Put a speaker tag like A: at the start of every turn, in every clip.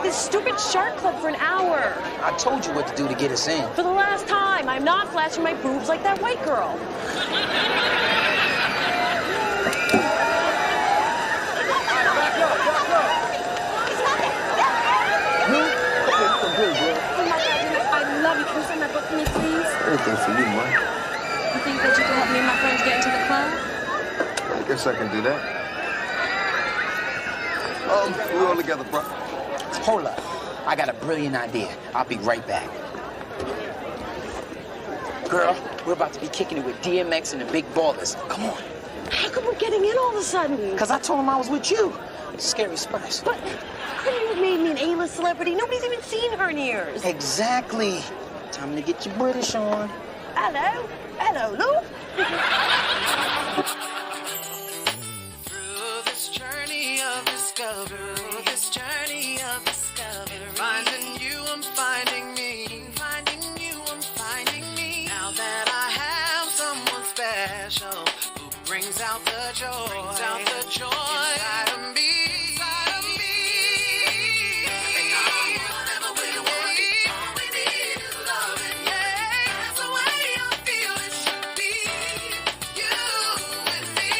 A: this stupid shark club for an hour.
B: I told you what to do to get us in.
A: For the last time, I'm not flashing my boobs like that white girl. I love you. Can you send that book for me, please?
C: Anything for you, man.
A: You think that you can help me and my friends get into the club?
C: I guess I can do that. We're all together, bro.
B: Hold up. I got a brilliant idea. I'll be right back. Girl, we're about to be kicking it with DMX and the big ballers. Come on.
A: How come we're getting in all of a sudden?
B: Because I told him I was with you. Scary Spice.
A: But you made me an A-list celebrity. Nobody's even seen her in years.
B: Exactly. Time to get your British on.
A: Hello. Hello, Lou.
D: Finding you, I'm finding me. Finding you, I'm finding me. Now that I have someone special who brings out the joy, inside of me. Inside of me. Whatever we want, all we need is loving. Yeah, that's the way I feel it should be. You and me.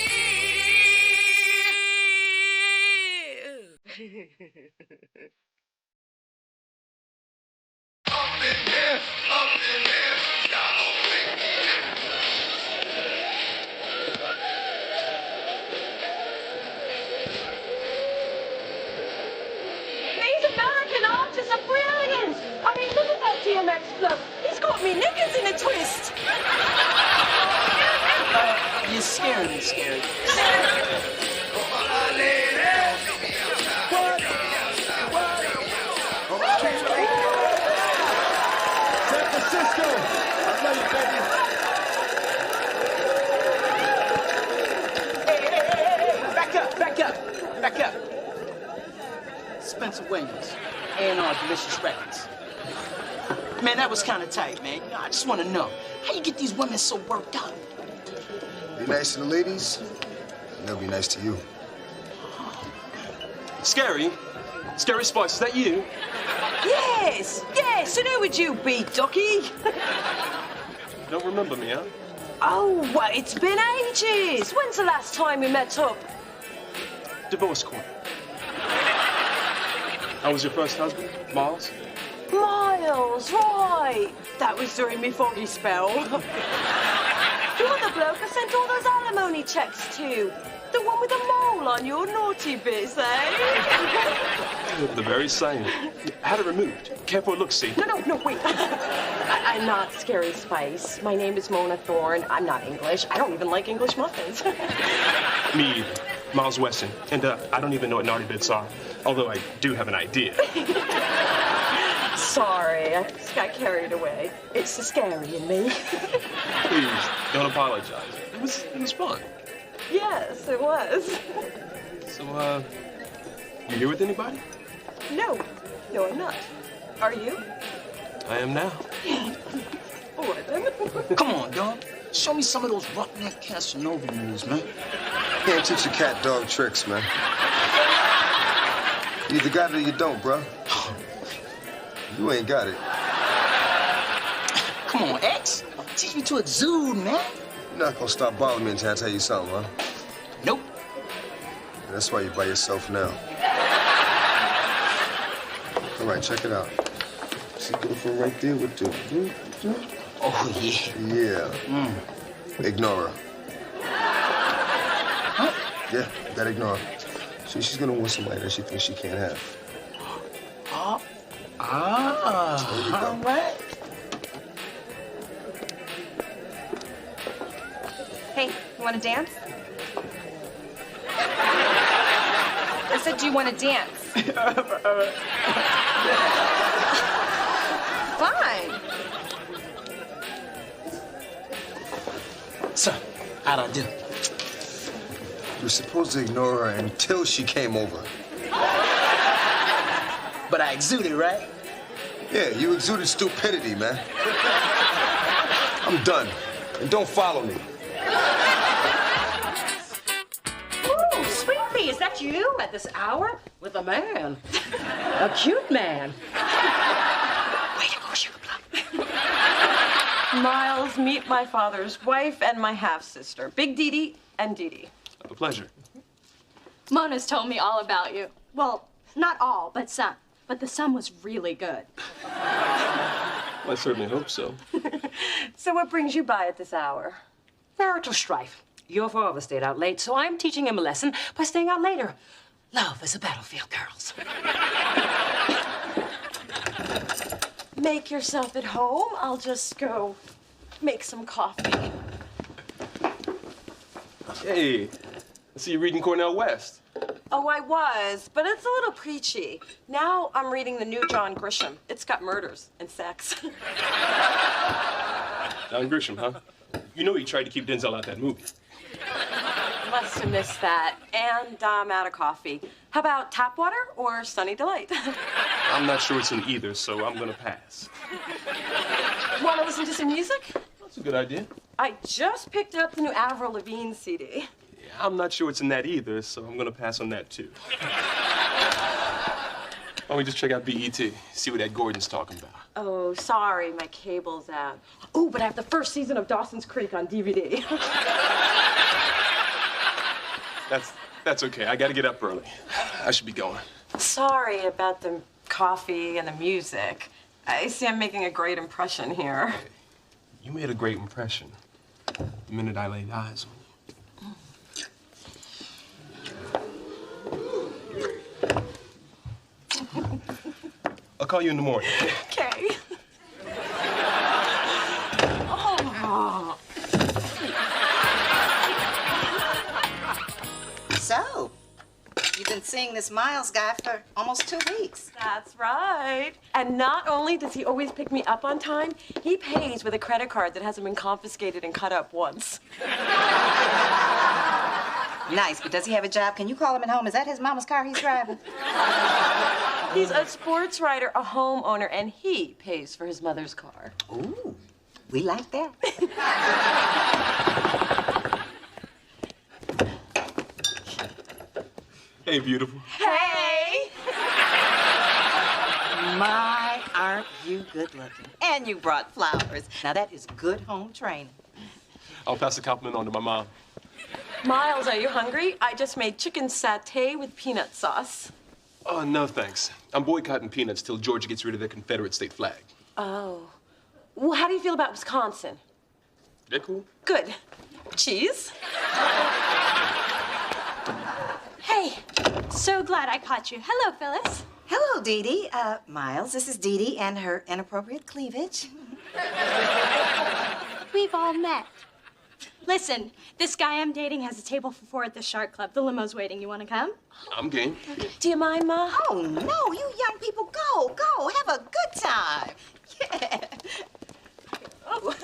A: These American artists are brilliant. I mean, look at that DMX club. He's got me knickers in a twist.
B: You're scaring me, Scary.
C: San Francisco! I love you, baby.
B: Back up. Spencer Williams, A&R Delicious Records. Man, that was kind of tight, man. You know, I just want to know, how you get these women so worked up?
C: Be nice to the ladies, and they'll be nice to you.
E: Scary Spice, is that you?
A: Yes. And who would you be, Ducky?
E: Don't remember me, huh?
A: Oh, well, it's been ages. When's the last time we met up?
E: Divorce court. I was your first husband, Miles?
A: Miles, right. That was during me foggy spell. You're the bloke I sent all those alimony checks to. The one with the mole on your naughty bits, eh?
E: The very same. Had it removed. Careful look, see.
A: No, wait. I'm not Scary Spice. My name is Mona Thorne. I'm not English. I don't even like English muffins.
E: Me either. Miles Weston. And I don't even know what naughty bits are. Although I do have an idea.
A: Sorry, I just got carried away. It's the scary in me.
E: Please, don't apologize. It was fun.
A: Yes, it was.
E: So, you here with anybody?
A: No, I'm not. Are you?
E: I am now.
A: All right, then.
B: Come on, dog. Show me some of those roughneck Casanova moves, man.
C: Can't teach a cat dog tricks, man. You either got it or you don't, bro. You ain't got it.
B: Come on, X. Teach me to exude, man.
C: You're not gonna stop bothering me until I tell you something, huh?
B: Nope.
C: And that's why you're by yourself now. All right, check it out. See beautiful right there with the...
B: Oh, yeah.
C: Yeah. Ignore her.
B: Huh?
C: Yeah, you gotta ignore her. See, she's gonna want somebody that she thinks she can't have.
B: All right.
F: Hey, you want to dance? I said, do you want to dance? Fine.
B: So, how'd I do?
C: You're supposed to ignore her until she came over.
B: But I exuded, right?
C: Yeah, you exuded stupidity, man. I'm done. And don't follow me.
A: Ooh, sweet pea, is that Just you at this hour with a man. A cute man.
B: Way to go, Sugar Plum.
A: Miles, meet my father's wife and my half-sister, Big Dee Dee and Dee Dee.
E: A pleasure.
G: Mona's told me all about you. Well, not all, but some. But the some was really good.
E: I certainly hope so.
A: So what brings you by at this hour?
H: Marital strife. Your father stayed out late, so I'm teaching him a lesson by staying out later. Love is a battlefield, girls.
A: Make yourself at home. I'll just go make some coffee.
E: Hey, I see you reading Cornell West.
A: Oh, I was, but it's a little preachy. Now I'm reading the new John Grisham. It's got murders and sex.
E: John Grisham, huh? You know he tried to keep Denzel out that movie.
A: Must have missed that. And I'm out of coffee. How about tap water or Sunny Delight?
E: I'm not sure it's in either, so I'm gonna pass.
A: Want to listen to some music?
E: That's a good idea.
A: I just picked up the new Avril Lavigne CD.
E: Yeah, I'm not sure it's in that either, so I'm gonna pass on that too. Why don't we just check out BET, see what Ed Gordon's talking about?
A: Oh, sorry, my cable's out. Oh, but I have the first season of Dawson's Creek on DVD.
E: That's okay. I gotta get up early. I should be going.
A: Sorry about the coffee and the music. I see I'm making a great impression here.
E: You made a great impression the minute I laid eyes on you. I'll call you in the morning.
A: Okay. Oh.
I: So, you've been seeing this Miles guy for almost 2 weeks.
A: That's right. And not only does he always pick me up on time, he pays with a credit card that hasn't been confiscated and cut up once.
I: Nice, but does he have a job? Can you call him at home? Is that his mama's car he's driving?
A: He's a sports writer, a homeowner, and he pays for his mother's car.
I: Ooh, we like that.
E: Hey, beautiful.
A: Hey!
I: My, aren't you good looking? And you brought flowers. Now that is good home training.
E: I'll pass the compliment on to my mom.
A: Miles, are you hungry? I just made chicken satay with peanut sauce.
E: Oh, no, thanks. I'm boycotting peanuts till Georgia gets rid of their Confederate state flag.
A: Oh. Well, how do you feel about Wisconsin?
E: They're cool.
A: Good. Cheese?
G: Hey, so glad I caught you. Hello, Phyllis.
I: Hello, Dee Dee. Miles, this is Dee Dee and her inappropriate cleavage.
G: We've all met. Listen, this guy I'm dating has a table for 4 at the Shark Club. The limo's waiting. You want to come?
E: I'm game.
A: Do you mind, Ma?
I: Oh, no, you young people, go. Have a good time. Yeah. Oh.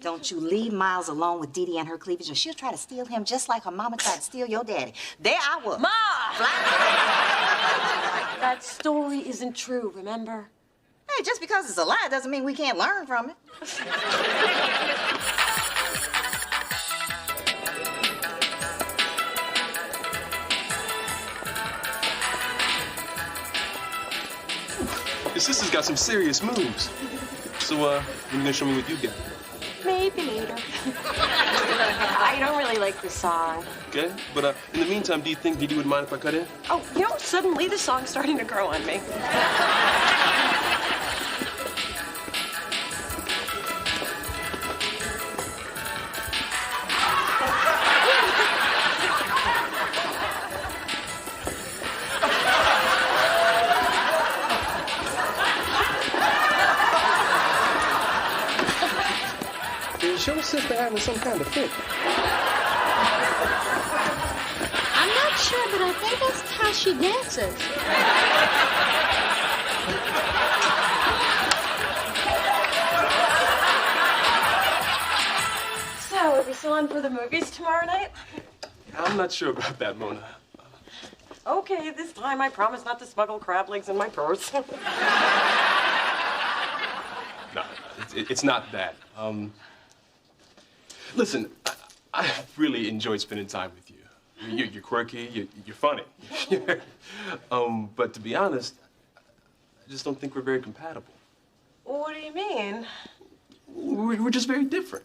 I: Don't you leave Miles alone with Dee Dee and her cleavage, or she'll try to steal him just like her mama tried to steal your daddy. There I was.
A: Ma! That story isn't true, remember?
I: Hey, just because it's a lie doesn't mean we can't learn from it.
E: Your sister's got some serious moves. So, when you gonna show me what you got?
A: Maybe later. I don't really like this song.
E: Okay, but in the meantime, do you think Dee Dee would mind if I cut in?
A: Oh, you know, suddenly the song's starting to grow on me.
E: Is your sister having some kind of fit?
G: I'm not sure, but I think that's how she dances.
A: So, are we still on for the movies tomorrow night?
E: I'm not sure about that, Mona.
A: Okay, this time I promise not to smuggle crab legs in my purse.
E: No, it's not that. Listen, I really enjoyed spending time with you. You're quirky, you're funny. But to be honest, I just don't think we're very compatible.
A: What do you mean?
E: We're just very different.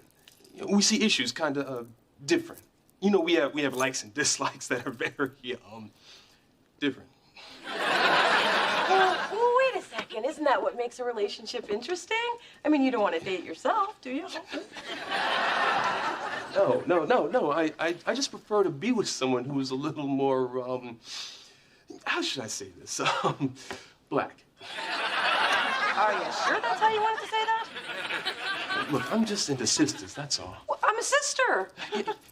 E: We see issues kind of different. You know, we have likes and dislikes that are very different.
A: Well, wait a second. Isn't that what makes a relationship interesting? I mean, you don't want to date yourself, do you?
E: No. I just prefer to be with someone who is a little more, how should I say this? Black.
A: Are you sure that's how you wanted to say that?
E: Look, I'm just into sisters, that's all.
A: Well, I'm a sister.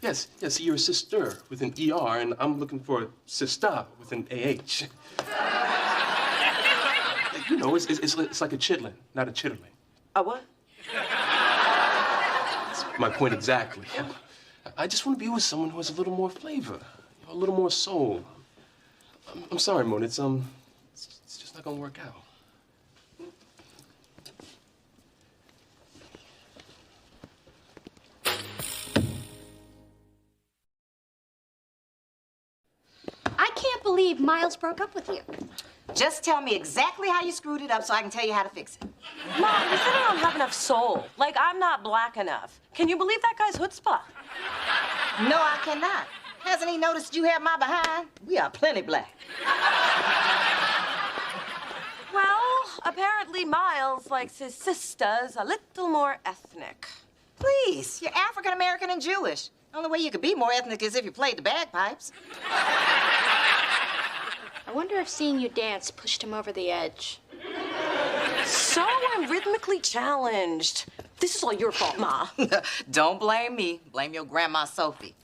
E: Yes, you're a sister with an ER, and I'm looking for a Sistah with an AH. You know, it's like a chitlin, not a chitterling.
A: A what?
E: That's my point exactly. I just want to be with someone who has a little more flavor, a little more soul. I'm sorry, Mona, it's just not gonna work out.
G: I can't believe Miles broke up with you.
I: Just tell me exactly how you screwed it up so I can tell you how to fix it.
A: Mom, you said I don't have enough soul. Like, I'm not black enough. Can you believe that guy's chutzpah?
I: No, I cannot. Hasn't he noticed you have my behind? We are plenty black.
A: Well, apparently Miles likes his sisters a little more ethnic.
I: Please, you're African American and Jewish. The only way you could be more ethnic is if you played the bagpipes.
G: I wonder if seeing you dance pushed him over the edge.
A: So I'm rhythmically challenged. This is all your fault, Ma.
I: Don't blame me. Blame your grandma Sophie.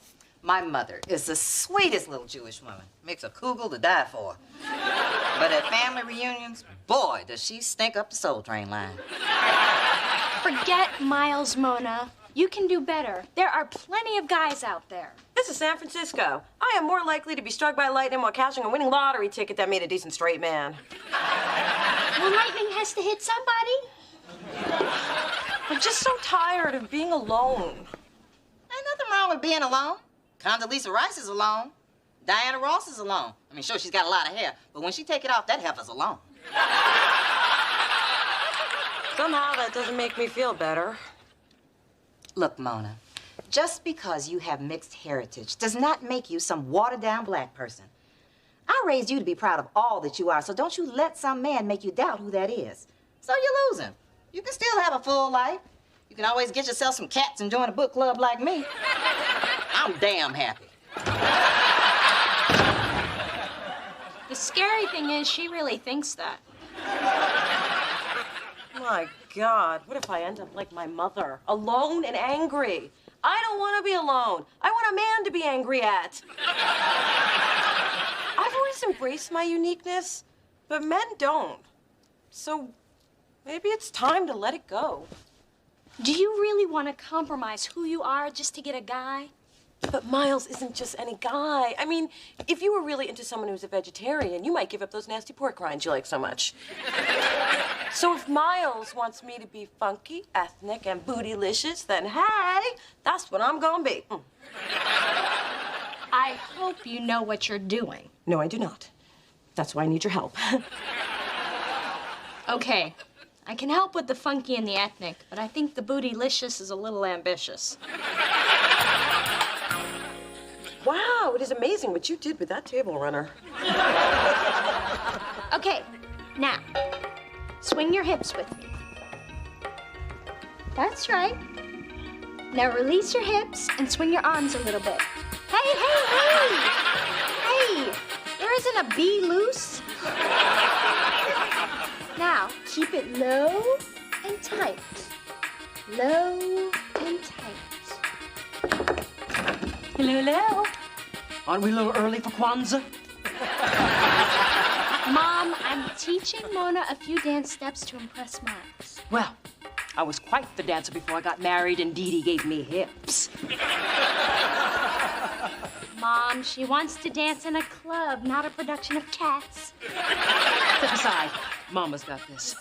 I: My mother is the sweetest little Jewish woman. Makes a kugel to die for. But at family reunions, boy, does she stink up the Soul Train line.
G: Forget Miles, Mona. You can do better. There are plenty of guys out there.
A: This is San Francisco. I am more likely to be struck by lightning while cashing a winning lottery ticket that made a decent straight man.
G: Well, lightning has to hit somebody.
A: I'm just so tired of being alone.
I: Ain't nothing wrong with being alone. Condoleezza Rice is alone. Diana Ross is alone. I mean, sure, she's got a lot of hair, but when she take it off, that heifer's alone.
A: Somehow that doesn't make me feel better.
I: Look, Mona, just because you have mixed heritage does not make you some watered-down black person. I raised you to be proud of all that you are, so don't you let some man make you doubt who that is. So you're losing. You can still have a full life. You can always get yourself some cats and join a book club like me. I'm damn happy.
G: The scary thing is she really thinks that.
A: My God, what if I end up like my mother, alone and angry? I don't want to be alone. I want a man to be angry at. I've always embraced my uniqueness, but men don't. So maybe it's time to let it go.
G: Do you really want to compromise who you are just to get a guy?
A: But Miles isn't just any guy. I mean, if you were really into someone who's a vegetarian, you might give up those nasty pork rinds you like so much. So if Miles wants me to be funky, ethnic, and bootylicious, then hey, that's what I'm gonna be.
G: I hope you know what you're doing.
A: No, I do not. That's why I need your help.
G: Okay, I can help with the funky and the ethnic, but I think the bootylicious is a little ambitious.
A: Wow, it is amazing what you did with that table runner.
G: Okay, now, swing your hips with me. That's right. Now release your hips and swing your arms a little bit. Hey, hey, hey! Hey, there isn't a bee loose. Now, keep it low and tight. Low and tight.
H: Hello, hello. Aren't we a little early for Kwanzaa?
G: Mom, I'm teaching Mona a few dance steps to impress Miles.
H: Well, I was quite the dancer before I got married and Dee Dee gave me hips.
G: Mom, she wants to dance in a club, not a production of Cats.
H: Step aside. Mama's got this.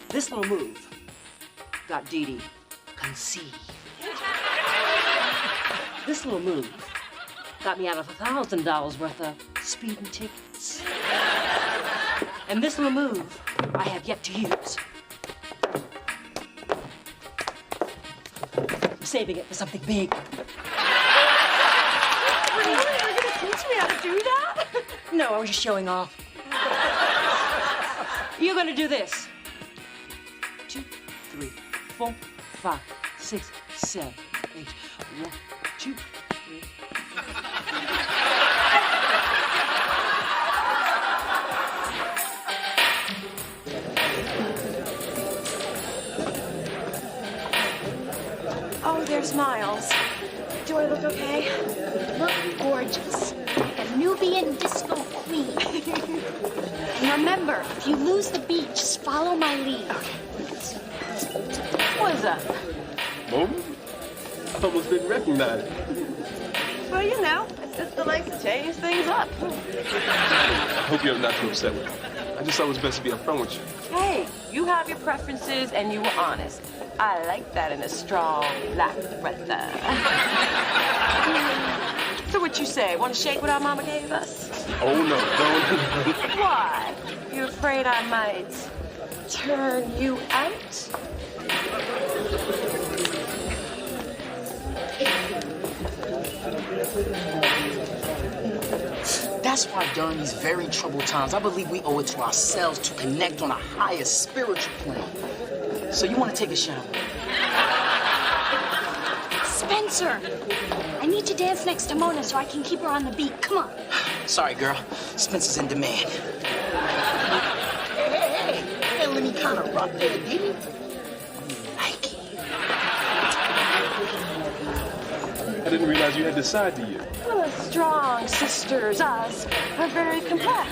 H: This little move got Dee Dee conceived. This little move got me out of $1,000 worth of speeding tickets. And this little move I have yet to use. I'm saving it for something big.
A: Really? You're gonna teach me how to do that?
H: No, I was just showing off. You're gonna do this. 2, 3, 4, 5, 6, 7, 8. 1, 2, 3.
A: Oh, there's Miles. Do I look okay?
G: Look gorgeous. Like a Nubian disco queen. And remember, if you lose the beat, just follow my lead.
A: What is that?
E: Mona? I almost didn't recognize it.
A: Well, you know, it's just the like to change things up.
E: I hope you're not too upset with me. I just thought it was best to be upfront with you.
A: Hey, you have your preferences and you were honest. I like that in a strong black brother. So what you say? Want to shake what our mama gave us?
E: Oh, no, don't.
A: Why? You afraid I might turn you out?
B: That's why during these very troubled times, I believe we owe it to ourselves to connect on a higher spiritual plane. So you want to take a shower?
G: Spencer, I need to dance next to Mona so I can keep her on the beat. Come on.
B: Sorry, girl. Spencer's in demand. Hey, let me kind of rock there, didn't you? Like it.
E: I didn't realize you had this side to you.
A: Well, as strong sisters, us, are very complex.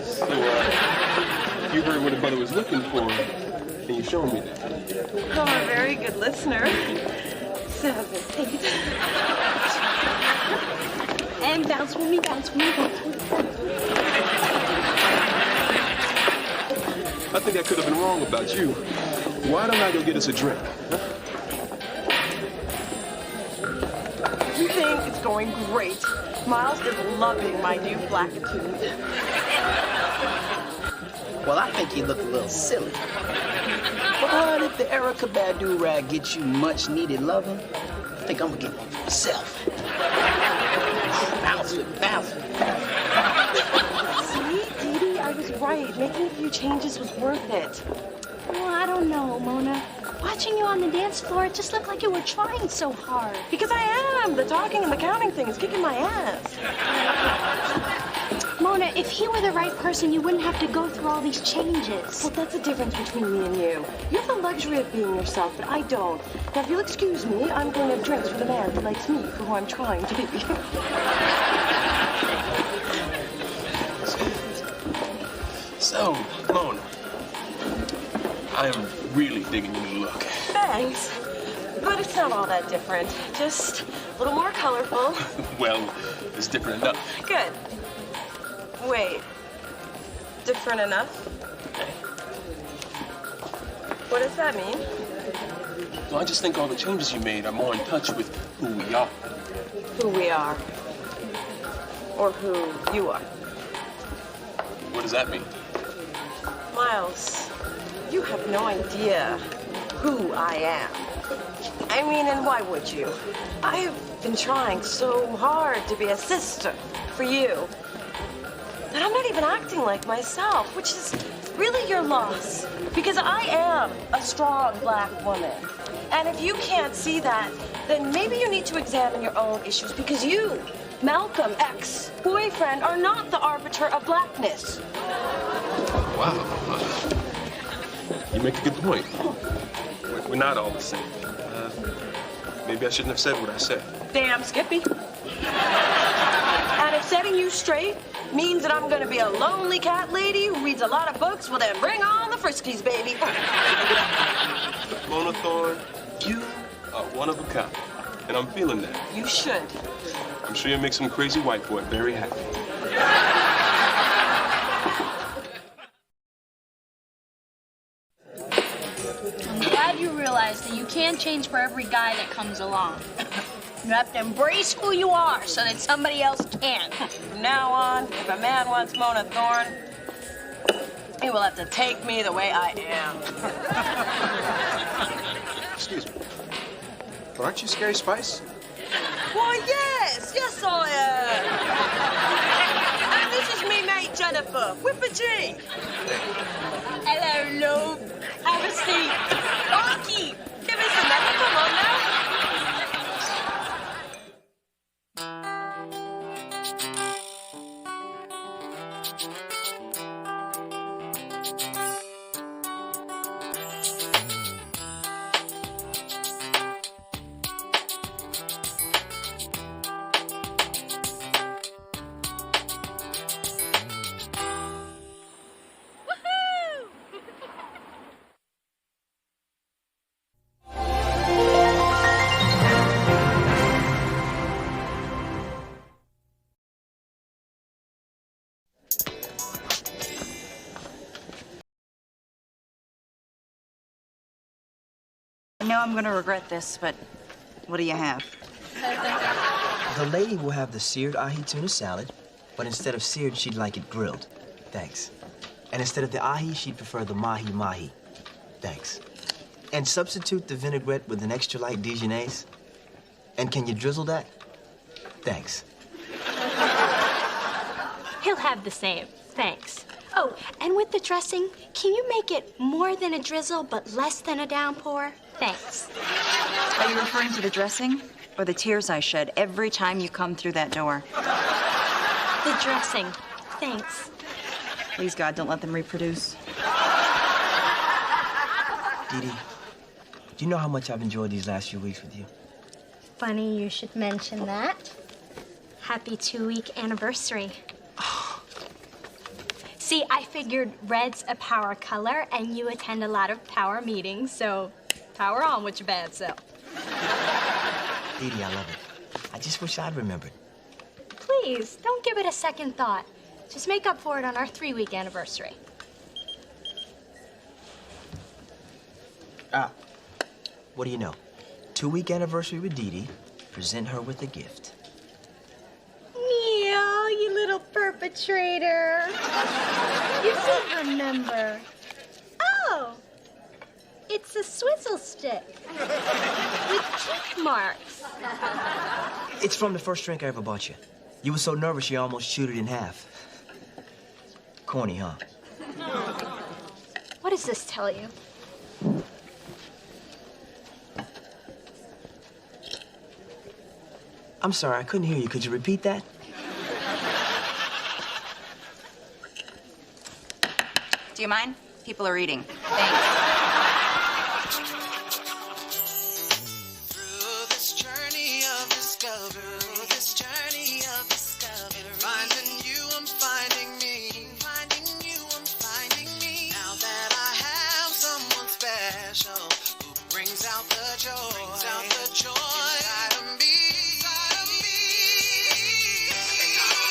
E: So, you heard what a brother was looking for, and you showed me that.
A: I'm a very good listener. 7, 8.
G: And bounce with me, bounce with me, bounce with me.
E: I think I could have been wrong about you. Why don't I go get us a drink? Huh?
A: You think it's going great. Miles is loving my new platitude.
B: Well, I think you look a little silly. But if the Erica Badu rag gets you much needed loving, I think I'm gonna get one for myself. Bounce it, bounce it.
A: See, Dee Dee, I was right. Making a few changes was worth it.
G: Oh, I don't know, Mona. Watching you on the dance floor, it just looked like you were trying so hard.
A: Because I am. The talking and the counting thing is kicking my ass.
G: Mona, if he were the right person, you wouldn't have to go through all these changes.
A: Well, that's the difference between me and you. You have the luxury of being yourself, but I don't. Now, if you'll excuse me, I'm going to have drinks with a man who likes me for who I'm trying to be.
E: So, Mona, I am really digging your new look.
A: Thanks. But it's not all that different. Just a little more colorful.
E: Well, it's different enough.
A: Good. Wait. Different enough? What does that mean?
E: Well, I just think all the changes you made are more in touch with who we are.
A: Who we are. Or who you are.
E: What does that mean?
A: Miles, you have no idea who I am. I mean, and why would you? I have been trying so hard to be a sister for you that I'm not even acting like myself, which is really your loss. Because I am a strong black woman. And if you can't see that, then maybe you need to examine your own issues because you, Malcolm, ex-boyfriend, are not the arbiter of blackness.
E: Wow. You make a good point. We're not all the same. Maybe I shouldn't have said what I said.
A: Damn, Skippy. And if setting you straight means that I'm gonna be a lonely cat lady who reads a lot of books, well then bring on the Friskies, baby.
E: Mona Thorne, you are one of a kind. And I'm feeling that.
A: You should.
E: I'm sure you'll make some crazy white boy very happy.
G: I'm glad you realized that you can't change for every guy that comes along.
A: You have to embrace who you are so that somebody else can't. From now on, if a man wants Mona Thorne, he will have to take me the way I am.
C: Excuse me. But aren't you Scary Spice?
A: Why, yes, I am. And this is me mate Jennifer, with a G. Hello, love. Have a seat. Archie, give us another. Come on now.
I: I know I'm gonna regret this, but what do you have?
J: The lady will have the seared ahi tuna salad, but instead of seared, she'd like it grilled. Thanks. And instead of the ahi, she'd prefer the mahi-mahi. Thanks. And substitute the vinaigrette with an extra light Dijonnaise. And can you drizzle that? Thanks.
G: He'll have the same. Thanks. Oh, and with the dressing, can you make it more than a drizzle but less than a downpour? Thanks.
I: Are you referring to the dressing or the tears I shed every time you come through that door?
G: The dressing. Thanks.
I: Please, God, don't let them reproduce.
J: Dee Dee, do you know how much I've enjoyed these last few weeks with you?
G: Funny you should mention that. Happy 2-week anniversary. See, I figured red's a power color, and you attend a lot of power meetings, so power on with your bad self.
J: Dee Dee, I love it. I just wish I'd remembered.
G: Please, don't give it a second thought. Just make up for it on our 3-week anniversary.
J: What do you know? 2-week anniversary with Dee Dee. Present her with a gift.
G: Neil, you little perpetrator. You did remember. Oh, it's a swizzle stick with teeth marks.
J: It's from the first drink I ever bought you. You were so nervous you almost chewed it in half. Corny, huh?
G: What does this tell you?
J: I'm sorry, I couldn't hear you. Could you repeat that?
I: Do you mind? People are eating. Thanks.
D: Through this journey of discovery, finding you, I'm finding me. Finding you, I'm finding me. Now that I have someone special who brings out the joy, inside of me.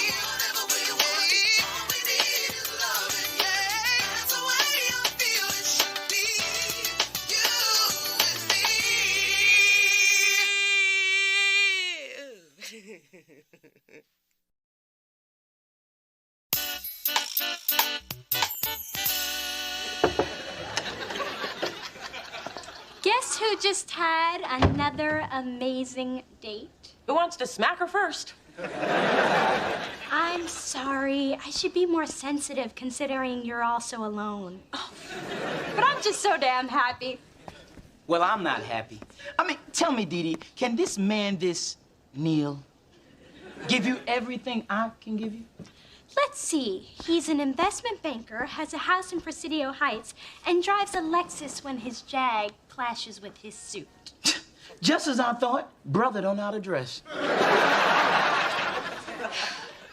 D: And whatever we want, all we need is loving. Yeah, that's the way I feel it should be. You and me.
G: Guess who just had another amazing date?
A: Who wants to smack her first?
G: I'm sorry. I should be more sensitive considering you're also alone. But I'm just so damn happy.
B: Well, I'm not happy. I mean, tell me, Dee Dee, can this man, this Neil, give you everything I can give you?
G: Let's see. He's an investment banker, has a house in Presidio Heights, and drives a Lexus when his Jag clashes with his suit.
B: Just as I thought. Brother don't know how to dress.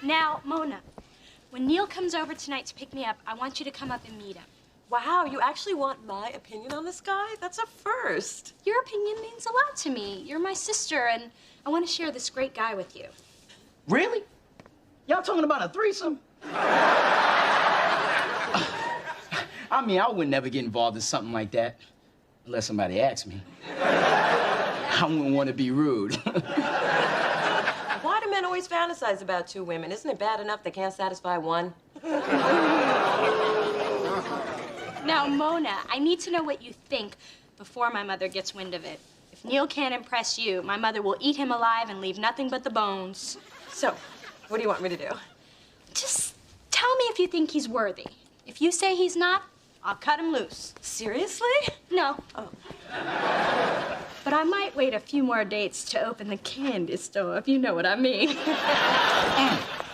G: Now, Mona, when Neil comes over tonight to pick me up, I want you to come up and meet him.
A: Wow, you actually want my opinion on this guy? That's a first.
G: Your opinion means a lot to me. You're my sister, and I want to share this great guy with you.
B: Really? Y'all talking about a threesome? I mean, I would never get involved in something like that unless somebody asked me. I wouldn't want to be rude.
A: fantasize about two women. Isn't it bad enough they can't satisfy one?
G: Now, Mona, I need to know what you think before my mother gets wind of it. If Neil can't impress you, my mother will eat him alive and leave nothing but the bones.
A: So, what do you want me to do?
G: Just tell me if you think he's worthy. If you say he's not, I'll cut him loose.
A: Seriously?
G: No.
A: Oh.
G: But I might wait a few more dates to open the candy store, if you know what I mean.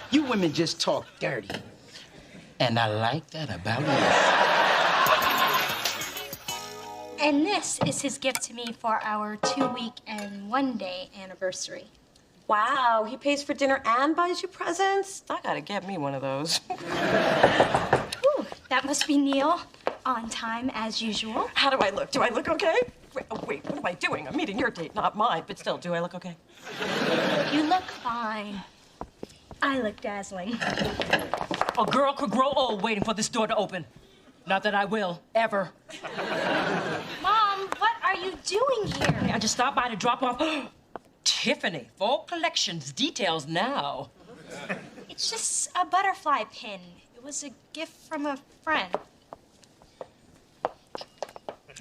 B: You women just talk dirty. And I like that about you.
G: And this is his gift to me for our 2-week and 1-day anniversary.
A: Wow, he pays for dinner and buys you presents? I gotta get me one of those.
G: Ooh, that must be Neil. On time, as usual.
A: How do I look? Do I look okay? Wait, what am I doing? I'm meeting your date, not mine. But still, do I look okay?
G: You look fine. I look dazzling.
H: A girl could grow old waiting for this door to open. Not that I will, ever.
G: Mom, what are you doing here?
H: I just stopped by to drop off Tiffany, full collections, details now.
G: It's just a butterfly pin. It was a gift from a friend.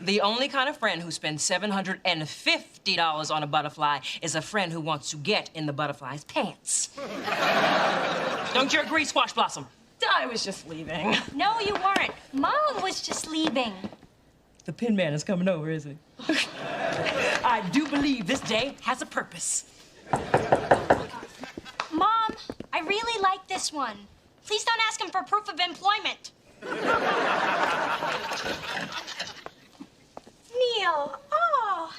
H: The only kind of friend who spends $750 on a butterfly is a friend who wants to get in the butterfly's pants. Don't you agree, Squash Blossom?
A: I was just leaving.
G: No, you weren't. Mom was just leaving.
H: The Pin Man is coming over, is he? I do believe this day has a purpose.
G: Mom, I really like this one. Please don't ask him for proof of employment. Neil, oh,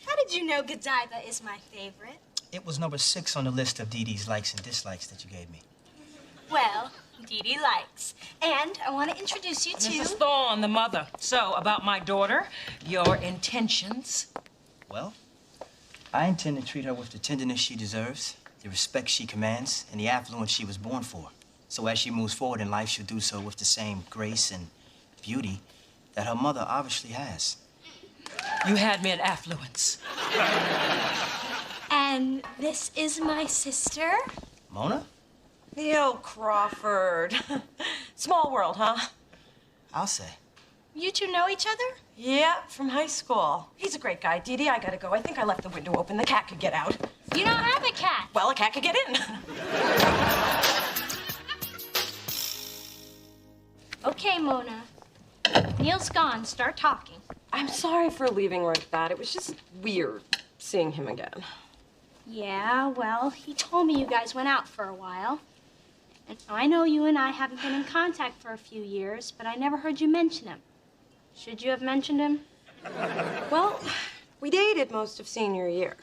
G: how did you know Godiva is my favorite?
J: It was number 6 on the list of Dee Dee's likes and dislikes that you gave me.
G: Well, Dee Dee likes. And I want to introduce you to...
H: Mrs. Thorne, the mother. So, about my daughter, your intentions?
J: Well, I intend to treat her with the tenderness she deserves, the respect she commands, and the affluence she was born for. So as she moves forward in life, she'll do so with the same grace and beauty that her mother obviously has.
H: You had me at affluence.
G: And this is my sister.
J: Mona?
A: Neil Crawford. Small world, huh?
J: I'll say.
G: You two know each other?
A: Yeah, from high school. He's a great guy. Dee Dee, I gotta go. I think I left the window open. The cat could get out.
G: You don't have a cat.
A: Well, a cat could get in.
G: Okay, Mona. Neil's gone. Start talking.
A: I'm sorry for leaving like that. It was just weird seeing him again.
G: Yeah, well, he told me you guys went out for a while. And I know you and I haven't been in contact for a few years, but I never heard you mention him. Should you have mentioned him?
A: Well, we dated most of senior year.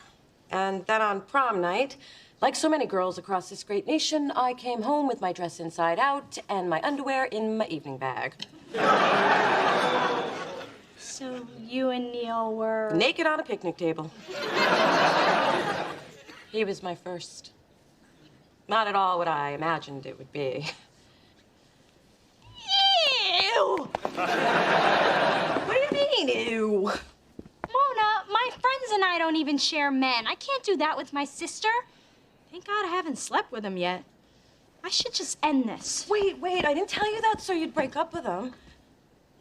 A: And then on prom night, like so many girls across this great nation, I came home with my dress inside out and my underwear in my evening bag.
G: So you and Neil were...
A: Naked on a picnic table. He was my first. Not at all what I imagined it would be. Ew! What do you mean, ew?
G: Mona, my friends and I don't even share men. I can't do that with my sister. Thank God I haven't slept with him yet. I should just end this.
A: Wait, I didn't tell you that so you'd break up with him.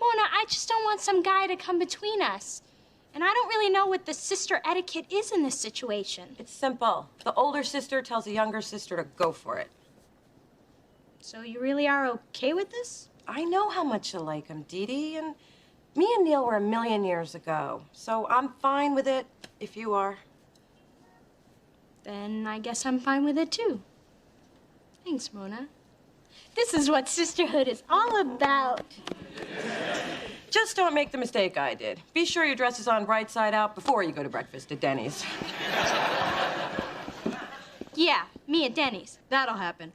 G: Mona, I just don't want some guy to come between us. And I don't really know what the sister etiquette is in this situation.
A: It's simple. The older sister tells the younger sister to go for it.
G: So you really are okay with this?
A: I know how much you like him, Dee Dee, and me and Neil were 1,000,000 years ago. So I'm fine with it, if you are.
G: Then I guess I'm fine with it, too. Thanks, Mona. This is what sisterhood is all about.
A: Just don't make the mistake I did. Be sure your dress is on right side out before you go to breakfast at Denny's.
G: Yeah, me at Denny's. That'll happen.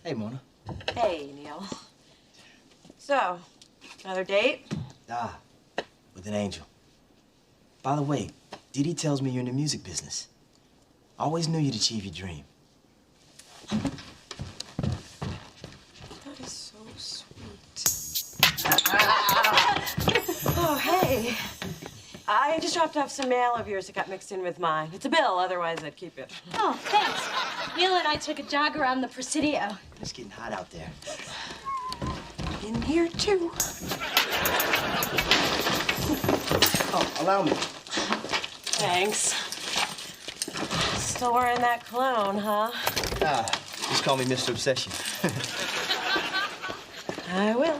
J: Hey, Mona.
A: Hey, Neil. So, another date?
J: Ah, with an angel. By the way, Dee Dee tells me you're in the music business. I always knew you'd achieve your dream.
A: That is so sweet. Oh, hey. I just dropped off some mail of yours that got mixed in with mine. It's a bill, otherwise I'd keep it.
G: Oh, thanks. Neil and I took a jog around the Presidio.
J: It's getting hot out there.
A: In here, too.
J: Oh, allow me.
A: Thanks. Still wearing that cologne, huh?
J: Just call me Mr. Obsession.
A: I will.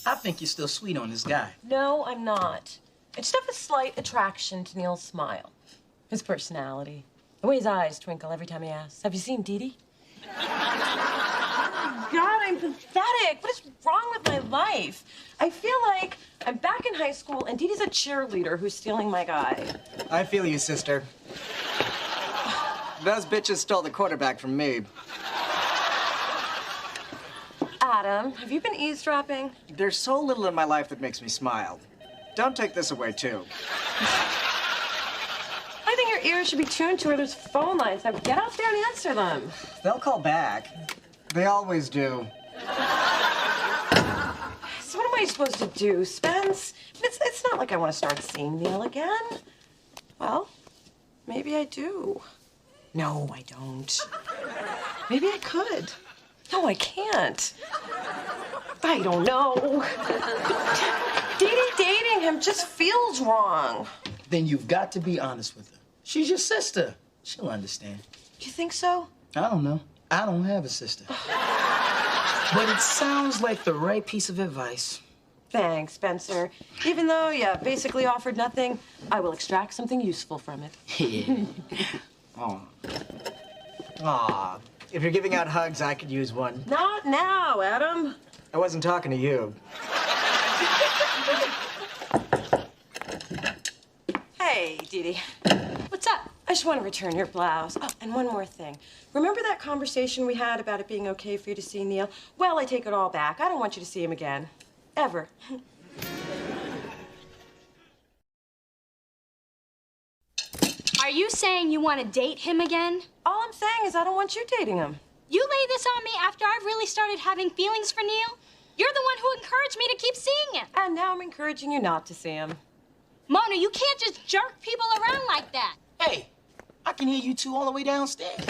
B: I think you're still sweet on this guy.
A: No, I'm not. I just have a slight attraction to Neil's smile. His personality. The way his eyes twinkle every time he asks, "Have you seen Dee Dee?" God, I'm pathetic. What is wrong with my life? I feel like I'm back in high school and Dee Dee's a cheerleader who's stealing my guy.
K: I feel you, sister. Those bitches stole the quarterback from me.
A: Adam, have you been eavesdropping?
K: There's so little in my life that makes me smile. Don't take this away, too.
A: I think your ears should be tuned to where there's phone lines. Now get out there and answer them.
K: They'll call back. They always do.
A: So what am I supposed to do, Spence? It's not like I want to start seeing Neil again. Well, maybe I do. No, I don't. Maybe I could. No, I can't. I don't know. Dee Dee dating him just feels wrong.
B: Then you've got to be honest with her. She's your sister. She'll understand.
A: You think so?
B: I don't know. I don't have a sister. But it sounds like the right piece of advice.
A: Thanks, Spencer. Even though you basically offered nothing, I will extract something useful from it.
B: Yeah.
K: Aw. Aw. If you're giving out hugs, I could use one.
A: Not now, Adam.
K: I wasn't talking to you.
A: Hey, Dee Dee.
G: What's up?
A: I just want to return your blouse. Oh, and one more thing. Remember that conversation we had about it being okay for you to see Neil? Well, I take it all back. I don't want you to see him again. Ever.
G: Are you saying you want to date him again?
A: All I'm saying is I don't want you dating him.
G: You lay this on me after I've really started having feelings for Neil? You're the one who encouraged me to keep seeing him.
A: And now I'm encouraging you not to see him.
G: Mona, you can't just jerk people around like that.
B: Hey, I can hear you two all the way downstairs.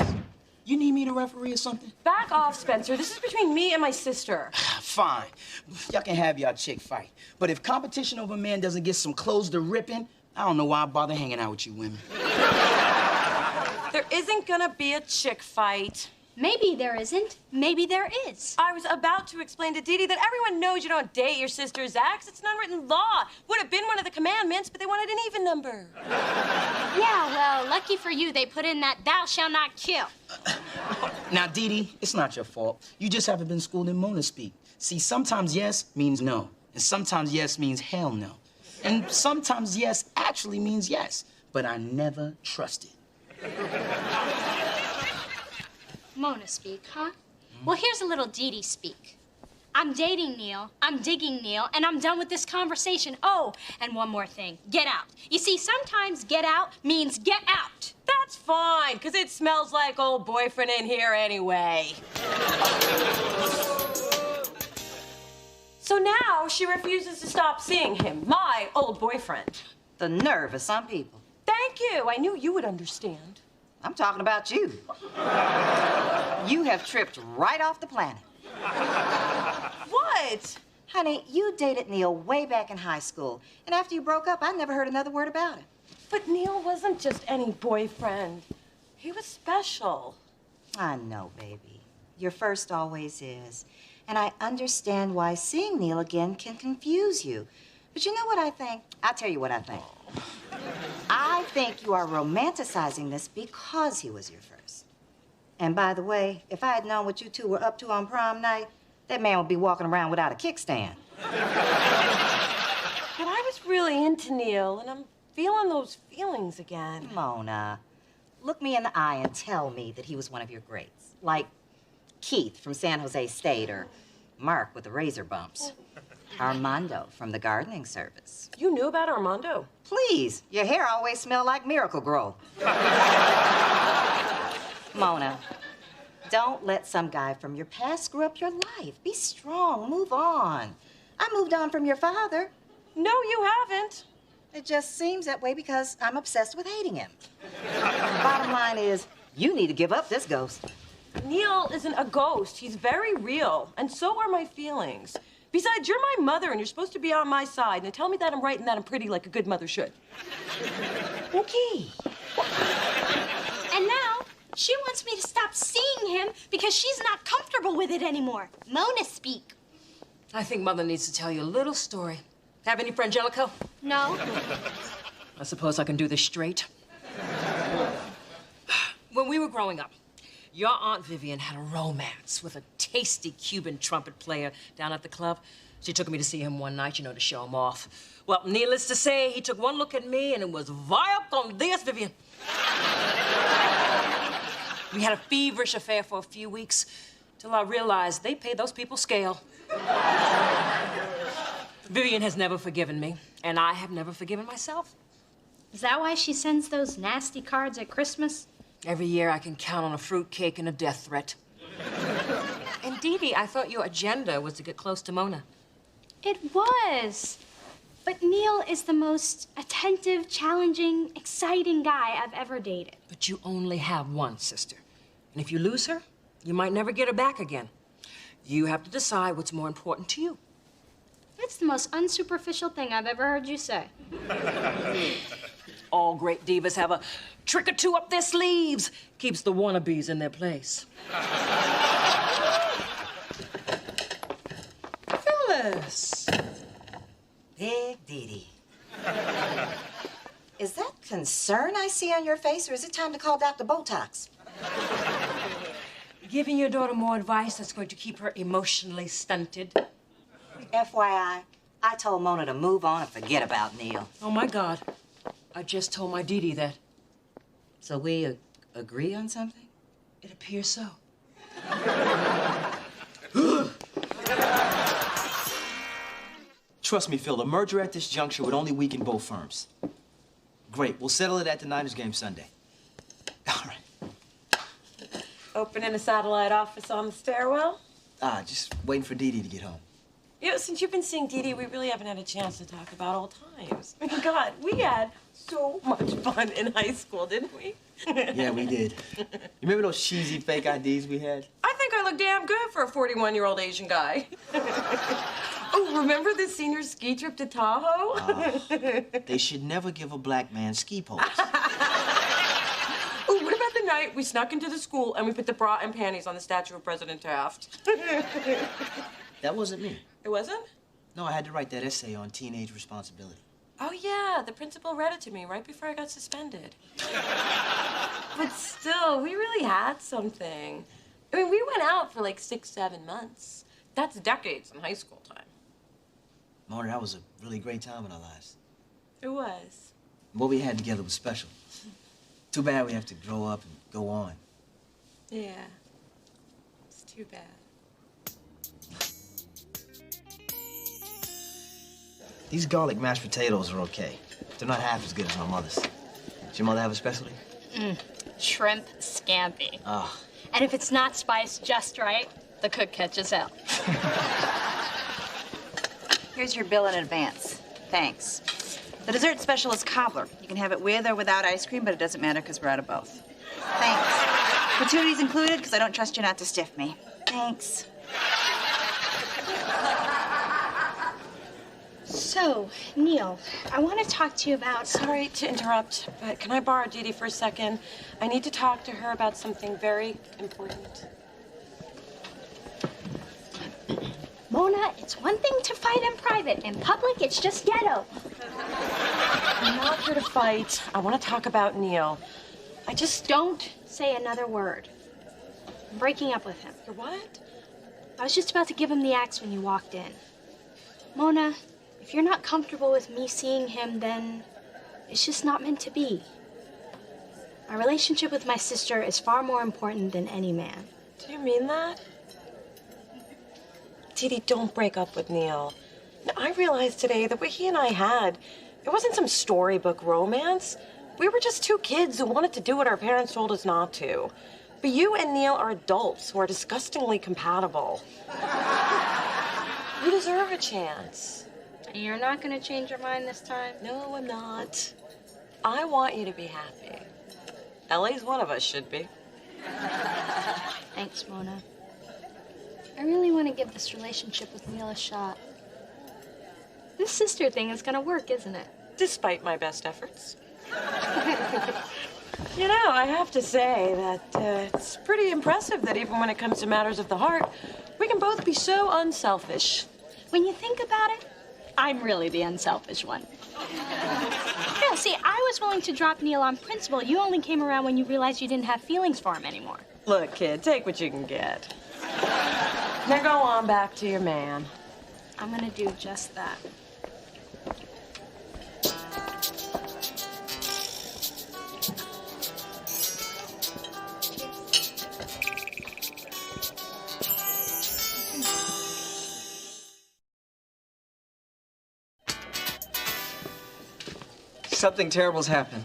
B: You need me to referee or something?
A: Back off, Spencer. This is between me and my sister.
B: Fine. Y'all can have y'all chick fight. But if competition over a man doesn't get some clothes to rip in, I don't know why I bother hanging out with you women.
A: There isn't gonna be a chick fight.
G: Maybe there isn't. Maybe there is.
A: I was about to explain to Dee Dee that everyone knows you don't date your sister's ex. It's an unwritten law. Would have been one of the commandments, but they wanted an even number.
G: Yeah, well, lucky for you, they put in that thou shalt not kill.
B: Now, Dee Dee, it's not your fault. You just haven't been schooled in Mona speak. See, sometimes yes means no, and sometimes yes means hell no. And sometimes yes actually means yes, but I never trusted.
G: Mona speak, huh? Well, here's a little Dee Dee speak. I'm dating Neil, I'm digging Neil, and I'm done with this conversation. Oh, and one more thing, get out. You see, sometimes get out means get out.
A: That's fine, because it smells like old boyfriend in here anyway. So now she refuses to stop seeing him, my old boyfriend.
I: The nerve of some people.
A: Thank you. I knew you would understand.
I: I'm talking about you. You have tripped right off the planet.
A: What?
I: Honey, you dated Neil way back in high school, and after you broke up, I never heard another word about it.
A: But Neil wasn't just any boyfriend. He was special.
I: I know, baby. Your first always is. And I understand why seeing Neil again can confuse you. But you know what I think? I'll tell you what I think. I think you are romanticizing this because he was your first. And by the way, if I had known what you two were up to on prom night, that man would be walking around without a kickstand.
A: But I was really into Neil, and I'm feeling those feelings again.
I: Mona, look me in the eye and tell me that he was one of your greats. Like Keith from San Jose State or Mark with the razor bumps. Armando from the gardening service.
A: You knew about Armando?
I: Please, your hair always smelled like Miracle Grow. Mona, don't let some guy from your past screw up your life. Be strong, move on. I moved on from your father.
A: No, you haven't.
I: It just seems that way because I'm obsessed with hating him. Bottom line is, you need to give up this ghost.
A: Neil isn't a ghost. He's very real, and so are my feelings. Besides, you're my mother, and you're supposed to be on my side. Now tell me that I'm right and that I'm pretty like a good mother should.
I: Okay.
G: And now, she wants me to stop seeing him because she's not comfortable with it anymore. Mona speak.
H: I think Mother needs to tell you a little story. Have any friend, Jellicoe?
G: No.
H: I suppose I can do this straight. When we were growing up, your Aunt Vivian had a romance with a tasty Cuban trumpet player down at the club. She took me to see him one night, you know, to show him off. Well, needless to say, he took one look at me, and it was vaya con Dios, Vivian. We had a feverish affair for a few weeks, till I realized they paid those people scale. Vivian has never forgiven me, and I have never forgiven myself.
G: Is that why she sends those nasty cards at Christmas?
H: Every year I can count on a fruit cake and a death threat. And Dee Dee, I thought your agenda was to get close to Mona.
G: It was. But Neil is the most attentive, challenging, exciting guy I've ever dated.
H: But you only have one sister. And if you lose her, you might never get her back again. You have to decide what's more important to you.
G: It's the most unsuperficial thing I've ever heard you say.
H: All great divas have a trick or two up their sleeves. Keeps the wannabes in their place. Phyllis.
I: Big Dee Dee. Is that concern I see on your face, or is it time to call Dr. Botox?
H: Giving your daughter more advice that's going to keep her emotionally stunted.
I: FYI, I told Mona to move on and forget about Neil.
H: Oh, my God. I just told my Dee Dee that.
I: So we agree on something?
H: It appears so.
J: Trust me, Phil, a merger at this juncture would only weaken both firms. Great, we'll settle it at the Niners game Sunday. All right.
A: Opening a satellite office on the stairwell?
J: Just waiting for Dee Dee to get home.
A: You know, since you've been seeing Dee Dee, we really haven't had a chance to talk about old times. I mean, God, we had so much fun in high school, didn't we?
J: Yeah, we did. You remember those cheesy fake IDs we had?
A: I think I look damn good for a 41-year-old Asian guy. Oh, remember the senior ski trip to Tahoe?
J: They should never give a black man ski poles.
A: Oh, what about the night we snuck into the school and we put the bra and panties on the statue of President Taft?
J: That wasn't me.
A: It wasn't?
J: No, I had to write that essay on teenage responsibility.
A: Oh, yeah, the principal read it to me right before I got suspended. But still, we really had something. I mean, we went out for like 6-7 months. That's decades in high school time.
J: Mona, that was a really great time in our lives.
A: It was.
J: What we had together was special. Too bad we have to grow up and go on.
A: Yeah. It's too bad.
J: These garlic mashed potatoes are okay. They're not half as good as my mother's. Does your mother have a specialty?
G: Shrimp scampi.
J: Oh.
G: And if it's not spiced just right, the cook catches hell.
I: Here's your bill in advance. Thanks. The dessert special is cobbler. You can have it with or without ice cream, but it doesn't matter because we're out of both. Thanks. Gratuities included because I don't trust you not to stiff me. Thanks.
G: So, Neil, I want to talk to you about...
A: Sorry to interrupt, but can I borrow Dee Dee for a second? I need to talk to her about something very important.
G: Mona, it's one thing to fight in private. In public, it's just ghetto.
A: I'm not here to fight. I want to talk about Neil. I just...
G: Don't say another word. I'm breaking up with him.
A: You're what?
G: I was just about to give him the axe when you walked in. Mona, if you're not comfortable with me seeing him, then it's just not meant to be. My relationship with my sister is far more important than any man.
A: Do you mean that? Dee Dee, don't break up with Neil. Now, I realized today that what he and I had, it wasn't some storybook romance. We were just two kids who wanted to do what our parents told us not to. But you and Neil are adults who are disgustingly compatible. You deserve a chance.
G: You're not gonna change your mind this time?
A: No, I'm not. I want you to be happy. At least one of us should be.
G: Thanks, Mona. I really want to give this relationship with Neil a shot. This sister thing is gonna work, isn't it?
A: Despite my best efforts. You know, I have to say that it's pretty impressive that even when it comes to matters of the heart, we can both be so unselfish.
G: When you think about it, I'm really the unselfish one. Yeah, see, I was willing to drop Neil on principle. You only came around when you realized you didn't have feelings for him anymore.
A: Look, kid, take what you can get. Now go on back to your man.
G: I'm gonna do just that.
K: Something terrible's happened.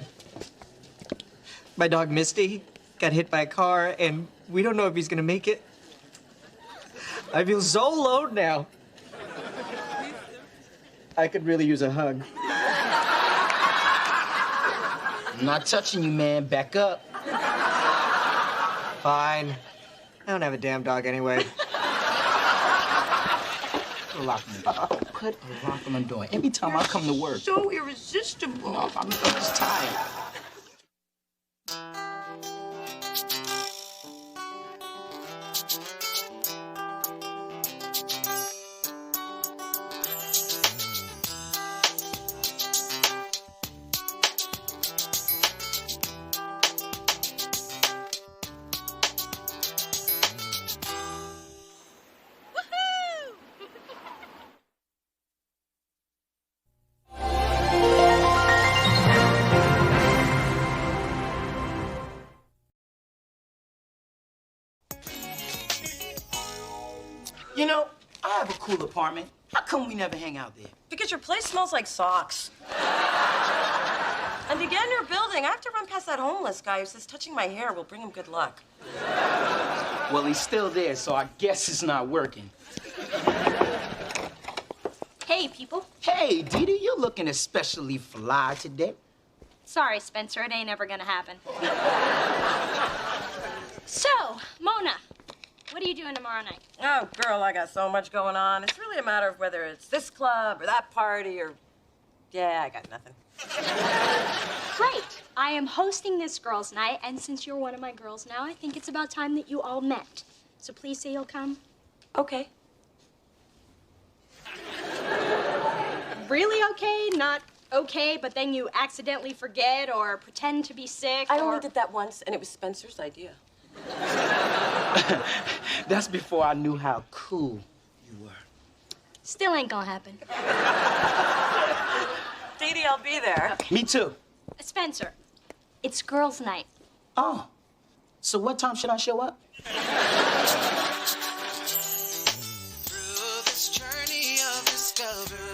K: My dog Misty got hit by a car, and we don't know if he's gonna make it. I feel so alone now. I could really use a hug.
B: I'm not touching you, man. Back up.
K: Fine. I don't have a damn dog anyway.
B: Put a lock on the door. Put a lock on the door. Every time I come to work.
A: So irresistible.
B: No, I'm just tired. You know, I have a cool apartment. How come we never hang out there?
A: Because your place smells like socks. And to get in your building, I have to run past that homeless guy who says touching my hair will bring him good luck.
B: Well, he's still there, so I guess it's not working.
G: Hey, people.
B: Hey, Didi, you're looking especially fly today.
G: Sorry, Spencer, it ain't ever gonna happen. So, Mona, what are you doing tomorrow night?
A: Oh, girl, I got so much going on. It's really a matter of whether it's this club or that party or... Yeah, I got nothing.
G: Great. I am hosting this girls' night, and since you're one of my girls now, I think it's about time that you all met. So please say you'll come.
A: Okay.
G: Really okay? Not okay, but then you accidentally forget or pretend to be sick
A: I
G: or...
A: only did that once, and it was Spencer's idea.
B: That's before I knew how cool you were.
G: Still ain't gonna happen.
A: Dee Dee, I'll be there.
G: Okay.
B: Me too.
G: Spencer, it's girls' night.
B: Oh, so what time should I show up?
D: Through this journey of discovery,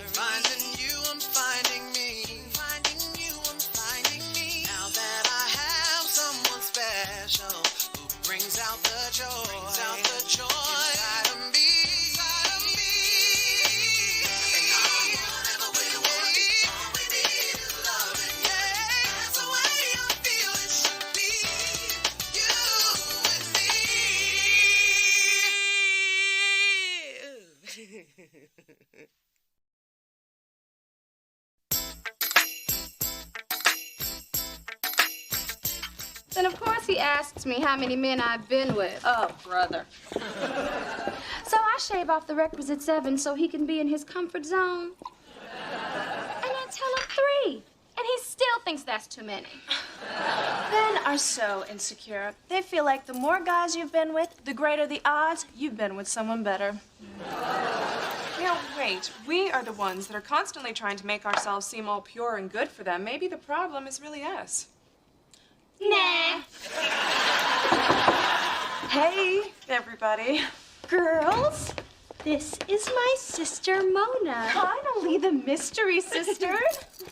D: finding you, I'm finding me. Finding you, I'm finding me. Now that I have someone special who brings out the joy, inside of me. And whatever we're wanting, all we need is loving. Yeah, that's the way I feel it should be. You and me.
L: Then of course he asks me how many men I've been with.
A: Oh, brother.
L: So I shave off the requisite 7 so he can be in his comfort zone. And I tell him 3. And he still thinks that's too many.
M: Men are so insecure. They feel like the more guys you've been with, the greater the odds you've been with someone better.
N: Yeah, wait. We are the ones that are constantly trying to make ourselves seem all pure and good for them. Maybe the problem is really us.
G: Nah.
A: Hey, everybody.
G: Girls, this is my sister, Mona.
M: Finally, the mystery sister.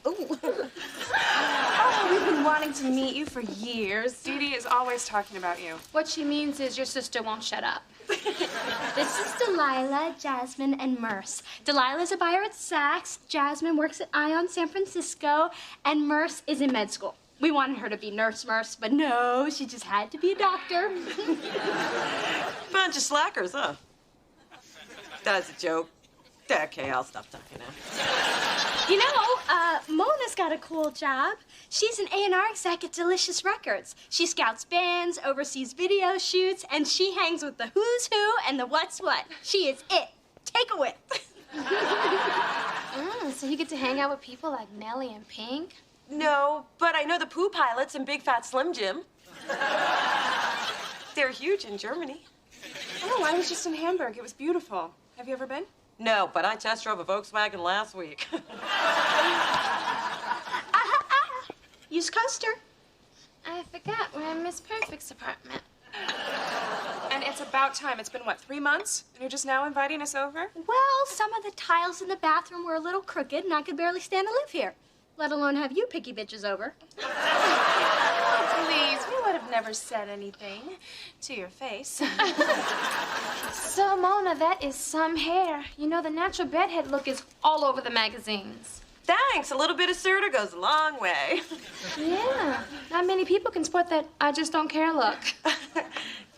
G: Ooh.
M: Oh, we've been wanting to meet you for years.
N: Dee Dee is always talking about you.
L: What she means is your sister won't shut up.
G: This is Delilah, Jasmine, and Merce. Delilah's a buyer at Saks, Jasmine works at Ion San Francisco, and Merce is in med school. We wanted her to be Nurse Merce, but no, she just had to be a doctor.
A: Bunch of slackers, huh? That's a joke. Okay, I'll stop talking now.
G: You know, Mona's got a cool job. She's an A&R exec at Delicious Records. She scouts bands, oversees video shoots, and she hangs with the who's who and the what's what. She is it. Take a whip.
L: So you get to hang out with people like Nellie and Pink?
A: No, but I know the Pooh Pilots and Big Fat Slim Jim. They're huge in Germany.
N: Oh, I was just in Hamburg. It was beautiful. Have you ever been?
A: No, but I test drove a Volkswagen last week.
G: Use coaster.
L: I forgot we're in Miss Perfect's apartment.
N: And it's about time. It's been, what, 3 months? And you're just now inviting us over?
G: Well, some of the tiles in the bathroom were a little crooked, and I could barely stand to live here, let alone have you picky bitches over.
N: Oh, please. We would have never said anything to your face.
L: So, Mona, that is some hair. You know, the natural bedhead look is all over the magazines.
A: Thanks. A little bit of Serta goes a long way.
L: Yeah. Not many people can sport that I just don't care look.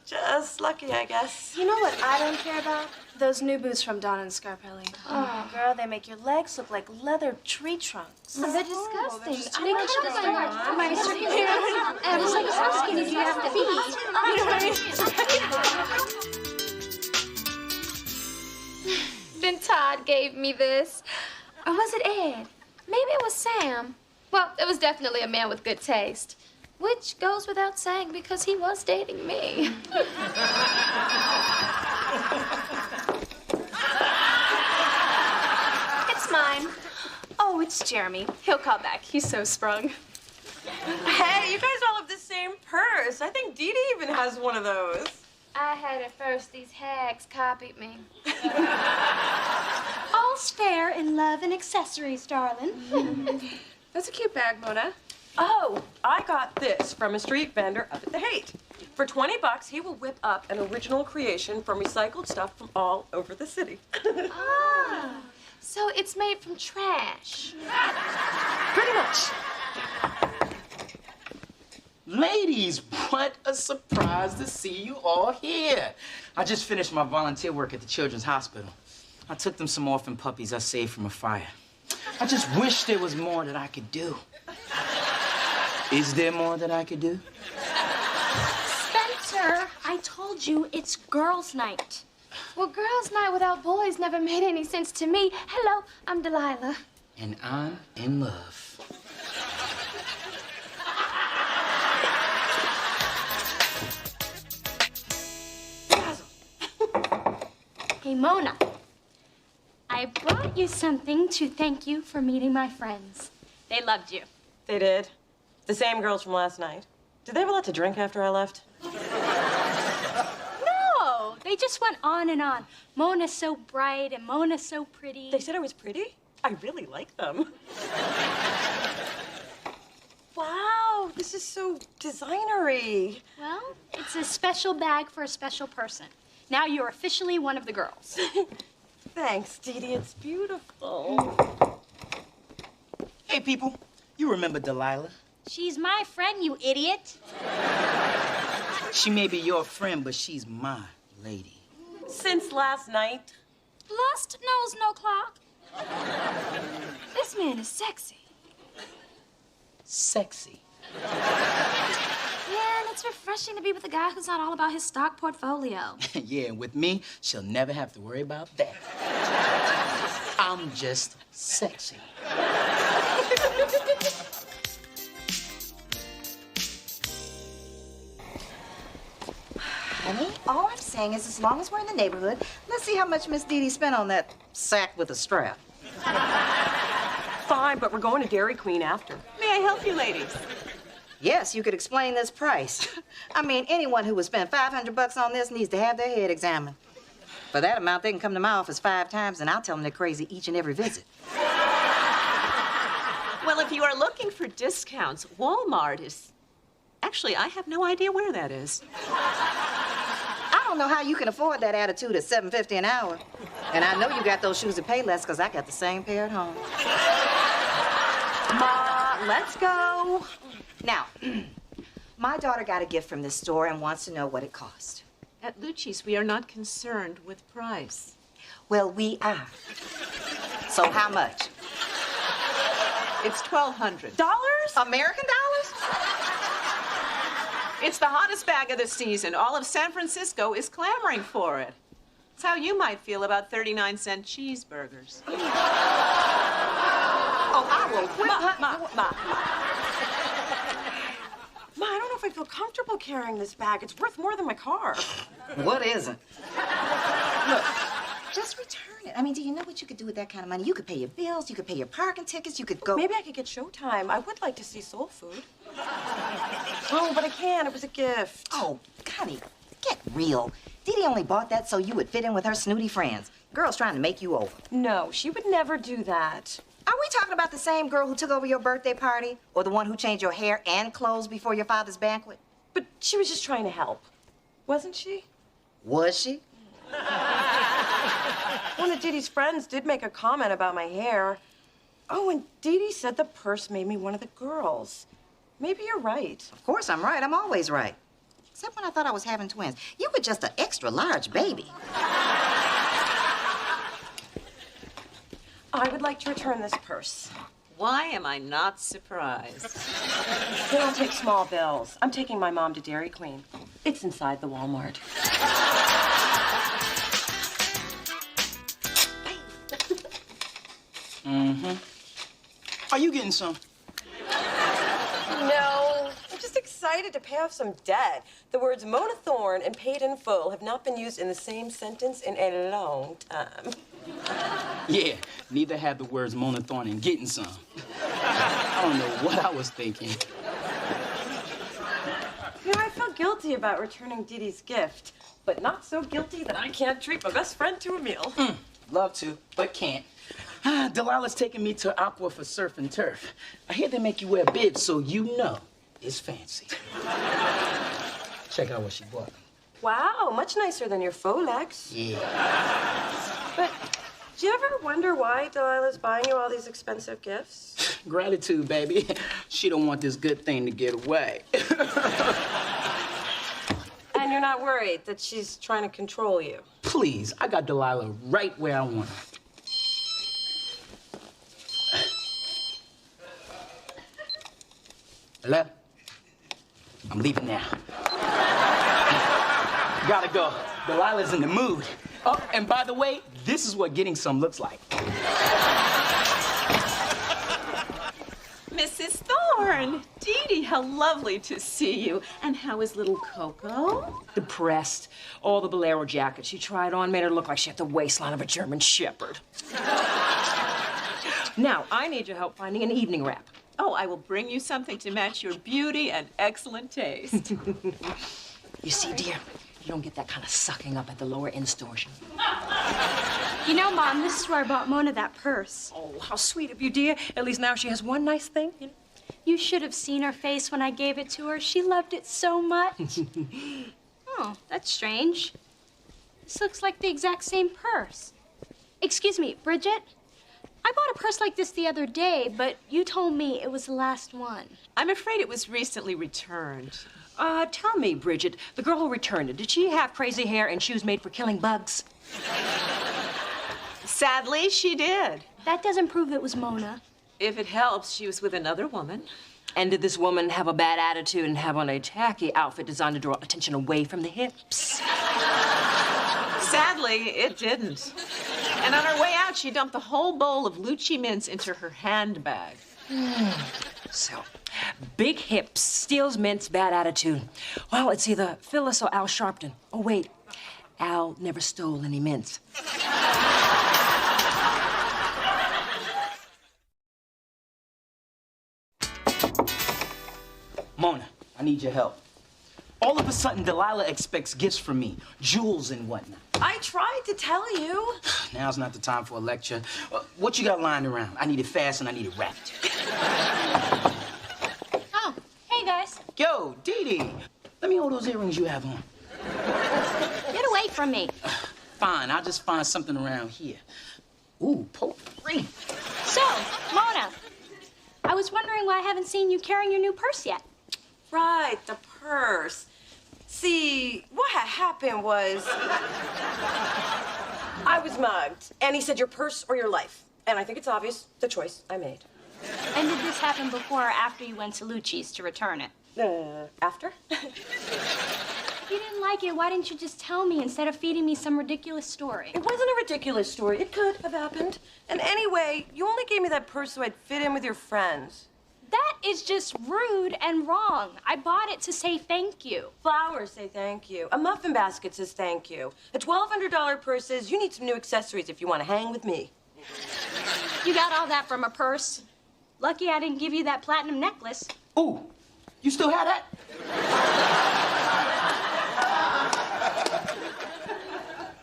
A: Just lucky, I guess.
M: You know what I don't care about? Those new boots from Dawn and Scarpelli. Oh, girl, they make your legs look like leather tree trunks.
L: Oh, they're disgusting.
M: They cut up my circumference.
L: And it's like, how skinny do you have to be?
M: You know what I mean?
L: Then Todd gave me this. Or was it Ed? Maybe it was Sam. Well, it was definitely a man with good taste. Which goes without saying because he was dating me.
M: It's mine. Oh, it's Jeremy. He'll call back. He's so sprung.
A: Hey, you guys all have the same purse. I think Dee Dee even has one of those.
L: I had it first. These hags copied me.
G: All's fair in love and accessories, darling.
N: That's a cute bag, Mona.
A: Oh, I got this from a street vendor up at the Haight. For $20, he will whip up an original creation from recycled stuff from all over the city.
L: Ah, so it's made from trash.
A: Pretty much.
B: Ladies, what a surprise to see you all here. I just finished my volunteer work at the Children's Hospital. I took them some orphan puppies I saved from a fire. I just wish there was more that I could do. Is there more that I could do?
G: Spencer, I told you it's girls' night.
L: Well, girls' night without boys never made any sense to me. Hello, I'm Delilah.
B: And I'm in love.
G: Hey, Mona. I brought you something to thank you for meeting my friends. They loved you.
A: They did. The same girls from last night. Did they have a lot to drink after I left?
G: No, they just went on and on. Mona's so bright and Mona's so pretty.
A: They said I was pretty? I really like them. Wow, this is so designery.
G: Well, it's a special bag for a special person. Now you're officially one of the girls.
A: Thanks, Dee Dee. It's beautiful.
B: Hey, people. You remember Delilah?
G: She's my friend, you idiot.
B: She may be your friend, but she's my lady.
A: Since last night.
L: Lust knows no clock. This man is sexy.
B: Sexy.
L: Yeah, and it's refreshing to be with a guy who's not all about his stock portfolio.
B: Yeah, and with me, she'll never have to worry about that. I'm just sexy.
I: Honey, all I'm saying is as long as we're in the neighborhood, let's see how much Miss Dee Dee spent on that sack with a strap.
A: Fine, but we're going to Dairy Queen after. May I help you, ladies?
I: Yes, you could explain this price. I mean, anyone who would spend $500 on this needs to have their head examined. For that amount, they can come to my office 5 times, and I'll tell them they're crazy each and every visit.
O: Well, if you are looking for discounts, Walmart is... Actually, I have no idea where that is. Oh,
I: don't know how you can afford that attitude at $7.50 an hour. And I know you got those shoes that pay less because I got the same pair at home. Ma, let's go. Now, my daughter got a gift from this store and wants to know what it cost.
O: At Lucci's, we are not concerned with price.
I: Well, we are. So how much?
O: It's $1,200.
I: American dollars?
O: It's the hottest bag of the season. All of San Francisco is clamoring for it. It's how you might feel about 39-cent cheeseburgers.
I: Oh, I will quit.
A: Ma, I don't know if I feel comfortable carrying this bag. It's worth more than my car.
I: What isn't? Look, just return it. I mean, do you know what you could do with that kind of money? You could pay your bills, you could pay your parking tickets, you could go...
A: Maybe I could get Showtime. I would like to see Soul Food. Oh, but I can't. It was a gift.
I: Oh, Connie, get real. Dee Dee only bought that so you would fit in with her snooty friends. Girl's trying to make you over.
A: No, she would never do that.
I: Are we talking about the same girl who took over your birthday party? Or the one who changed your hair and clothes before your father's banquet?
A: But she was just trying to help. Wasn't she?
I: Was she?
A: One of Dee Dee's friends did make a comment about my hair. Oh, and Dee Dee said the purse made me one of the girls. Maybe you're right.
I: Of course I'm right. I'm always right. Except when I thought I was having twins. You were just an extra large baby.
A: I would like to return this purse.
O: Why am I not surprised?
A: They don't take small bills. I'm taking my mom to Dairy Queen. It's inside the Walmart.
B: Mm-hmm. Are you getting some?
A: No, I'm just excited to pay off some debt. The words Mona Thorne and paid in full have not been used in the same sentence in a long time.
B: Yeah, neither have the words Mona Thorne and getting some. I don't know what I was thinking.
A: You know, I feel guilty about returning Dee Dee's gift, but not so guilty that I can't treat my best friend to a meal.
B: Love to, but can't. Delilah's taking me to Aqua for surf and turf. I hear they make you wear bibs, so you know it's fancy. Check out what she bought.
A: Wow, much nicer than your Folex.
B: Yeah.
A: But do you ever wonder why Delilah's buying you all these expensive gifts?
B: Gratitude, baby. She don't want this good thing to get away.
A: And you're not worried that she's trying to control you?
B: Please, I got Delilah right where I want her. Hello? I'm leaving now. Gotta go. Delilah's in the mood. Oh, and by the way, this is what getting some looks like.
O: Mrs. Thorne, Dee Dee, how lovely to see you. And how is little Coco?
H: Depressed. All the bolero jackets she tried on made her look like she had the waistline of a German shepherd. Now, I need your help finding an evening wrap.
O: Oh, I will bring you something to match your beauty and excellent taste.
H: You see, dear, you don't get that kind of sucking up at the lower end stores.
G: You know, Mom, this is where I bought Mona that purse.
H: Oh, how sweet of you, dear. At least now she has one nice thing.
G: You should have seen her face when I gave it to her. She loved it so much. Oh, that's strange. This looks like the exact same purse. Excuse me, Bridget? I bought a purse like this the other day, but you told me it was the last one.
O: I'm afraid it was recently returned.
H: Tell me, Bridget, the girl who returned it, did she have crazy hair and shoes made for killing bugs?
O: Sadly, she did.
G: That doesn't prove it was Mona.
O: If it helps, she was with another woman.
H: And did this woman have a bad attitude and have on a tacky outfit designed to draw attention away from the hips?
O: Sadly, it didn't. And on her way out, she dumped the whole bowl of Lucci mints into her handbag.
H: So, big hips, steals mints, bad attitude. Well, it's either Phyllis or Al Sharpton. Oh, wait. Al never stole any mints.
B: Mona, I need your help. All of a sudden, Delilah expects gifts from me, jewels and whatnot.
A: I tried to tell you.
B: Now's not the time for a lecture. What you got lying around? I need it fast and I need it wrapped.
G: Oh, hey, guys.
B: Yo, Dee Dee, let me hold those earrings you have on.
A: Get
G: away from me.
B: Fine, I'll just find something around here. Ooh, potpourri.
G: So, Mona, I was wondering why I haven't seen you carrying your new purse yet.
A: Right, the purse. See, what had happened was I was mugged, and he said your purse or your life. And I think it's obvious the choice I made.
G: And did this happen before or after you went to Lucci's to return it?
A: After?
G: If you didn't like it, why didn't you just tell me instead of feeding me some ridiculous story?
A: It wasn't a ridiculous story. It could have happened. And anyway, you only gave me that purse so I'd fit in with your friends.
G: That is just rude and wrong. I bought it to say thank you.
A: Flowers say thank you. A muffin basket says thank you. A $1,200 purse says you need some new accessories if you want to hang with me.
G: You got all that from a purse. Lucky I didn't give you that platinum necklace.
B: Ooh, you still have that?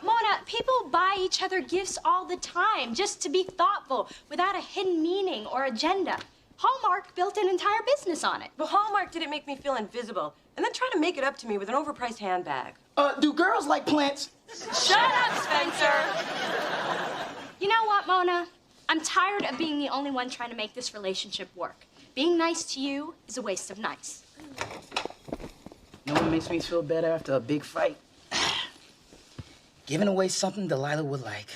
G: Mona, people buy each other gifts all the time just to be thoughtful without a hidden meaning or agenda. Hallmark built an entire business on it.
A: But Hallmark didn't make me feel invisible and then try to make it up to me with an overpriced handbag.
B: Do girls like plants?
G: Shut up, Spencer! You know what, Mona? I'm tired of being the only one trying to make this relationship work. Being nice to you is a waste of nice.
B: You know what makes me feel better after a big fight? Giving away something Delilah would like.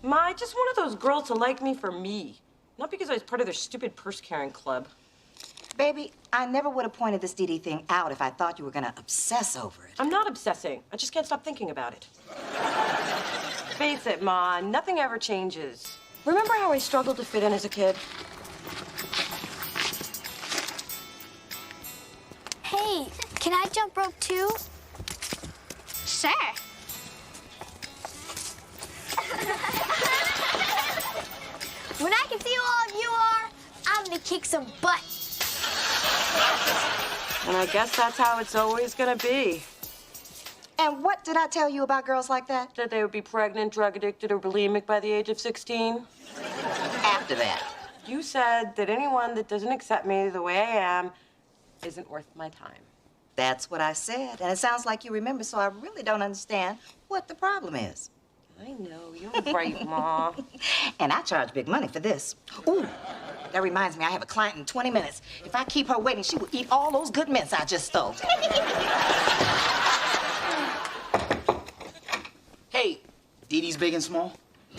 A: Ma, I just wanted those girls to like me for me, not because I was part of their stupid purse-carrying club.
I: Baby, I never would have pointed this Dee thing out if I thought you were gonna obsess over it.
A: I'm not obsessing. I just can't stop thinking about it. Face it, Ma, nothing ever changes. Remember how I struggled to fit in as a kid?
P: Hey, can I jump rope too?
G: Sure.
P: When I can see who all of you are, I'm gonna kick some butt.
A: And I guess that's how it's always gonna be.
I: And what did I tell you about girls like that?
A: That they would be pregnant, drug addicted, or bulimic by the age of 16?
I: After that.
A: You said that anyone that doesn't accept me the way I am isn't worth my time.
I: That's what I said. And it sounds like you remember, so I really don't understand what the problem is.
A: I know, you're right, Ma.
I: And I charge big money for this. Ooh, that reminds me, I have a client in 20 minutes. If I keep her waiting, she will eat all those good mints I just stole.
B: Hey, Dee Dee's big and small?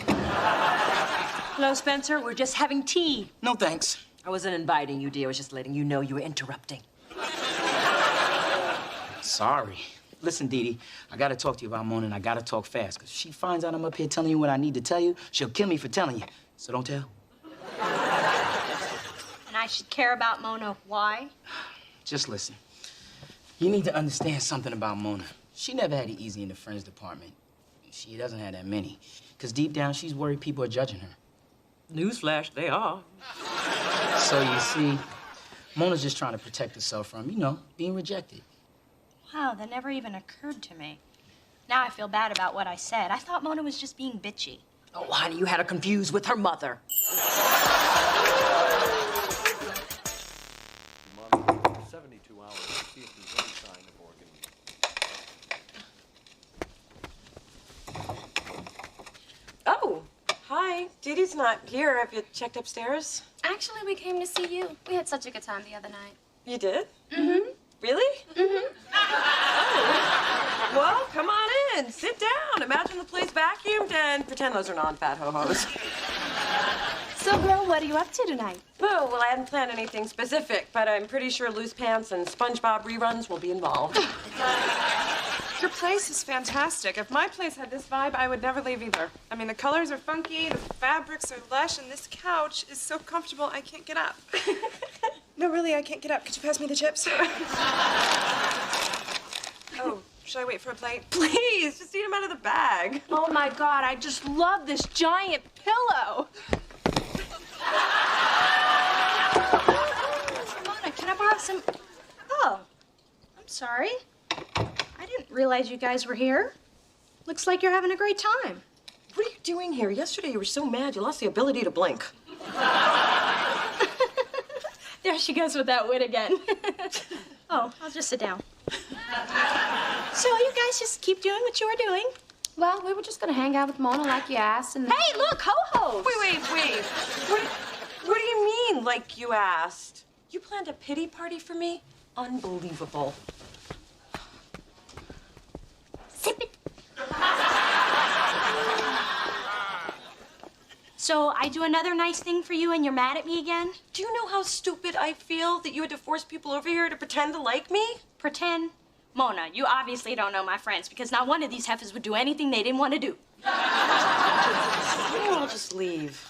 H: Hello, Spencer. We're just having tea.
B: No, thanks.
H: I wasn't inviting you, dear. I was just letting you know you were interrupting.
B: Sorry. Listen, Dee Dee, I gotta talk to you about Mona, and I gotta talk fast, because if she finds out I'm up here telling you what I need to tell you, she'll kill me for telling you. So don't tell.
G: And I should care about Mona. Why?
B: Just listen. You need to understand something about Mona. She never had it easy in the friends department. She doesn't have that many. Because deep down, she's worried people are judging her.
H: Newsflash, they are.
B: So you see, Mona's just trying to protect herself from, being rejected.
G: Wow, that never even occurred to me. Now I feel bad about what I said. I thought Mona was just being bitchy.
H: Oh, honey, you had her confused with her mother.
Q: 72 hours to see if there's any sign of organ.
A: Oh, hi. Dee Dee's not here. Have you checked upstairs?
L: Actually, we came to see you. We had such a good time the other night.
A: You did?
L: Mm-hmm.
A: Really?
L: Mm-hmm.
A: Oh. Well, come on in. Sit down. Imagine the place vacuumed and pretend those are non-fat ho-hos.
M: So, girl, what are you up to tonight?
A: Oh, well, I hadn't planned anything specific, but I'm pretty sure Loose Pants and SpongeBob reruns will be involved.
N: Your place is fantastic. If my place had this vibe, I would never leave either. I mean, the colors are funky, the fabrics are lush, and this couch is so comfortable I can't get up. No, really, I can't get up. Could you pass me the chips? Oh, should I wait for a plate?
A: Please, just eat them out of the bag.
M: Oh, my God, I just love this giant pillow.
G: Mona, can I borrow some... Oh, I'm sorry. I didn't realize you guys were here. Looks like you're having a great time.
A: What are you doing here? Yesterday you were so mad you lost the ability to blink.
G: There she goes with that wit again. Oh, I'll just sit down. So you guys just keep doing what you were doing.
L: Well, we were just gonna hang out with Mona like you asked, and
G: Hey, look, ho-hos!
A: Wait. What do you mean, like you asked? You planned a pity party for me? Unbelievable.
G: Sip it. So I do another nice thing for you and you're mad at me again?
A: Do you know how stupid I feel that you had to force people over here to pretend to like me?
G: Pretend? Mona, you obviously don't know my friends because not one of these heifers would do anything they didn't want to do.
A: I'll just leave.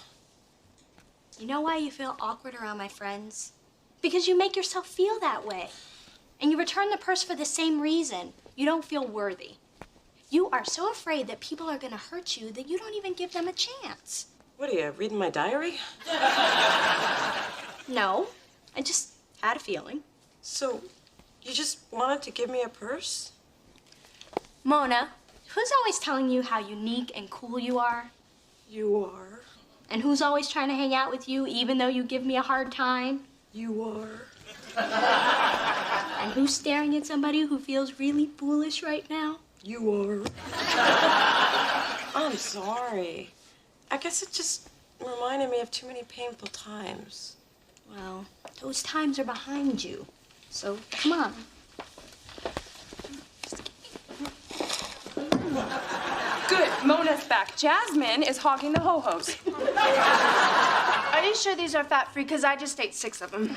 G: You know why you feel awkward around my friends? Because you make yourself feel that way. And you return the purse for the same reason. You don't feel worthy. You are so afraid that people are gonna hurt you that you don't even give them a chance.
A: What are you, reading my diary?
G: No, I just had a feeling.
A: So, you just wanted to give me a purse?
G: Mona, who's always telling you how unique and cool you are?
A: You are.
G: And who's always trying to hang out with you even though you give me a hard time?
A: You are.
G: And who's staring at somebody who feels really foolish right now?
A: You are. I'm sorry. I guess it just reminded me of too many painful times.
G: Well, those times are behind you. So, come on.
N: Good, Mona's back. Jasmine is hogging the ho-hos.
M: Are you sure these are fat-free? Because I just ate 6 of them.
L: Hey,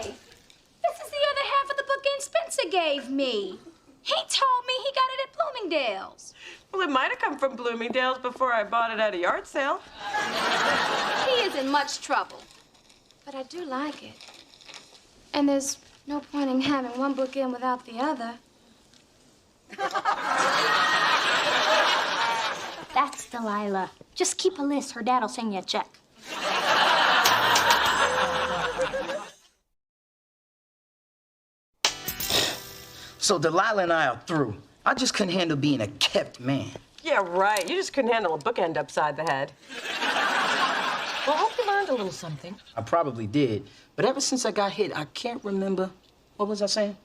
L: this is the other half of the book Aunt Spencer gave me. He told me he got it at Bloomingdale's.
A: Well, it might have come from Bloomingdale's before I bought it at a yard sale.
L: He is in much trouble. But I do like it. And there's no point in having one book in without the other.
G: That's Delilah. Just keep a list. Her dad'll send you a check.
B: So Delilah and I are through. I just couldn't handle being a kept man.
A: Yeah, right. You just couldn't handle a bookend upside the head. Well, I hope you learned a little something.
B: I probably did, but ever since I got hit, I can't remember. What was I saying?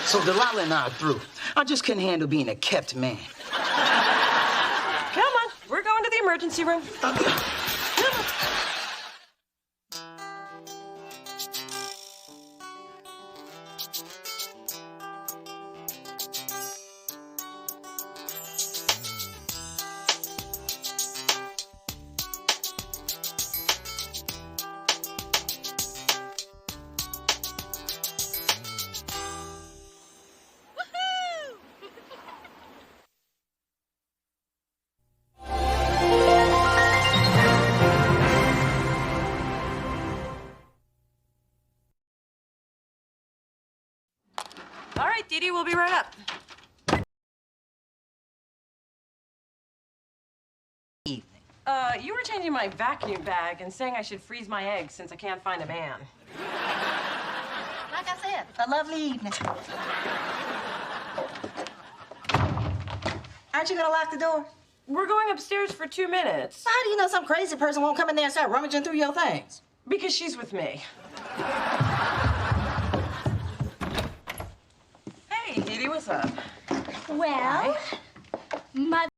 B: So Delilah and I are through. I just couldn't handle being a kept man.
A: Come on, we're going to the emergency room. All right, Dee Dee, we'll be right up. You were changing my vacuum bag and saying I should freeze my eggs since I can't find a man.
I: Like I said, a lovely evening. Aren't you gonna lock the door?
A: We're going upstairs for 2 minutes.
I: How do you know some crazy person won't come in there and start rummaging through your things?
A: Because she's with me. Hey, Dee Dee, what's up?
G: Well, Mother.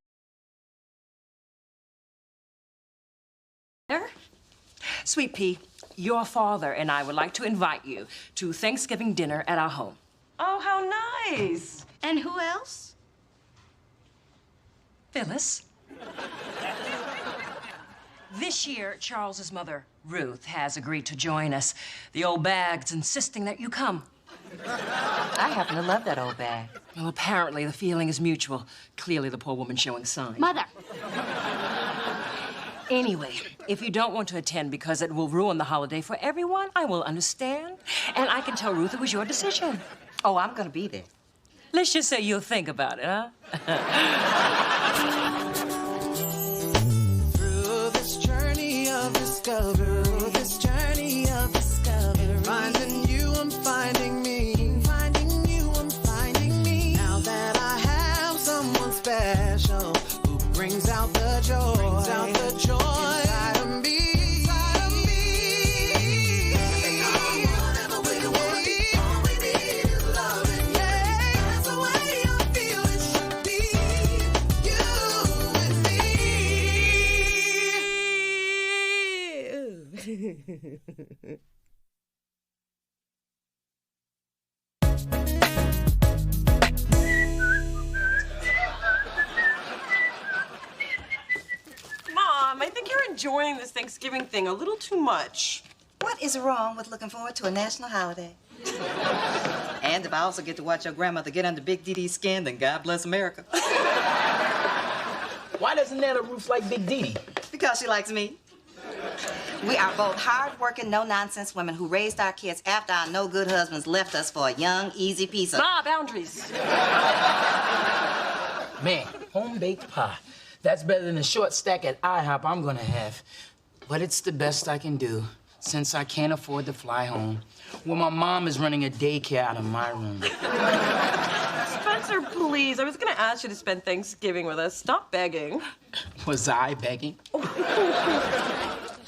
H: Sweet Pea, your father and I would like to invite you to Thanksgiving dinner at our home.
A: Oh, how nice.
G: And who else?
H: Phyllis. This year, Charles's mother, Ruth, has agreed to join us. The old bag's insisting that you come.
I: I happen to love that old bag.
H: Well, apparently the feeling is mutual. Clearly the poor woman's showing signs.
G: Mother.
H: Anyway, if you don't want to attend because it will ruin the holiday for everyone, I will understand. And I can tell Ruth it was your decision.
I: Oh, I'm gonna be there.
H: Let's just say you'll think about it, huh?
D: Through this journey of discovery, finding you, I'm finding me. Finding you, I'm finding me. Now that I have someone special who brings out the joy, inside of me. Whatever we want, all we need is love.
A: Mom, I think you're enjoying this Thanksgiving thing a little too much.
I: What is wrong with looking forward to a national holiday? And if I also get to watch your grandmother get under Big DD's skin, then God bless America.
B: Why doesn't Nana Ruth like Big Dee Dee?
I: Because she likes me. We are both hard-working, no-nonsense women who raised our kids after our no-good husbands left us for a young, easy piece of...
A: Ma, boundaries.
B: Man, home-baked pie. That's better than the short stack at IHOP I'm gonna have. But it's the best I can do, since I can't afford to fly home. Well, my mom is running a daycare out of my room.
A: Spencer, please. I was going to ask you to spend Thanksgiving with us. Stop begging.
B: Was I begging?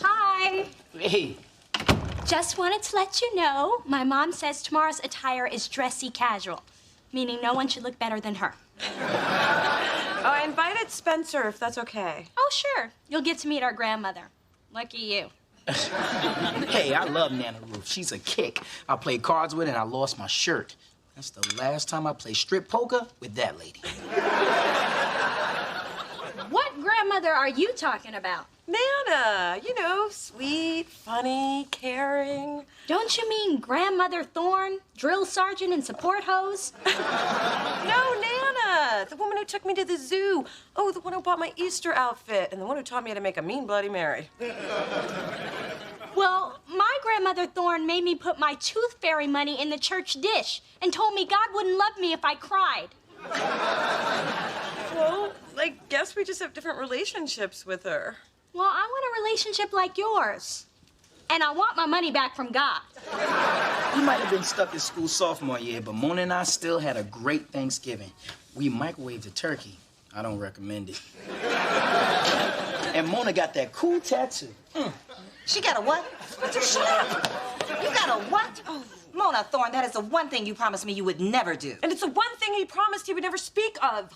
G: Hi.
B: Hey.
G: Just wanted to let you know, my mom says tomorrow's attire is dressy casual, meaning no one should look better than her.
A: Oh, I invited Spencer, if that's okay.
G: Oh, sure. You'll get to meet our grandmother. Lucky you.
B: Hey, I love Nana Ruth. She's a kick. I played cards with her and I lost my shirt. That's the last time I played strip poker with that lady.
G: What grandmother are you talking about?
A: Nana, you know, sweet, funny, caring.
G: Don't you mean Grandmother Thorne, drill sergeant and support hose?
A: No, Nana, the woman who took me to the zoo. Oh, the one who bought my Easter outfit, and the one who taught me how to make a mean Bloody Mary.
G: Well, my grandmother Thorne made me put my tooth fairy money in the church dish and told me God wouldn't love me if I cried.
A: Well, I guess we just have different relationships with her.
G: Well, I want a relationship like yours. And I want my money back from God.
B: You might have been stuck in school sophomore year, but Mona and I still had a great Thanksgiving. We microwaved a turkey. I don't recommend it. And Mona got that cool tattoo.
I: She got a what? Shut up. You got a what? Oh, Mona Thorne, that is the one thing you promised me you would never do.
A: And it's the one thing he promised he would never speak of.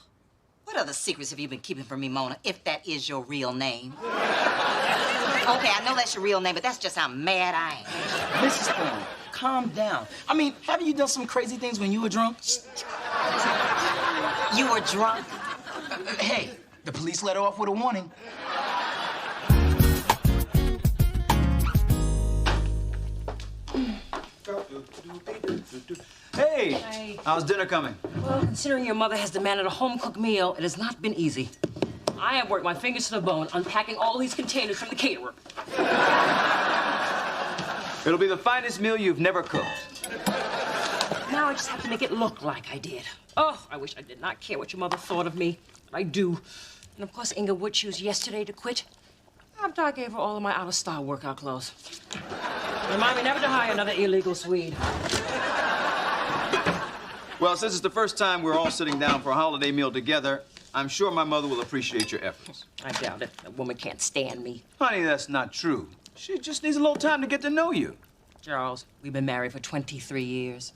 I: What other secrets have you been keeping from me, Mona, if that is your real name? Okay, I know that's your real name, but that's just how mad I am.
B: Mrs. Thorne, calm down. I mean, haven't you done some crazy things when you were drunk?
I: You were drunk?
B: Hey, the police let her off with a warning.
J: Hey! How's dinner coming?
H: Well, considering your mother has demanded a home-cooked meal, it has not been easy. I have worked my fingers to the bone unpacking all these containers from the caterer.
J: It'll be the finest meal you've never cooked.
H: Now I just have to make it look like I did. Oh, I wish I did not care what your mother thought of me. But I do. And of course, Inga would choose yesterday to quit after I gave her all of my out-of-style workout clothes. Remind me never to hire another illegal Swede.
J: Well, since it's the first time we're all sitting down for a holiday meal together, I'm sure my mother will appreciate your efforts.
H: I doubt it. That woman can't stand me.
J: Honey, that's not true. She just needs a little time to get to know you.
H: Charles, we've been married for 23 years.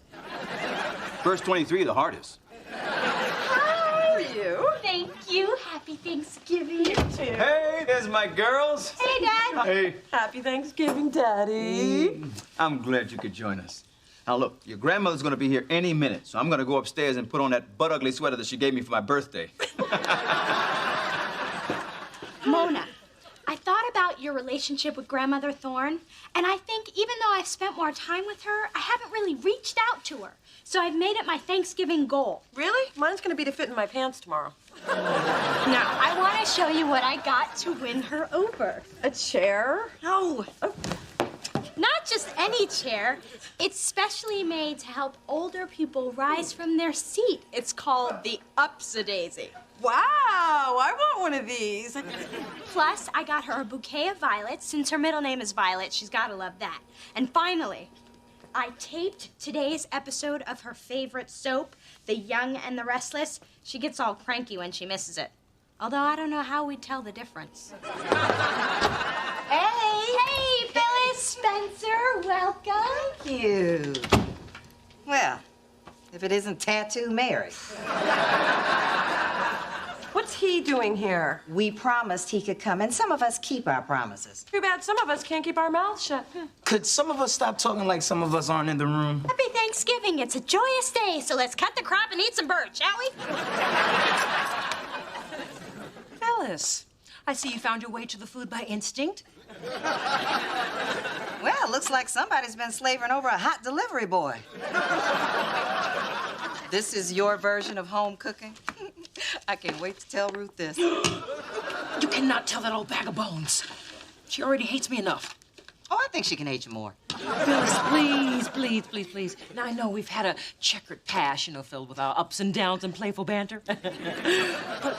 J: First 23, the hardest.
A: How are you?
G: Thank you. Happy Thanksgiving.
A: You too.
J: Hey, there's my girls.
G: Hey, Dad.
J: Hey.
A: Happy Thanksgiving, Daddy.
J: I'm glad you could join us. Now, look, your grandmother's gonna be here any minute, so I'm gonna go upstairs and put on that butt-ugly sweater that she gave me for my birthday.
G: Mona, I thought about your relationship with Grandmother Thorne, and I think even though I've spent more time with her, I haven't really reached out to her. So I've made it my Thanksgiving goal.
A: Really? Mine's gonna be to fit in my pants tomorrow.
G: Now, I want to show you what I got to win her over.
A: A chair?
G: No. Not just any chair. It's specially made to help older people rise from their seat. It's called the Ups-a-Daisy.
A: Wow, I want one of these.
G: Plus, I got her a bouquet of violets. Since her middle name is Violet, she's got to love that. And finally, I taped today's episode of her favorite soap, The Young and the Restless. She gets all cranky when she misses it. Although I don't know how we'd tell the difference. Hey, Phyllis, Spencer, welcome.
I: Thank you. Well, if it isn't Tattoo Mary.
A: What What's he doing here?
I: We promised he could come, and some of us keep our promises.
A: Too bad some of us can't keep our mouths shut.
B: Could some of us stop talking like some of us aren't in the room?
G: Happy Thanksgiving. It's a joyous day, so let's cut the crap and eat some bird, shall we?
H: Phyllis, I see you found your way to the food by instinct.
I: Well, looks like somebody's been slaving over a hot delivery boy. This is your version of home cooking? I can't wait to tell Ruth this.
H: You cannot tell that old bag of bones. She already hates me enough.
I: Oh, I think she can hate you more.
H: Phyllis, please, please, please, please. Now, I know we've had a checkered past, filled with our ups and downs and playful banter. But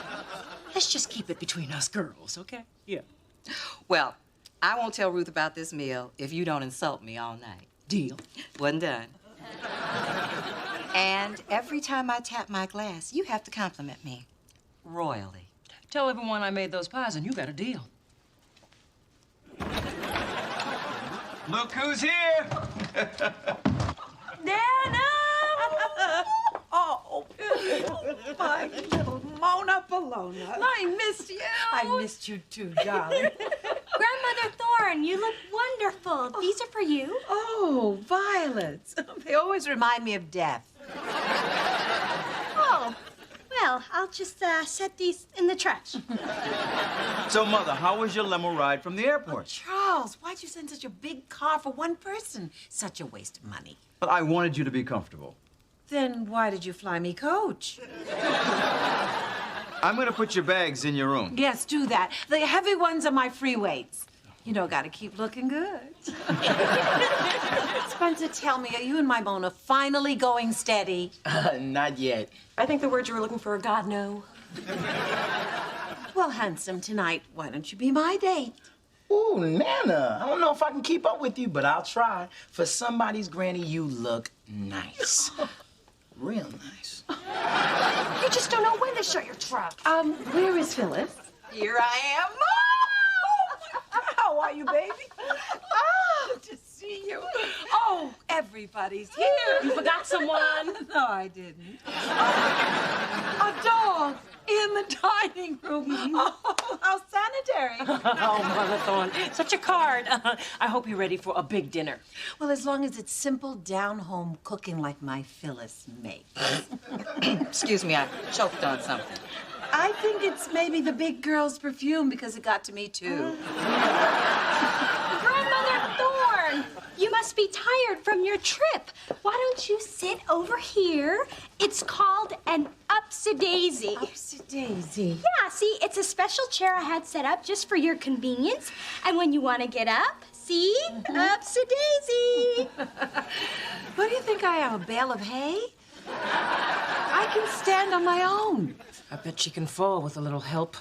H: let's just keep it between us girls, okay? Yeah.
I: Well, I won't tell Ruth about this meal if you don't insult me all night.
H: Deal.
I: One done. And every time I tap my glass, you have to compliment me royally.
H: Tell everyone I made those pies and you got a deal.
J: Look who's here!
A: Nana!
R: Oh, my little Mona Bologna.
A: I missed you.
R: I missed you too, darling.
G: Grandmother Thorne, you look wonderful. These are for you.
R: Oh, violets. They always remind me of death.
G: Oh, well, I'll just set these in the trash.
J: So, Mother, how was your limo ride from the airport?
R: Charles, why'd you send such a big car for one person? Such a waste of money.
J: Well, I wanted you to be comfortable.
R: Then why did you fly me coach?
J: I'm gonna put your bags in your room.
R: Yes, do that. The heavy ones are my free weights. You know, gotta keep looking good. Spencer, tell me, are you and my Mona finally going steady?
B: Not yet.
A: I think the word you were looking for, God, no.
R: Well, handsome, tonight, why don't you be my date?
B: Ooh, Nana, I don't know if I can keep up with you, but I'll try. For somebody's granny, you look nice. Real nice.
A: You just don't know when to shut your trap.
R: Where is Phyllis?
I: Here I am.
R: How are you, baby? Oh, to see you. Oh, everybody's here.
H: You forgot someone.
R: No, I didn't. A dog in the dining room. Oh, how sanitary.
H: Oh, Mother Thorne, such a card. I hope you're ready for a big dinner.
R: Well, as long as it's simple, down-home cooking like my Phyllis makes.
I: Excuse me, I choked on something.
R: I think it's maybe the big girl's perfume because it got to me, too.
G: Grandmother Thorne, you must be tired from your trip. Why don't you sit over here? It's called an upsy-daisy.
R: Upsy-daisy?
G: Yeah, see, it's a special chair I had set up just for your convenience. And when you want to get up, see? Upsy-daisy.
R: What do you think I am, a bale of hay? I can stand on my own.
H: I bet she can fall with a little help.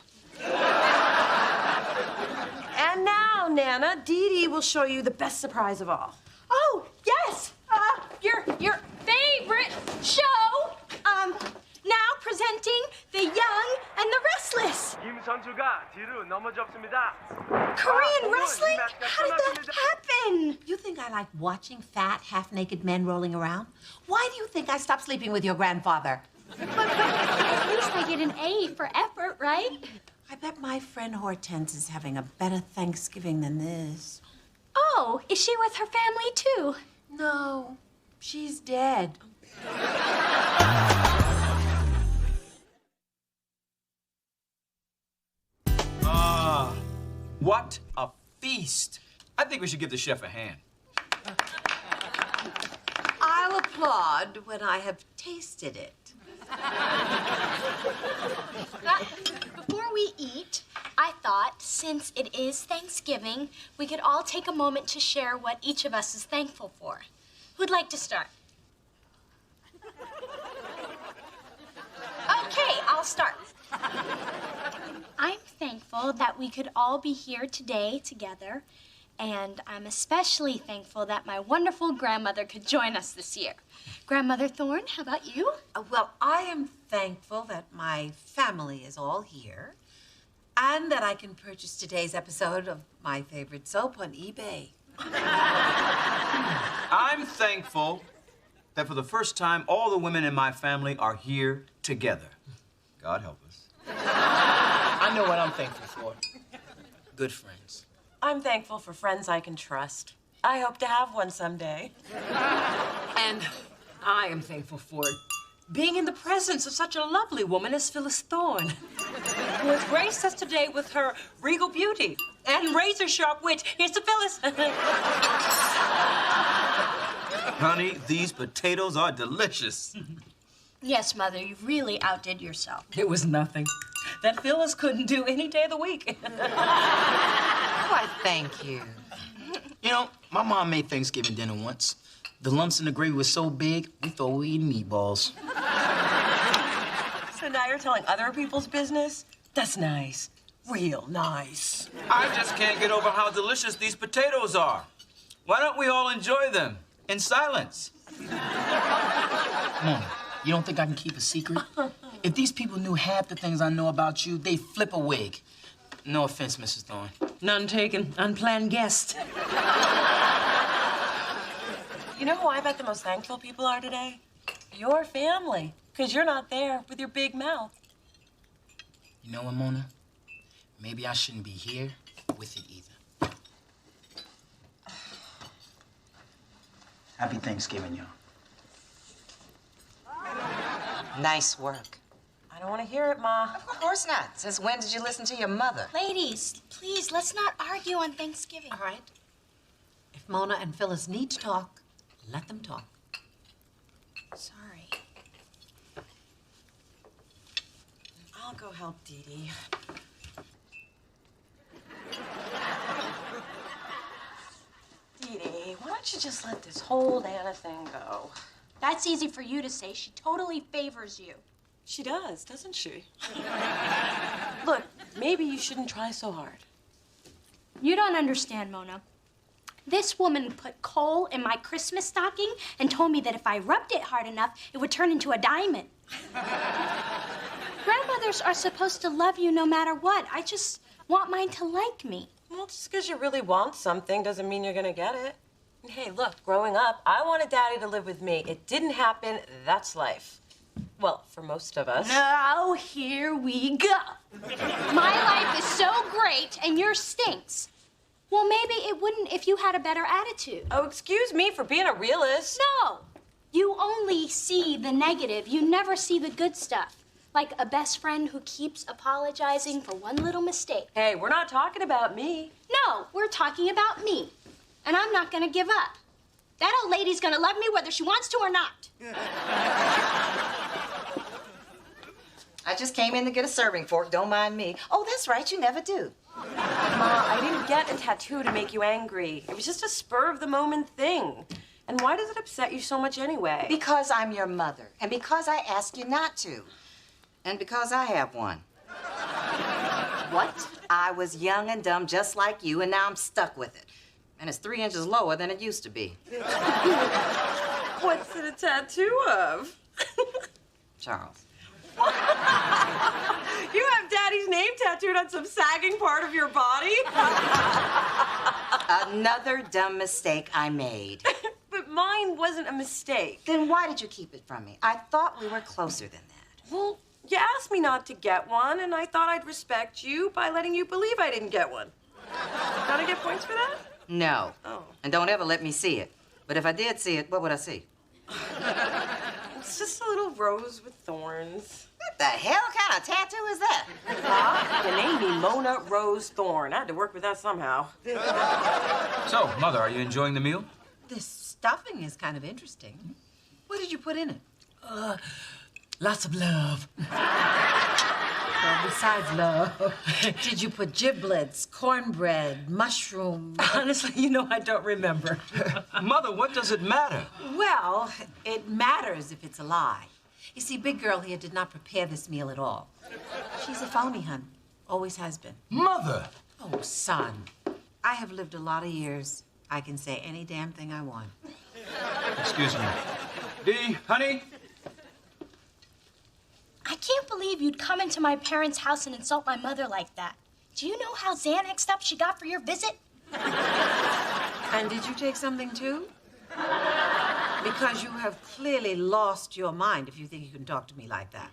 A: And now, Nana, Dee Dee will show you the best surprise of all.
G: Oh, yes! Your favorite show. Now presenting The Young and the Restless.
Q: 김 선수가 뒤로 넘어졌습니다.
G: Korean wrestling? How did that happen?
R: You think I like watching fat, half-naked men rolling around? Why do you think I stopped sleeping with your grandfather?
G: But at least I get an A for effort, right?
R: I bet my friend Hortense is having a better Thanksgiving than this.
G: Oh, is she with her family too?
R: No, she's dead.
J: What a feast! I think we should give the chef a hand.
R: I'll applaud when I have tasted it.
G: Before we eat, I thought, since it is Thanksgiving, we could all take a moment to share what each of us is thankful for. Who'd like to start? Okay, I'll start. I'm thankful that we could all be here today together, and I'm especially thankful that my wonderful grandmother could join us this year. Grandmother Thorne, how about you?
R: Well, I am thankful that my family is all here and that I can purchase today's episode of my favorite soap on eBay.
J: I'm thankful that for the first time, all the women in my family are here together. God help us.
B: know what I'm thankful for? Good friends.
S: I'm thankful for friends I can trust. I hope to have one someday.
H: And I am thankful for being in the presence of such a lovely woman as Phyllis Thorne, who has graced us today with her regal beauty and razor-sharp wit. Here's to Phyllis.
T: Honey, these potatoes are delicious.
G: Yes, Mother, you really outdid yourself.
H: It was nothing that Phyllis couldn't do any day of the week.
I: Why, thank you.
B: You know, my mom made Thanksgiving dinner once. The lumps in the gravy were so big, we thought we were eating meatballs.
S: So now you're telling other people's business? That's nice. Real nice.
T: I just can't get over how delicious these potatoes are. Why don't we all enjoy them in silence?
B: Mom, you don't think I can keep a secret? If these people knew half the things I know about you, they'd flip a wig. No offense, Mrs. Thorne.
H: None taken. Unplanned guest.
S: You know who I bet the most thankful people are today? Your family. Because you're not there with your big mouth.
B: You know what, Mona? Maybe I shouldn't be here with it either. Happy Thanksgiving, y'all.
I: Nice work.
S: I don't want to hear it, Ma.
I: Of course not. Since when did you listen to your mother?
G: Ladies, please, let's not argue on Thanksgiving.
R: All right. If Mona and Phyllis need to talk, let them talk.
G: Sorry.
S: I'll go help Dee Dee. Dee Dee, why don't you just let this whole Anna thing go?
G: That's easy for you to say. She totally favors you.
S: She does, doesn't she? Look, maybe you shouldn't try so hard.
G: You don't understand, Mona. This woman put coal in my Christmas stocking and told me that if I rubbed it hard enough, it would turn into a diamond. Grandmothers are supposed to love you no matter what. I just want mine to like me.
S: Well, just because you really want something doesn't mean you're gonna get it. And hey, look, growing up, I wanted Daddy to live with me. It didn't happen. That's life. Well, for most of us.
G: Now, here we go. My life is so great and yours stinks. Well, maybe it wouldn't if you had a better attitude.
S: Oh, excuse me for being a realist.
G: No. You only see the negative. You never see the good stuff. Like a best friend who keeps apologizing for one little mistake.
S: Hey, we're not talking about me.
G: No, we're talking about me. And I'm not gonna give up. That old lady's gonna love me whether she wants to or not.
I: I just came in to get a serving fork. Don't mind me. Oh, that's right. You never do.
S: Ma, I didn't get a tattoo to make you angry. It was just a spur-of-the-moment thing. And why does it upset you so much anyway?
I: Because I'm your mother. And because I ask you not to. And because I have one.
S: What?
I: I was young and dumb just like you, and now I'm stuck with it. And it's 3 inches lower than it used to be.
S: What's it a tattoo of?
I: Charles.
S: You have Daddy's name tattooed on some sagging part of your body?
I: Another dumb mistake I made.
S: But mine wasn't a mistake.
I: Then why did you keep it from me? I thought we were closer than that.
S: Well, you asked me not to get one, and I thought I'd respect you by letting you believe I didn't get one. Gotta get points for that?
I: No.
S: Oh.
I: And don't ever let me see it. But if I did see it, what would I see?
S: It's just a little rose with thorns.
I: What the hell kind of tattoo is that?
S: You named me Mona Rose Thorne. I had to work with that somehow.
T: So, Mother, are you enjoying the meal?
R: This stuffing is kind of interesting. What did you put in it?
H: Lots of love.
R: Well, besides love, did you put giblets, cornbread, mushroom?
H: Honestly, you know, I don't remember.
T: Mother, what does it matter?
R: Well, it matters if it's a lie. You see, Big Girl here did not prepare this meal at all. She's a phony, hun. Always has been.
T: Mother!
R: Oh, son. I have lived a lot of years. I can say any damn thing I want.
T: Excuse me. Dee, honey?
G: I can't believe you'd come into my parents' house and insult my mother like that. Do you know how Xanaxed up she got for your visit?
R: And did you take something too? Because you have clearly lost your mind if you think you can talk to me like that.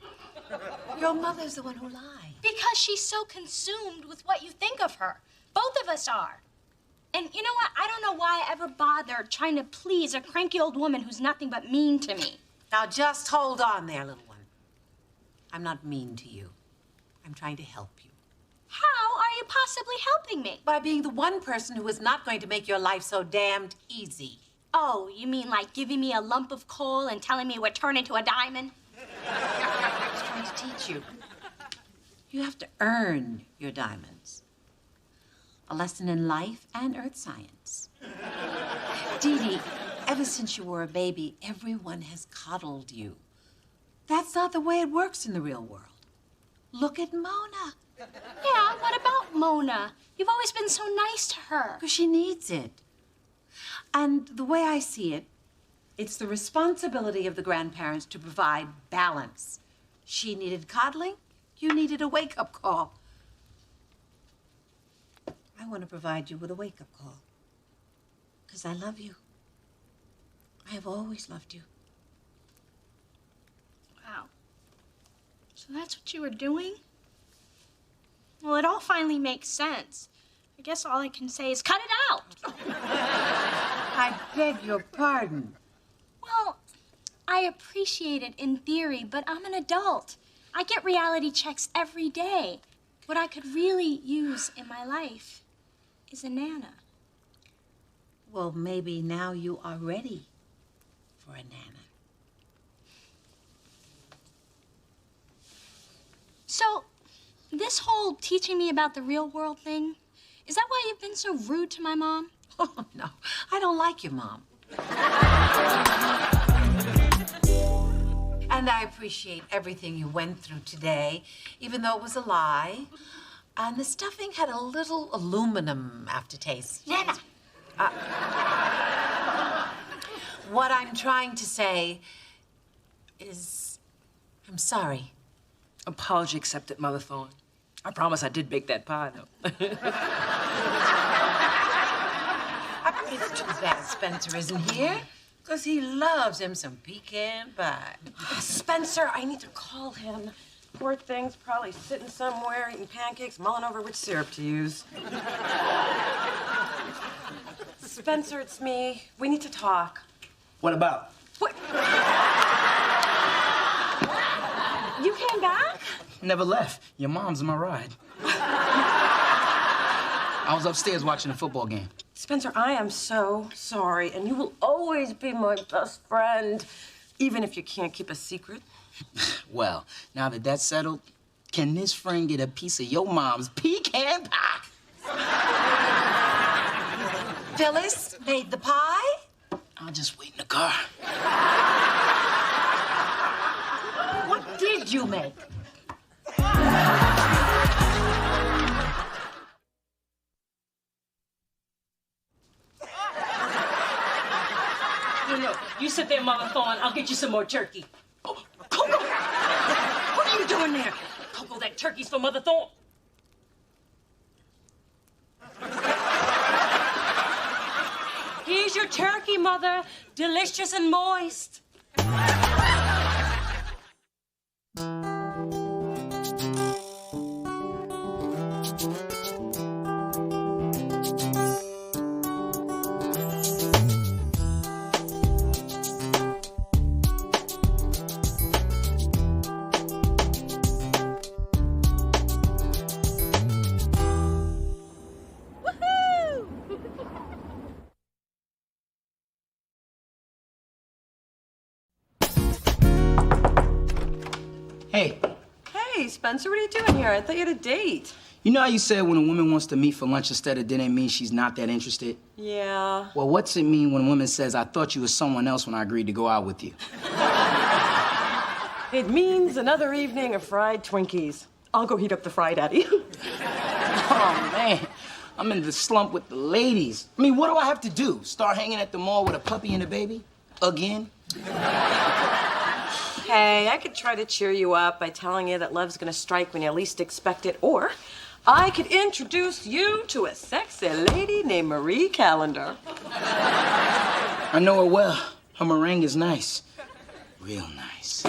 R: Your mother's the one who lied.
G: Because she's so consumed with what you think of her. Both of us are. And you know what? I don't know why I ever bothered trying to please a cranky old woman who's nothing but mean to me.
R: Now just hold on there, little one. I'm not mean to you. I'm trying to help you.
G: How are you possibly helping me?
R: By being the one person who is not going to make your life so damned easy.
G: Oh, you mean like giving me a lump of coal and telling me it would turn into a diamond?
R: I was trying to teach you. You have to earn your diamonds. A lesson in life and earth science. Dee Dee, ever since you were a baby, everyone has coddled you. That's not the way it works in the real world. Look at Mona.
G: Yeah, what about Mona? You've always been so nice to her.
R: Because she needs it. And the way I see it, it's the responsibility of the grandparents to provide balance. She needed coddling, you needed a wake-up call. I want to provide you with a wake-up call. Because I love you. I have always loved you.
G: Wow. So that's what you were doing? Well, it all finally makes sense. I guess all I can say is cut it out.
R: I beg your pardon.
G: Well, I appreciate it in theory, but I'm an adult. I get reality checks every day. What I could really use in my life is a Nana.
R: Well, maybe now you are ready for a Nana.
G: So, this whole teaching me about the real world thing, is that why you've been so rude to my mom?
R: Oh, no. I don't like your mom. And I appreciate everything you went through today, even though it was a lie. And the stuffing had a little aluminum aftertaste.
G: Nana!
R: What I'm trying to say is, I'm sorry.
H: Apology accepted, Mother Thorne. I promise I did bake that pie, though.
R: It's too bad Spencer isn't here, because he loves him some pecan pie.
S: Spencer, I need to call him. Poor thing's probably sitting somewhere eating pancakes, mulling over which syrup to use. Spencer, it's me. We need to talk.
B: What about?
S: What? You came back?
B: Never left. Your mom's my ride. I was upstairs watching a football game.
S: Spencer, I am so sorry, and you will always be my best friend, even if you can't keep a secret.
B: Well, now that that's settled, can this friend get a piece of your mom's pecan pie?
R: Phyllis made the pie?
B: I'll just wait in the car.
R: What did you make?
H: No, you sit there, Mother Thorne. I'll get you some more turkey. Oh, Coco! What are you doing there? Coco, that turkey's for Mother Thorne. Here's your turkey, Mother. Delicious and moist.
B: Hey.
S: Hey, Spencer, what are you doing here? I thought you had a date.
B: You know how you said when a woman wants to meet for lunch instead of dinner, it means she's not that interested?
S: Yeah.
B: Well, what's it mean when a woman says, I thought you was someone else when I agreed to go out with you?
S: It means another evening of fried Twinkies. I'll go heat up the fry, Daddy.
B: Oh, man. I'm in the slump with the ladies. I mean, what do I have to do? Start hanging at the mall with a puppy and a baby? Again?
S: Hey, I could try to cheer you up by telling you that love's gonna strike when you least expect it, or I could introduce you to a sexy lady named Marie Callender.
B: I know her well. Her meringue is nice. Real nice.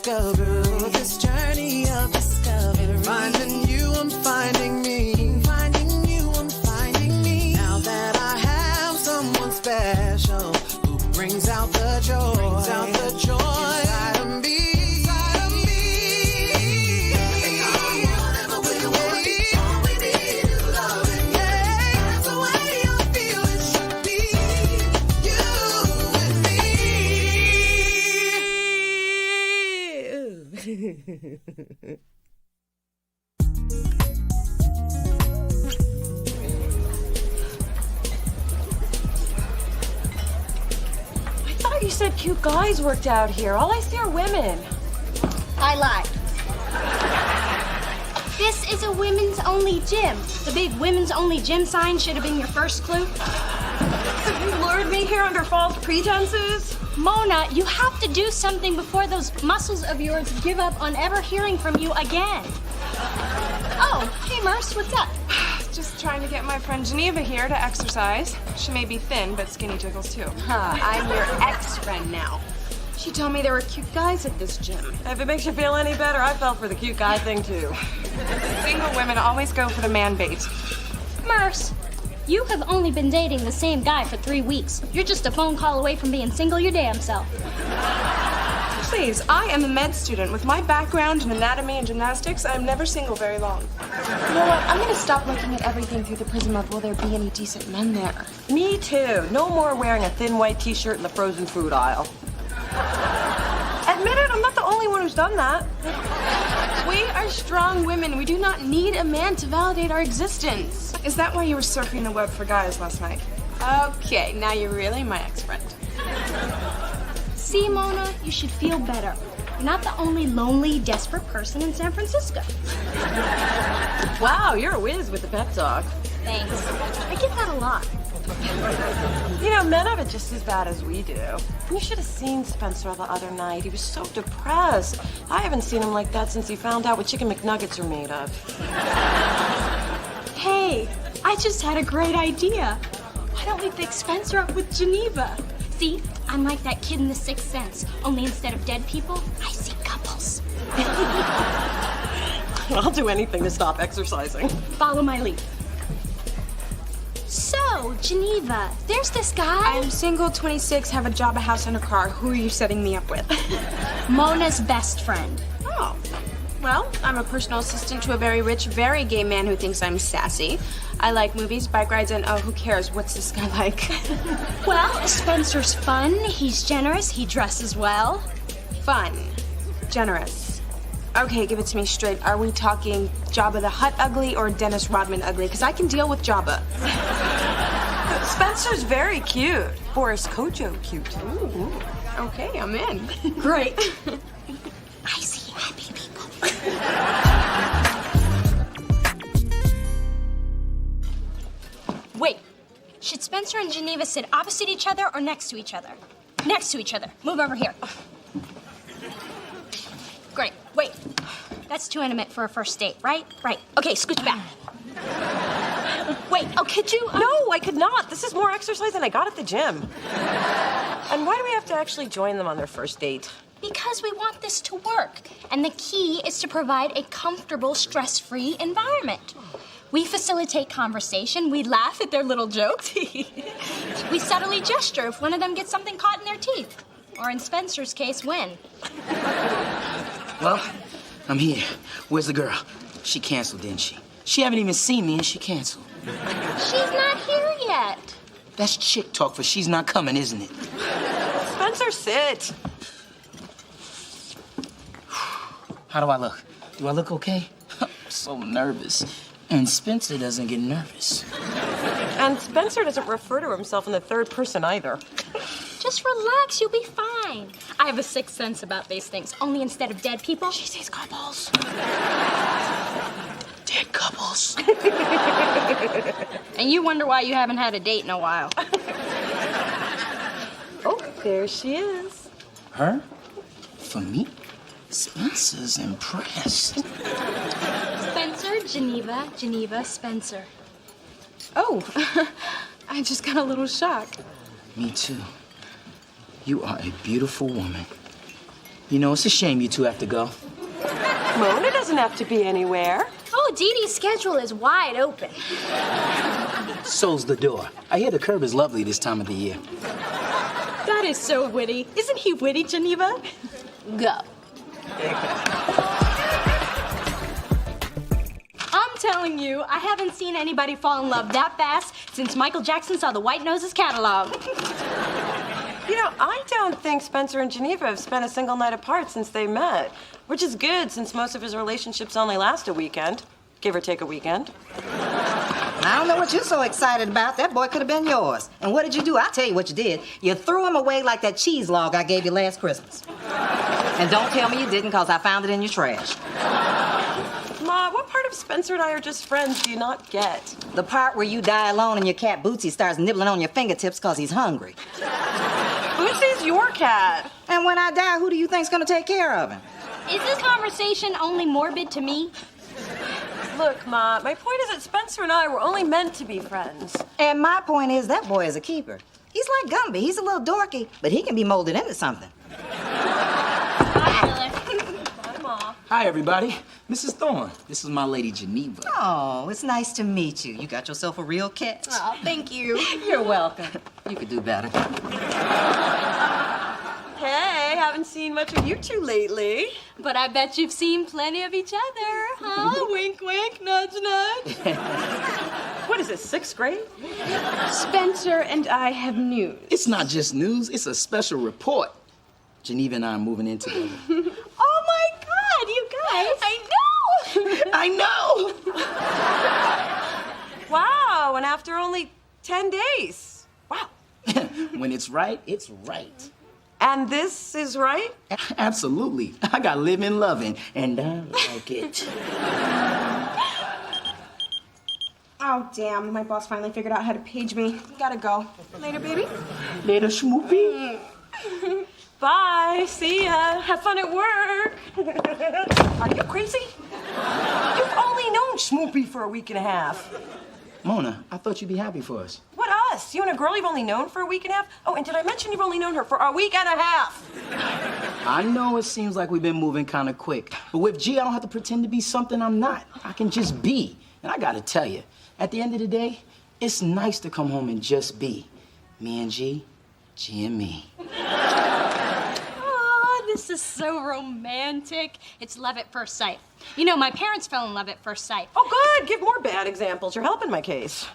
D: discovery. This journey of discovery. Finding you, I'm finding me. Finding you, I'm finding me. Now that I have someone special who brings out the joy. Brings out the joy inside of me. Inside of me. Whatever we want, all we need is love. Yeah, that's the way I feel it should be. You and me.
H: You said cute guys worked out here. All I see are women.
G: I lied. This is a women's only gym. The big women's only gym sign should have been your first clue.
H: You lured me here under false pretenses?
G: Mona, you have to do something before those muscles of yours give up on ever hearing from you again. Oh, hey Merce, what's up?
N: Just trying to get my friend Geneva here to exercise. She may be thin, but skinny jiggles too.
A: I'm your ex-friend now. She told me there were cute guys at this gym.
H: If it makes you feel any better, I fell for the cute guy thing too.
N: Single women always go for the man bait.
G: Merce, you have only been dating the same guy for 3 weeks. You're just a phone call away from being single your damn self.
N: Please, I am a med student. With my background in anatomy and gymnastics, I'm never single very long.
A: You know what? I'm gonna stop looking at everything through the prism of will there be any decent men there.
H: Me too. No more wearing a thin white t-shirt in the frozen food aisle. Admit it, I'm not the only one who's done that.
A: We are strong women. We do not need a man to validate our existence.
N: Is that why you were surfing the web for guys last night?
A: Okay, now you're really my ex-friend.
G: See, Mona, you should feel better. You're not the only lonely, desperate person in San Francisco.
H: Wow, you're a whiz with the pep talk.
G: Thanks. I get that a lot.
H: You know, men have it just as bad as we do. You should have seen Spencer the other night. He was so depressed. I haven't seen him like that since he found out what chicken McNuggets are made of.
G: Hey, I just had a great idea. Why don't we fix Spencer up with Geneva? See, I'm like that kid in The Sixth Sense, only instead of dead people, I see couples.
H: I'll do anything to stop exercising.
G: Follow my lead. So, Geneva, there's this guy.
N: I'm single, 26, have a job, a house, and a car. Who are you setting me up with?
G: Mona's best friend.
A: Oh. Well, I'm a personal assistant to a very rich, very gay man who thinks I'm sassy. I like movies, bike rides, and oh, who cares? What's this guy like?
G: Well, Spencer's fun, he's generous, he dresses well.
A: Fun. Generous. Okay, give it to me straight. Are we talking Jabba the Hutt ugly or Dennis Rodman ugly? Because I can deal with Jabba.
H: Spencer's very cute. Boris Kojo cute.
A: Ooh. Okay, I'm in.
G: Great. I see happy people. Wait, should Spencer and Geneva sit opposite each other or next to each other? Next to each other. Move over here. Great. Wait. That's too intimate for a first date, right? Right. Okay, scooch back. Wait, oh, could you?
H: No, I could not. This is more exercise than I got at the gym. And why do we have to actually join them on their first date?
G: Because we want this to work. And the key is to provide a comfortable, stress-free environment. We facilitate conversation. We laugh at their little jokes. We subtly gesture if one of them gets something caught in their teeth. Or in Spencer's case, when.
B: Well, I'm here. Where's the girl? She canceled, didn't she? She haven't even seen me and she canceled.
G: She's not here yet.
B: That's chick talk for she's not coming, isn't it?
H: Spencer, sit.
B: How do I look? Do I look okay? I'm so nervous. And Spencer doesn't get nervous.
H: And Spencer doesn't refer to himself in the third person either.
G: Just relax, you'll be fine. I have a sixth sense about these things. Only instead of dead people, she sees couples.
B: Dead couples.
G: And you wonder why you haven't had a date in a while.
H: Oh, there she is.
B: Her? For me? Spencer's impressed.
G: Spencer, Geneva, Geneva, Spencer.
A: Oh, I just got a little shock.
B: Me too. You are a beautiful woman. You know, it's a shame you two have to go.
S: Mona doesn't have to be anywhere.
G: Oh, Dee Dee's schedule is wide open.
B: So's the door. I hear the curb is lovely this time of the year.
G: That is so witty. Isn't he witty, Geneva? Go. I'm telling you, I haven't seen anybody fall in love that fast since Michael Jackson saw the White Noses catalog.
S: You know, I don't think Spencer and Geneva have spent a single night apart since they met, which is good since most of his relationships only last a weekend, give or take a weekend.
I: I don't know what you're so excited about. That boy could have been yours. And what did you do? I'll tell you what you did. You threw him away like that cheese log I gave you last Christmas. And don't tell me you didn't, because I found it in your trash.
S: Ma, what part of Spencer and I are just friends do you not get?
I: The part where you die alone and your cat Bootsy starts nibbling on your fingertips because he's hungry.
S: Bootsy's your cat.
I: And when I die, who do you think's gonna take care of him?
G: Is this conversation only morbid to me?
S: Look, Ma, my point is that Spencer and I were only meant to be friends.
I: And my point is that boy is a keeper. He's like Gumby. He's a little dorky, but he can be molded into something.
G: Bye,
S: Ma.
B: Hi, everybody. Mrs. Thorne. This is my lady, Geneva.
I: Oh, it's nice to meet you. You got yourself a real catch.
G: Oh, thank you.
I: You're welcome. You could do better.
S: Hey, haven't seen much of you two lately.
G: But I bet you've seen plenty of each other, huh? Wink, wink, nudge, nudge.
S: What is it, 6th grade?
M: Spencer and I have news.
B: It's not just news, it's a special report. Geneva and I are moving in together.
G: Oh my God, you guys!
B: I know!
S: Wow, and after only 10 days. Wow.
B: When it's right, it's right.
S: And this is right?
B: Absolutely. I got living, loving, and I like it.
M: Oh, damn. My boss finally figured out how to page me. Gotta go. Later, baby.
B: Later, Schmoopy.
S: Bye. See ya. Have fun at work. Are you crazy? You've only known Schmoopy for a week and a half.
B: Mona, I thought you'd be happy for us.
S: What us? You and a girl you've only known for a week and a half? Oh, and did I mention you've only known her for a week and a half?
B: I know it seems like we've been moving kind of quick, but with G, I don't have to pretend to be something I'm not. I can just be. And I gotta tell you, at the end of the day, it's nice to come home and just be. Me and G, G and me.
G: This is so romantic. It's love at first sight. You know, my parents fell in love at first sight.
S: Oh, good. Give more bad examples. You're helping my case.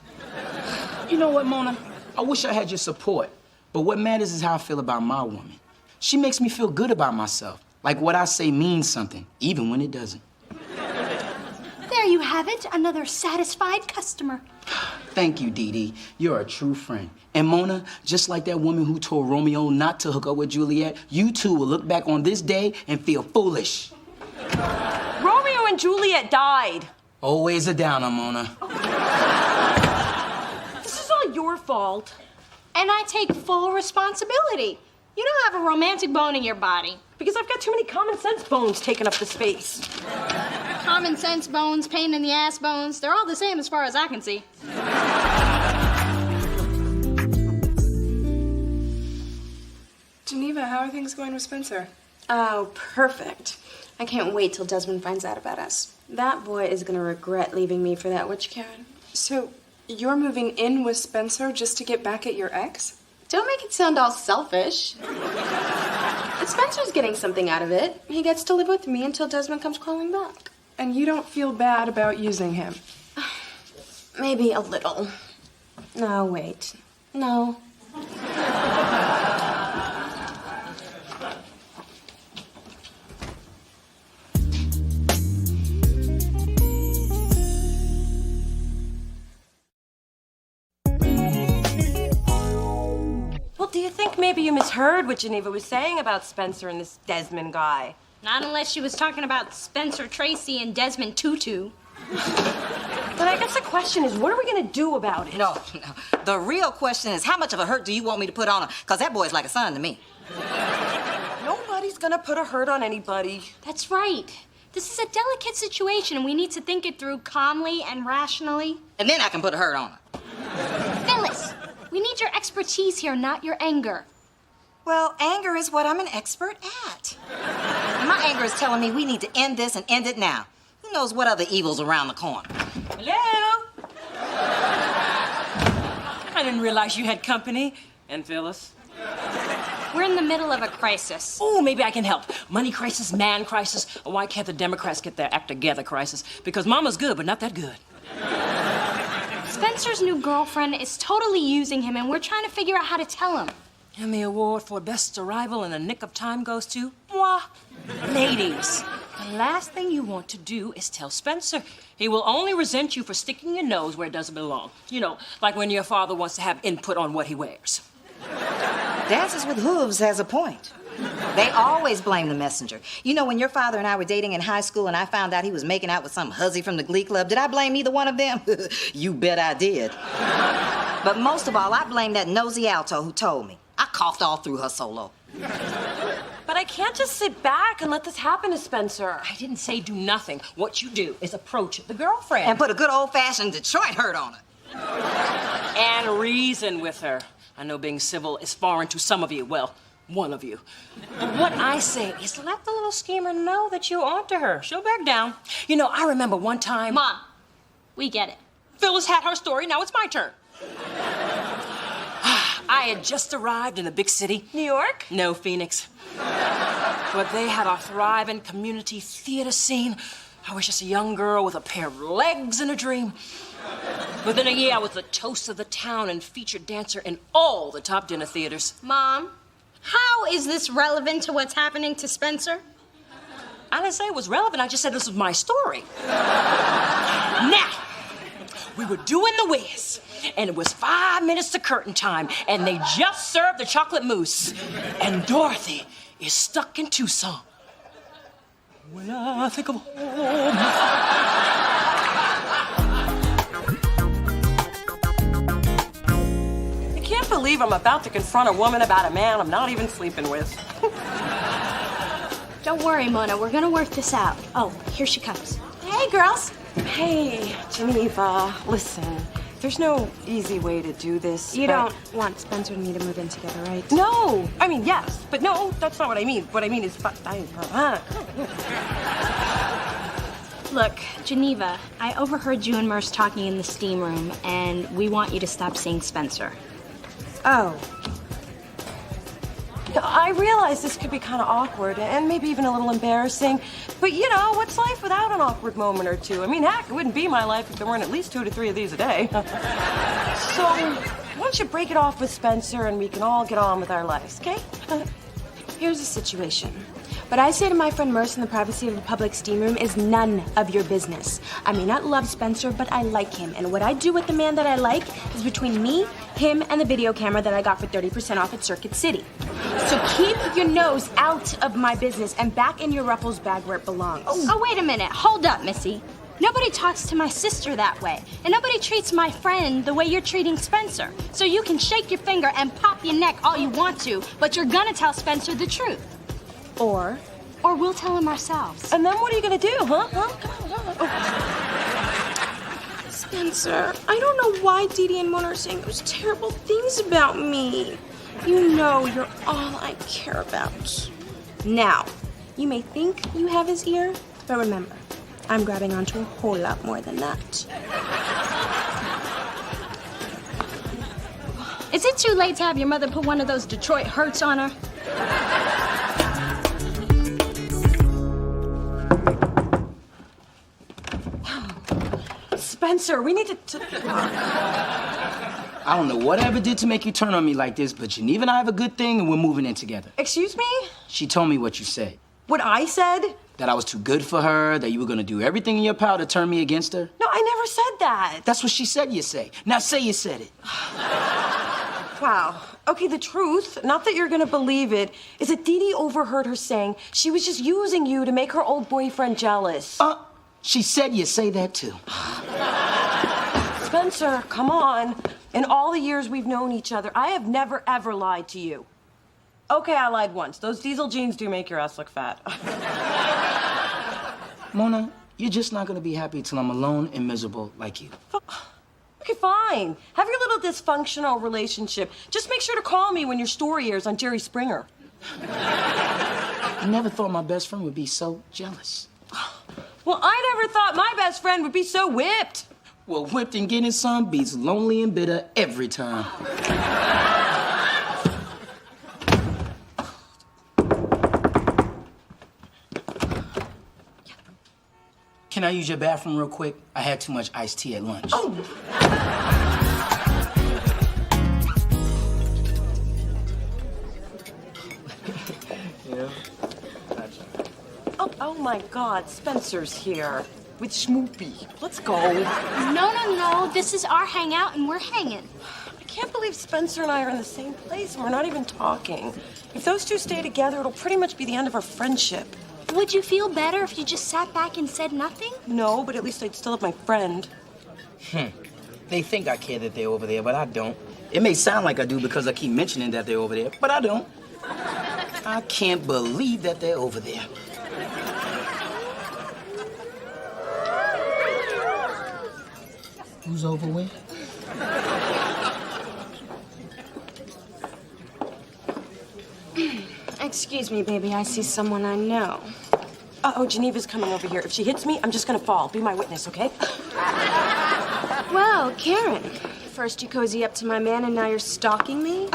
B: You know what, Mona? I wish I had your support. But what matters is how I feel about my woman. She makes me feel good about myself. Like what I say means something, even when it doesn't.
G: There you have it. Another satisfied customer.
B: Thank you, Dee Dee. You're a true friend. And Mona, just like that woman who told Romeo not to hook up with Juliet, you too will look back on this day and feel foolish.
S: Romeo and Juliet died.
B: Always a downer, Mona.
S: This is all your fault.
G: And I take full responsibility. You don't have a romantic bone in your body.
S: Because I've got too many common sense bones taking up the space.
G: Common sense bones, pain in the ass bones, they're all the same as far as I can see.
M: Geneva, how are things going with Spencer? Oh, perfect. I can't wait till Desmond finds out about us. That boy is gonna regret leaving me for that witch Karen. So, you're moving in with Spencer just to get back at your ex? Don't make it sound all selfish. But Spencer's getting something out of it. He gets to live with me until Desmond comes crawling back. And you don't feel bad about using him? Maybe a little. No, wait. No.
S: Well, do you think maybe you misheard what Geneva was saying about Spencer and this Desmond guy?
G: Not unless she was talking about Spencer Tracy and Desmond Tutu.
S: But I guess the question is, what are we gonna do about it?
I: No. The real question is, how much of a hurt do you want me to put on him? Because that boy's like a son to me.
S: Nobody's gonna put a hurt on anybody.
G: That's right. This is a delicate situation, and we need to think it through calmly and rationally.
I: And then I can put a hurt on her.
G: Phyllis, we need your expertise here, not your anger.
I: Well, anger is what I'm an expert at. anger is telling me we need to end this and end it now. Who knows what other evil's around the corner?
S: Hello? I didn't realize you had company. And Phyllis?
G: We're in the middle of a crisis.
S: Oh, maybe I can help. Money crisis, man crisis. Why can't the Democrats get their act together crisis? Because Mama's good, but not that good.
G: Spencer's new girlfriend is totally using him, and we're trying to figure out how to tell him.
S: And the award for best arrival in the nick of time goes to moi. Ladies, the last thing you want to do is tell Spencer. He will only resent you for sticking your nose where it doesn't belong. You know, like when your father wants to have input on what he wears.
I: Dances with Hooves has a point. They always blame the messenger. You know, when your father and I were dating in high school and I found out he was making out with some hussy from the Glee Club, did I blame either one of them? You bet I did. But most of all, I blame that nosy alto who told me. I coughed all through her solo.
S: But I can't just sit back and let this happen to Spencer. I didn't say do nothing. What you do is approach the girlfriend.
I: And put a good old-fashioned Detroit hurt on her.
S: And reason with her. I know being civil is foreign to some of you. Well, one of you. But what I say is let the little schemer know that you're onto her. She'll back down. You know, I remember one time...
G: Mom, we get it.
S: Phyllis had her story. Now it's my turn. I had just arrived in the big city.
N: New York?
S: No, Phoenix. But they had a thriving community theater scene. I was just a young girl with a pair of legs and a dream. Within a year, I was the toast of the town and featured dancer in all the top dinner theaters.
G: Mom, how is this relevant to what's happening to Spencer?
S: I didn't say it was relevant. I just said this was my story. Now, we were doing the whiz, and it was 5 minutes to curtain time, and they just served the chocolate mousse. And Dorothy is stuck in Tucson. When I think of home... I can't believe I'm about to confront a woman about a man I'm not even sleeping with.
G: Don't worry, Mona. We're gonna work this out. Oh, here she comes.
S: Hey, girls. Hey, Geneva. Listen, there's no easy way to do this.
M: You
S: but...
M: don't want Spencer and me to move in together, right?
S: No. I mean, yes, but no, that's not what I mean. What I mean is...
G: Look, Geneva, I overheard you and Merce talking in the steam room, and we want you to stop seeing Spencer.
S: Oh. I realize this could be kind of awkward and maybe even a little embarrassing, but you know, what's life without an awkward moment or two? I mean, heck, it wouldn't be my life if there weren't at least 2 to 3 of these a day. So, why don't you break it off with Spencer and we can all get on with our lives, okay?
M: Here's the situation. What I say to my friend Merce in the privacy of the public steam room is none of your business. I may not love Spencer, but I like him. And what I do with the man that I like is between me, him, and the video camera that I got for 30% off at Circuit City. So keep your nose out of my business and back in your Ruffles bag where it belongs.
G: Oh, wait a minute. Hold up, Missy. Nobody talks to my sister that way. And nobody treats my friend the way you're treating Spencer. So you can shake your finger and pop your neck all you want to, but you're gonna tell Spencer the truth. Or we'll tell him ourselves.
S: And then what are you gonna do, huh?
M: Spencer, I don't know why Dee Dee and Mona are saying those terrible things about me. You know you're all I care about. Now, you may think you have his ear, but remember, I'm grabbing onto a whole lot more than that.
G: Is it too late to have your mother put one of those Detroit hurts on her?
S: Spencer, we need to...
B: I don't know whatever did to make you turn on me like this, but Geneva and I have a good thing and we're moving in together.
S: Excuse me?
B: She told me what you said.
S: What I said?
B: That I was too good for her, that you were gonna do everything in your power to turn me against her.
S: No, I never said that.
B: That's what she said you say. Now say you said it.
S: Wow. Okay, the truth, not that you're gonna believe it, is that Dee Dee overheard her saying she was just using you to make her old boyfriend jealous.
B: She said you say that too.
S: Spencer, come on. In all the years we've known each other, I have never, ever lied to you. Okay, I lied once. Those diesel jeans do make your ass look fat.
B: Mona, you're just not gonna be happy till I'm alone and miserable like you.
S: Okay, fine. Have your little dysfunctional relationship. Just make sure to call me when your story airs on Jerry Springer.
B: I never thought my best friend would be so jealous.
S: Well, I never thought my best friend would be so whipped.
B: Well, whipped and getting some beats lonely and bitter every time. Can I use your bathroom real quick? I had too much iced tea at lunch.
S: Oh! Oh my God, Spencer's here with Schmoopy. Let's go.
G: No. This is our hangout and we're hanging.
S: I can't believe Spencer and I are in the same place and we're not even talking. If those two stay together, it'll pretty much be the end of our friendship.
G: Would you feel better if you just sat back and said nothing?
S: No, but at least I'd still have my friend.
B: They think I care that they're over there, but I don't. It may sound like I do because I keep mentioning that they're over there, but I don't. I can't believe that they're over there. Who's over where?
M: Excuse me, baby. I see someone I know.
S: Uh-oh, Geneva's coming over here. If she hits me, I'm just gonna fall. Be my witness, okay?
M: Well, Karen, first you cozy up to my man and now you're stalking me?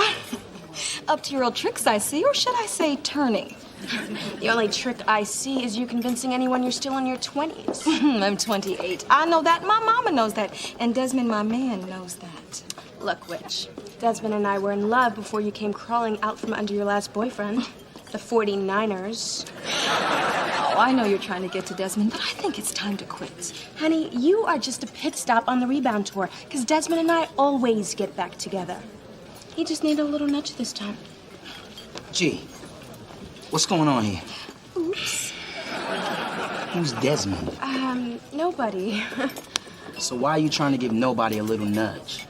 F: Up to your old tricks, I see, or should I say turning?
M: The only trick I see is you convincing anyone you're still in your 20s.
F: I'm 28. I know that. My mama knows that. And Desmond, my man, knows that.
M: Look, Witch, Desmond and I were in love before you came crawling out from under your last boyfriend, the 49ers.
F: Oh, I know you're trying to get to Desmond, but I think it's time to quit.
M: Honey, you are just a pit stop on the rebound tour, because Desmond and I always get back together. He just needed a little nudge this time.
B: Gee, what's going on here?
M: Oops.
B: Who's Desmond?
M: Nobody.
B: So why are you trying to give nobody a little nudge?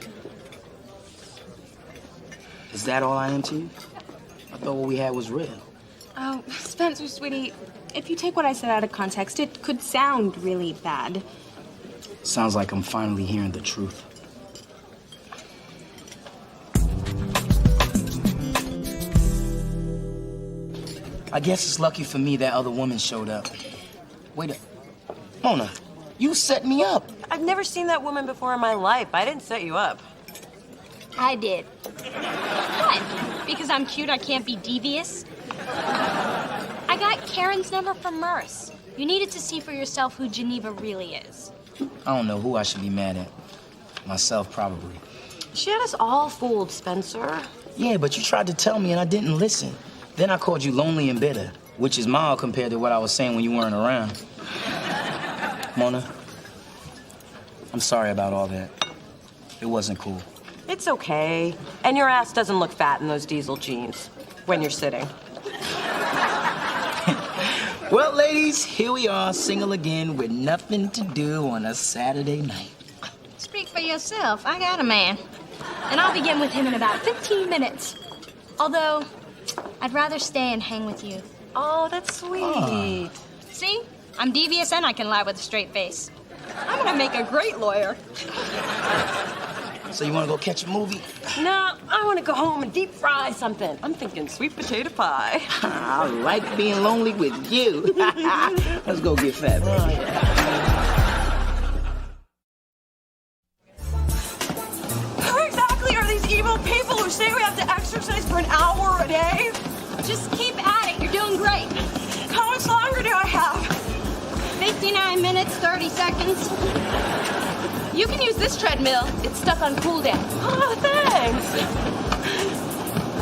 B: Is that all I am to you? I thought what we had was real.
M: Oh, Spencer, sweetie, if you take what I said out of context, it could sound really bad.
B: Sounds like I'm finally hearing the truth. I guess it's lucky for me that other woman showed up. Wait a... Mona, you set me up.
S: I've never seen that woman before in my life. I didn't set you up.
G: I did. What? Because I'm cute, I can't be devious? I got Karen's number from Merce. You needed to see for yourself who Geneva really is.
B: I don't know who I should be mad at. Myself, probably.
S: She had us all fooled, Spencer.
B: Yeah, but you tried to tell me and I didn't listen. Then I called you lonely and bitter, which is mild compared to what I was saying when you weren't around. Mona, I'm sorry about all that. It wasn't cool.
S: It's okay. And your ass doesn't look fat in those diesel jeans when you're sitting.
B: Well, ladies, here we are, single again with nothing to do on a Saturday night.
G: Speak for yourself. I got a man. And I'll begin with him in about 15 minutes. Although, I'd rather stay and hang with you.
S: Oh, that's sweet.
G: See? I'm devious and I can lie with a straight face. I'm gonna make a great lawyer.
B: So you want to go catch a movie?
S: No, I want to go home and deep fry something. I'm thinking sweet potato pie.
B: I like being lonely with you. Let's go get fat.
S: Who exactly are these evil people who say we have to exercise for an hour a day?
G: Just keep at it. You're doing great.
S: How much longer do I have?
G: 59 minutes, 30 seconds.
L: You can use this treadmill. It's stuck on cooldown.
S: Oh, thanks.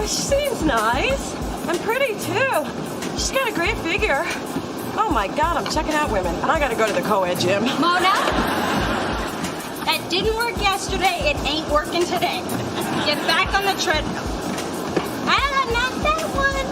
S: She seems nice. And pretty, too. She's got a great figure. Oh, my God, I'm checking out women. And I got to go to the co-ed gym.
G: Mona, that didn't work yesterday. It ain't working today. Get back on the treadmill. Ah, not that one.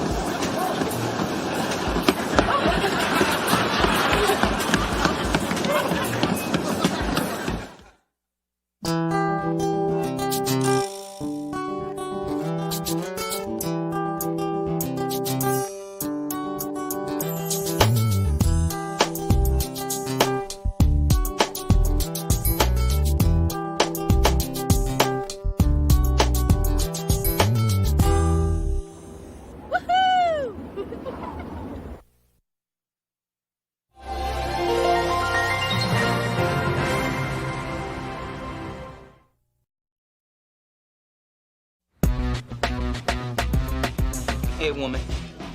B: woman.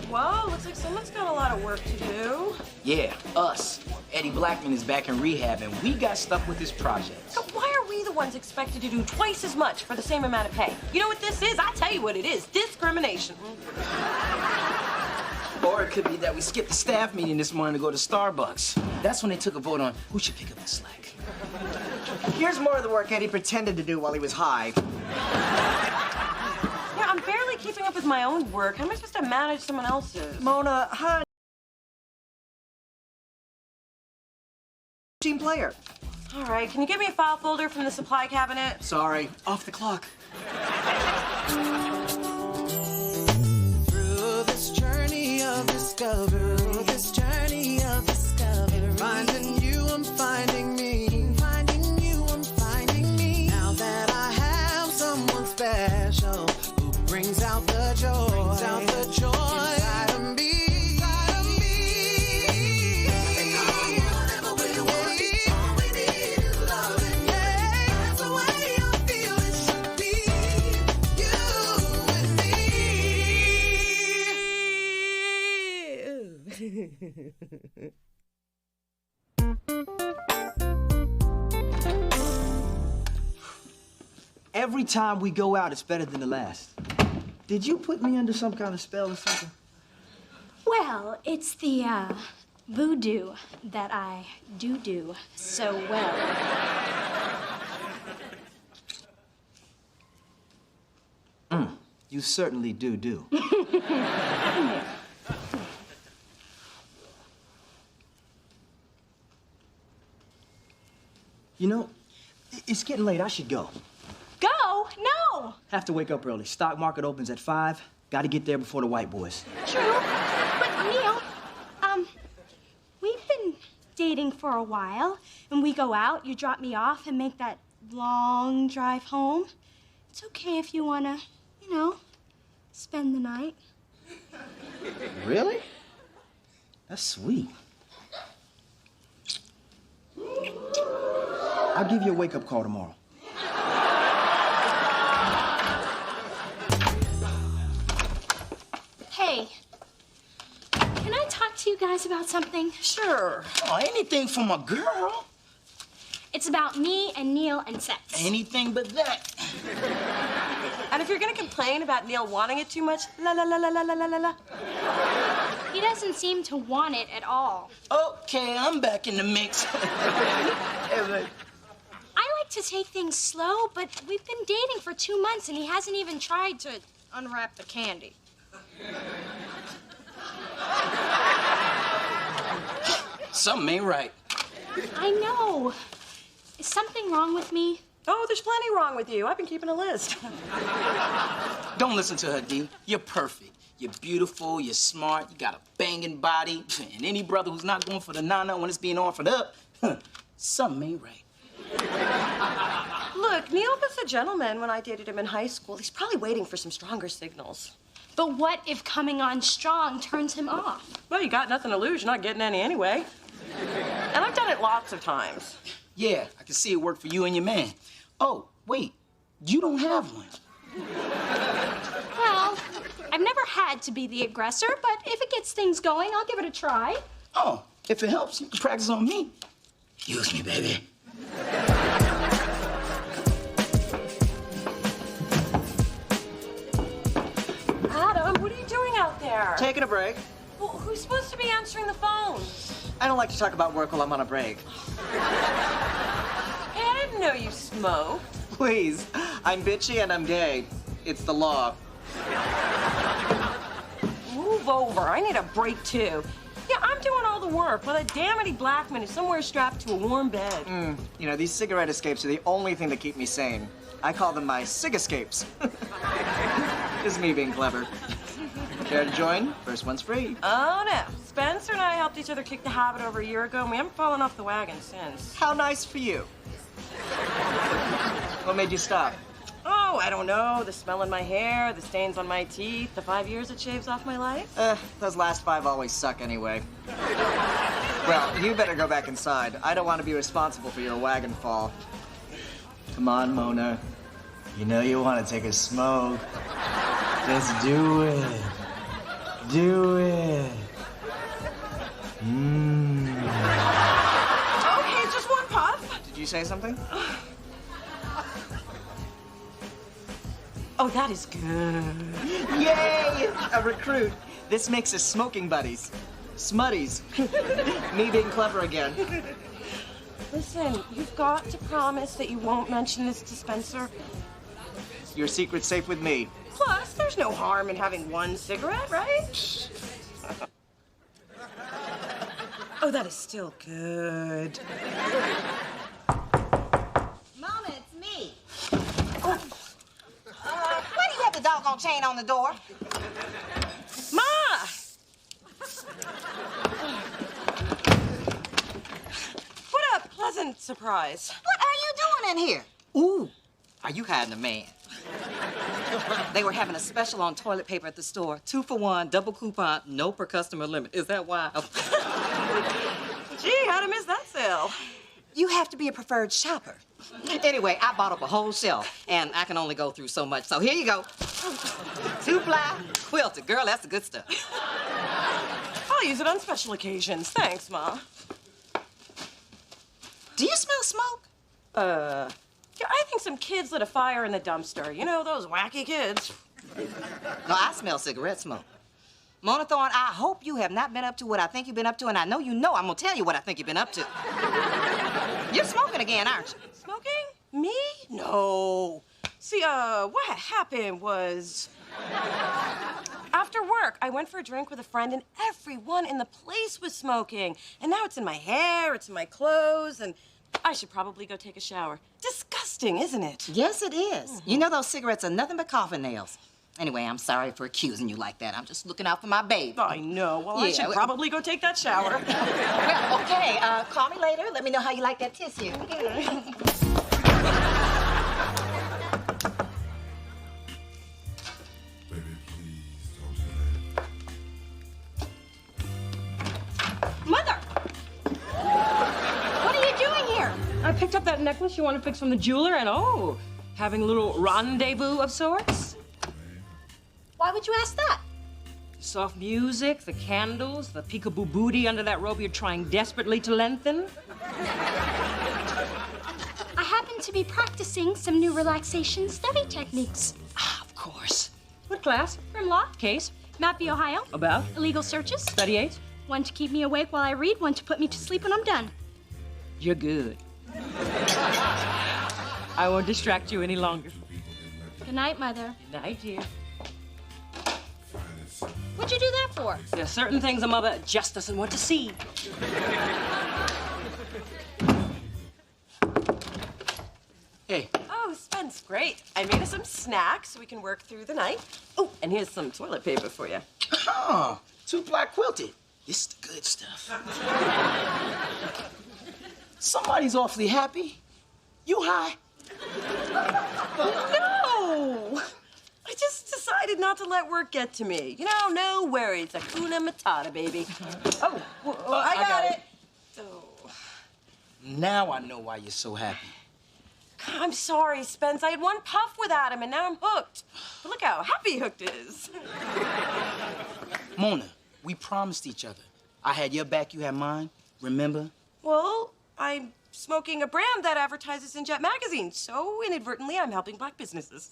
A: Whoa, looks like someone's got a lot of work to do.
B: Yeah, us. Eddie Blackman is back in rehab, and we got stuck with this project.
H: So why are we the ones expected to do twice as much for the same amount of pay? You know what this is? I tell you what it is. Discrimination.
B: Or it could be that we skipped the staff meeting this morning to go to Starbucks. That's when they took a vote on who should pick up the slack.
K: Here's more of the work Eddie pretended to do while he was high.
A: Yeah, I'm barely keeping up with my own work. How am I supposed to manage someone else's?
K: Mona, hi. Team player.
A: All right, can you get me a file folder from the supply cabinet?
K: Sorry, off the clock.
D: Through this journey of discovery, finding you, I'm finding me. Finding you, I'm finding me. Now that I have someone special who brings out the joy, inside of me.
J: Every time we go out, it's better than the last. Did you put me under some kind of spell or something?
G: Well, it's the voodoo that I do so well.
J: You certainly do. You know, it's getting late. I should go.
G: Go? No!
J: Have to wake up early. Stock market opens at 5. Got to get there before the white boys.
G: True. But, Neil, we've been dating for a while, and we go out, you drop me off, and make that long drive home. It's okay if you want to, spend the night.
J: Really? That's sweet. I'll give you a wake-up call tomorrow.
G: Hey, can I talk to you guys about something?
B: Sure. Oh, anything from a girl.
G: It's about me and Neil and sex.
B: Anything but that.
A: And if you're gonna complain about Neil wanting it too much, la la la la la la la la.
G: He doesn't seem to want it at all.
B: Okay, I'm back in the mix.
G: I like to take things slow, but we've been dating for 2 months and he hasn't even tried to unwrap the candy.
B: Something ain't right.
G: I know. Is something wrong with me?
A: Oh, there's plenty wrong with you. I've been keeping a list.
B: Don't listen to her, D. You're perfect. You're beautiful, you're smart, you got a banging body. And any brother who's not going for the nana when it's being offered up, something ain't right.
A: Look, Neil was a gentleman when I dated him in high school. He's probably waiting for some stronger signals.
G: But what if coming on strong turns him off?
A: Well, you got nothing to lose. You're not getting any anyway. And I've done it lots of times.
B: Yeah, I can see it work for you and your man. Oh, wait, you don't have one.
G: Well, I've never had to be the aggressor, but if it gets things going, I'll give it a try.
B: Oh, if it helps, you can practice on me. Use me, baby.
A: Adam, what are you doing out there?
K: Taking a break.
A: Well, who's supposed to be answering the phone?
K: I don't like to talk about work while I'm on a break.
A: Hey, I didn't know you smoked.
K: Please, I'm bitchy and I'm gay. It's the law.
A: Move over. I need a break, too. Yeah, I'm doing all the work while that damn Eddie Blackman is somewhere strapped to a warm bed.
K: You know, these cigarette escapes are the only thing that keep me sane. I call them my cig escapes. This is me being clever. Care to join? First one's free.
A: Oh, no. Spencer and I helped each other kick the habit over a year ago, and we haven't fallen off the wagon since.
K: How nice for you. What made you stop?
A: Oh, I don't know. The smell in my hair, the stains on my teeth, the 5 years it shaves off my life.
K: Those last 5 always suck anyway. Well, you better go back inside. I don't want to be responsible for your wagon fall. Come on, Mona. You know you want to take a smoke. Let's do it.
J: Do it.
K: Okay, just one puff.
J: Did you say something?
K: Oh, that is good.
J: Yay! A recruit. This makes us smoking buddies. Smutties. Me being clever again.
K: Listen, you've got to promise that you won't mention this to Spencer.
J: Your secret's safe with me.
K: Plus, there's no harm in having one cigarette, right? Oh, that is still good.
I: Mama, it's me. Why do you have the doggone chain on the door?
K: Ma! What a pleasant surprise.
I: What are you doing in here?
K: Ooh, are you hiding a man? They were having a special on toilet paper at the store. 2 for 1, double coupon, no per customer limit. Is that wild? Gee, how'd I miss that sale?
I: You have to be a preferred shopper.
K: Anyway, I bought up a whole shelf, and I can only go through so much. So here you go. 2-ply, quilted. Girl, that's the good stuff. I'll use it on special occasions. Thanks, Ma.
I: Do you smell smoke?
K: Yeah, I think some kids lit a fire in the dumpster. You know, those wacky kids.
I: No, I smell cigarette smoke. Mona Thorne, I hope you have not been up to what I think you've been up to, and I know you know I'm gonna tell you what I think you've been up to. You're smoking again, aren't you?
K: Smoking? Me? No. See, what had happened was... After work, I went for a drink with a friend, and everyone in the place was smoking. And now it's in my hair, it's in my clothes, and I should probably go take a shower. Disgusting, isn't it?
I: Yes, it is. You know those cigarettes are nothing but coffin nails. Anyway, I'm sorry for accusing you like that. I'm just looking out for my baby.
K: I know. Well, I should probably go take that shower.
I: Well, okay. Call me later. Let me know how you like that tissue.
K: Mother! What are you doing here? I picked up that necklace you want to fix from the jeweler, and oh, having a little rendezvous of sorts.
G: Why would you ask that?
H: Soft music, the candles, the peekaboo booty under that robe you're trying desperately to lengthen.
G: I happen to be practicing some new relaxation study techniques.
H: Ah, of course. What class?
G: From law.
H: Case?
G: Mappy, Ohio.
H: About?
G: Illegal searches.
H: Study aids?
G: One to keep me awake while I read, one to put me to sleep when I'm done.
H: You're good. I won't distract you any longer.
G: Good night, Mother.
H: Good night, dear.
G: What'd you do that for?
H: There are certain things a mother just doesn't want to see.
B: Hey.
K: Oh, Spence, great. I made us some snacks so we can work through the night. Oh, and here's some toilet paper for you.
B: Oh, 2-ply quilted. This is the good stuff. Somebody's awfully happy. You high?
K: No! I just decided not to let work get to me. You know, no worries. Hakuna Matata, baby. Oh, I got it. Oh.
B: Now I know why you're so happy.
K: I'm sorry, Spence. I had one puff with Adam, and now I'm hooked. But look how happy Hooked is.
B: Mona, we promised each other. I had your back, you had mine. Remember?
K: Well, I'm smoking a brand that advertises in Jet magazine, so inadvertently I'm helping black businesses.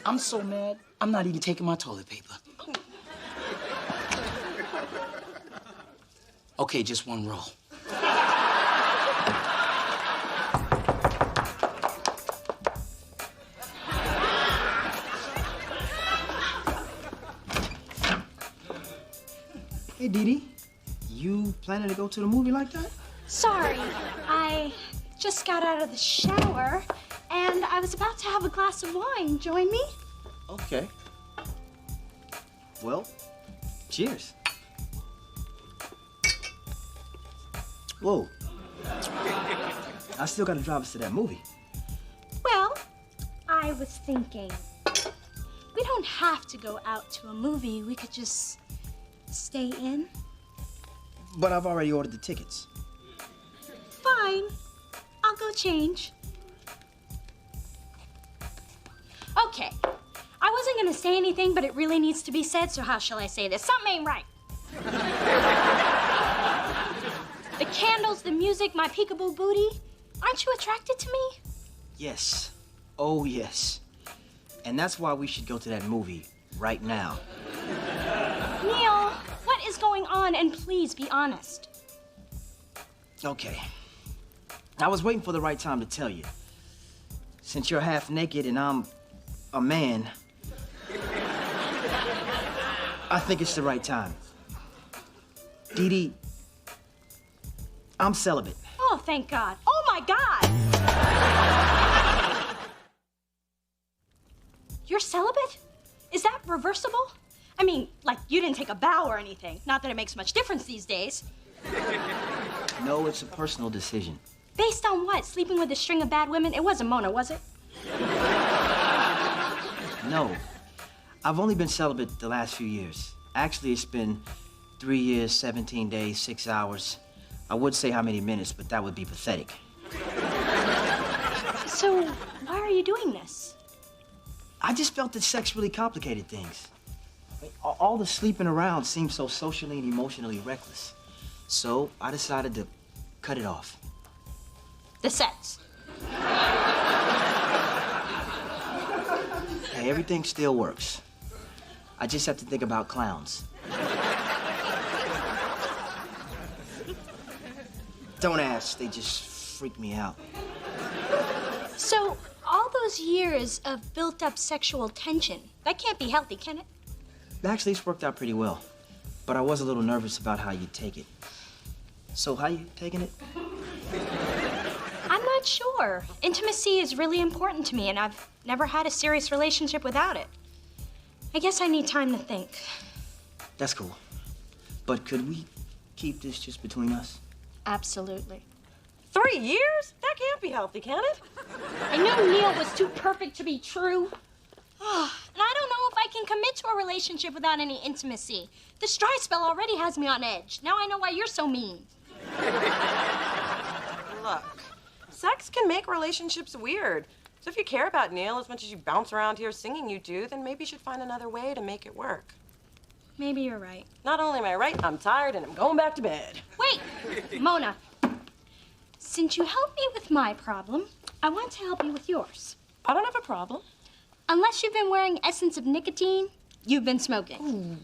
B: I'm so mad, I'm not even taking my toilet paper. Okay, just one roll.
J: Hey, Dee Dee, you planning to go to the movie like that?
G: Sorry, I just got out of the shower, and I was about to have a glass of wine. Join me?
J: Okay. Well, cheers. Whoa. I still gotta drive us to that movie.
G: Well, I was thinking, we don't have to go out to a movie. We could just stay in.
J: But I've already ordered the tickets.
G: Fine. I'll go change. Okay. I wasn't gonna say anything, but it really needs to be said, so how shall I say this? Something ain't right. The candles, the music, my peekaboo booty. Aren't you attracted to me?
J: Yes. Oh, yes. And that's why we should go to that movie right now.
G: Neil, what is going on? And please be honest.
J: Okay. I was waiting for the right time to tell you. Since you're half naked and I'm a man, I think it's the right time. Dee Dee, I'm celibate.
G: Oh, thank God. Oh, my God! You're celibate? Is that reversible? I mean, like, you didn't take a vow or anything. Not that it makes much difference these days.
J: No, it's a personal decision.
G: Based on what? Sleeping with a string of bad women? It wasn't Mona, was it?
J: No. I've only been celibate the last few years. Actually, it's been 3 years, 17 days, 6 hours. I would say how many minutes, but that would be pathetic.
G: So, why are you doing this?
J: I just felt that sex really complicated things. All the sleeping around seemed so socially and emotionally reckless. So I decided to cut it off.
G: The sex.
J: Hey, everything still works. I just have to think about clowns. Don't ask, they just freak me out.
G: So, all those years of built-up sexual tension, that can't be healthy, can it?
J: Actually, it's worked out pretty well. But I was a little nervous about how you'd take it. So, how you taking it?
G: I'm not sure. Intimacy is really important to me, and I've never had a serious relationship without it. I guess I need time to think.
J: That's cool. But could we keep this just between us?
G: Absolutely.
K: 3 years? That can't be healthy, can it?
G: I knew Neil was too perfect to be true. And I don't know if I can commit to a relationship without any intimacy. This dry spell already has me on edge. Now I know why you're so mean.
K: Look, sex can make relationships weird. So if you care about Neil as much as you bounce around here singing you do, then maybe you should find another way to make it work.
G: Maybe you're right.
K: Not only am I right, I'm tired and I'm going back to bed.
G: Wait, Mona. Since you helped me with my problem, I want to help you with yours.
K: I don't have a problem.
G: Unless you've been wearing essence of nicotine, you've been smoking.
K: Ooh.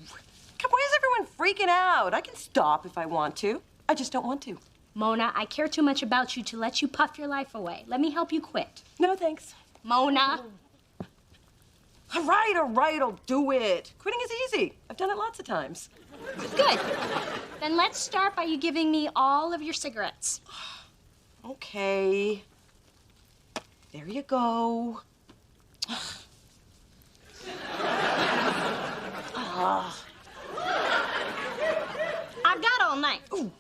K: Why is everyone freaking out? I can stop if I want to. I just don't want to.
G: Mona, I care too much about you to let you puff your life away. Let me help you quit.
K: No, thanks.
G: Mona.
K: All right, I'll do it. Quitting is easy. I've done it lots of times.
G: Good. Then let's start by you giving me all of your cigarettes.
K: Okay. There you go.
G: I've got all night.
K: Ooh.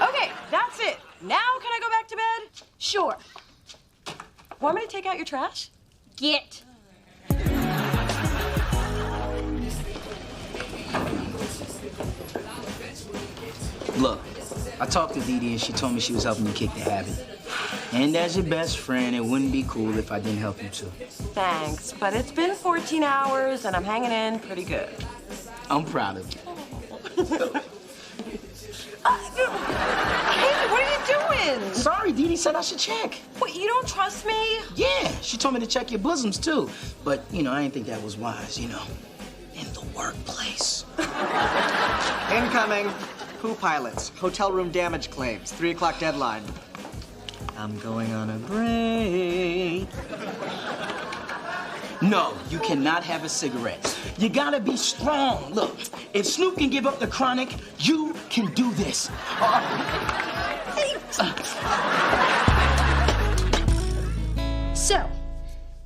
K: Okay, that's it. Now can I go back to bed?
G: Sure.
K: Want me to take out your trash?
G: Get.
B: Look, I talked to Dee Dee and she told me she was helping you kick the habit. And as your best friend, it wouldn't be cool if I didn't help you too.
K: Thanks, but it's been 14 hours and I'm hanging in pretty good.
B: I'm proud of you.
K: Hey, what are you doing?
B: Sorry, Dee Dee said I should check.
K: What, you don't trust me?
B: Yeah, she told me to check your bosoms too. But, I didn't think that was wise, in the workplace.
U: Incoming. Poo pilots. Hotel room damage claims. 3 o'clock deadline.
J: I'm going on a break.
B: No, you cannot have a cigarette. You gotta be strong. Look, if Snoop can give up the chronic, you can do this.
G: So,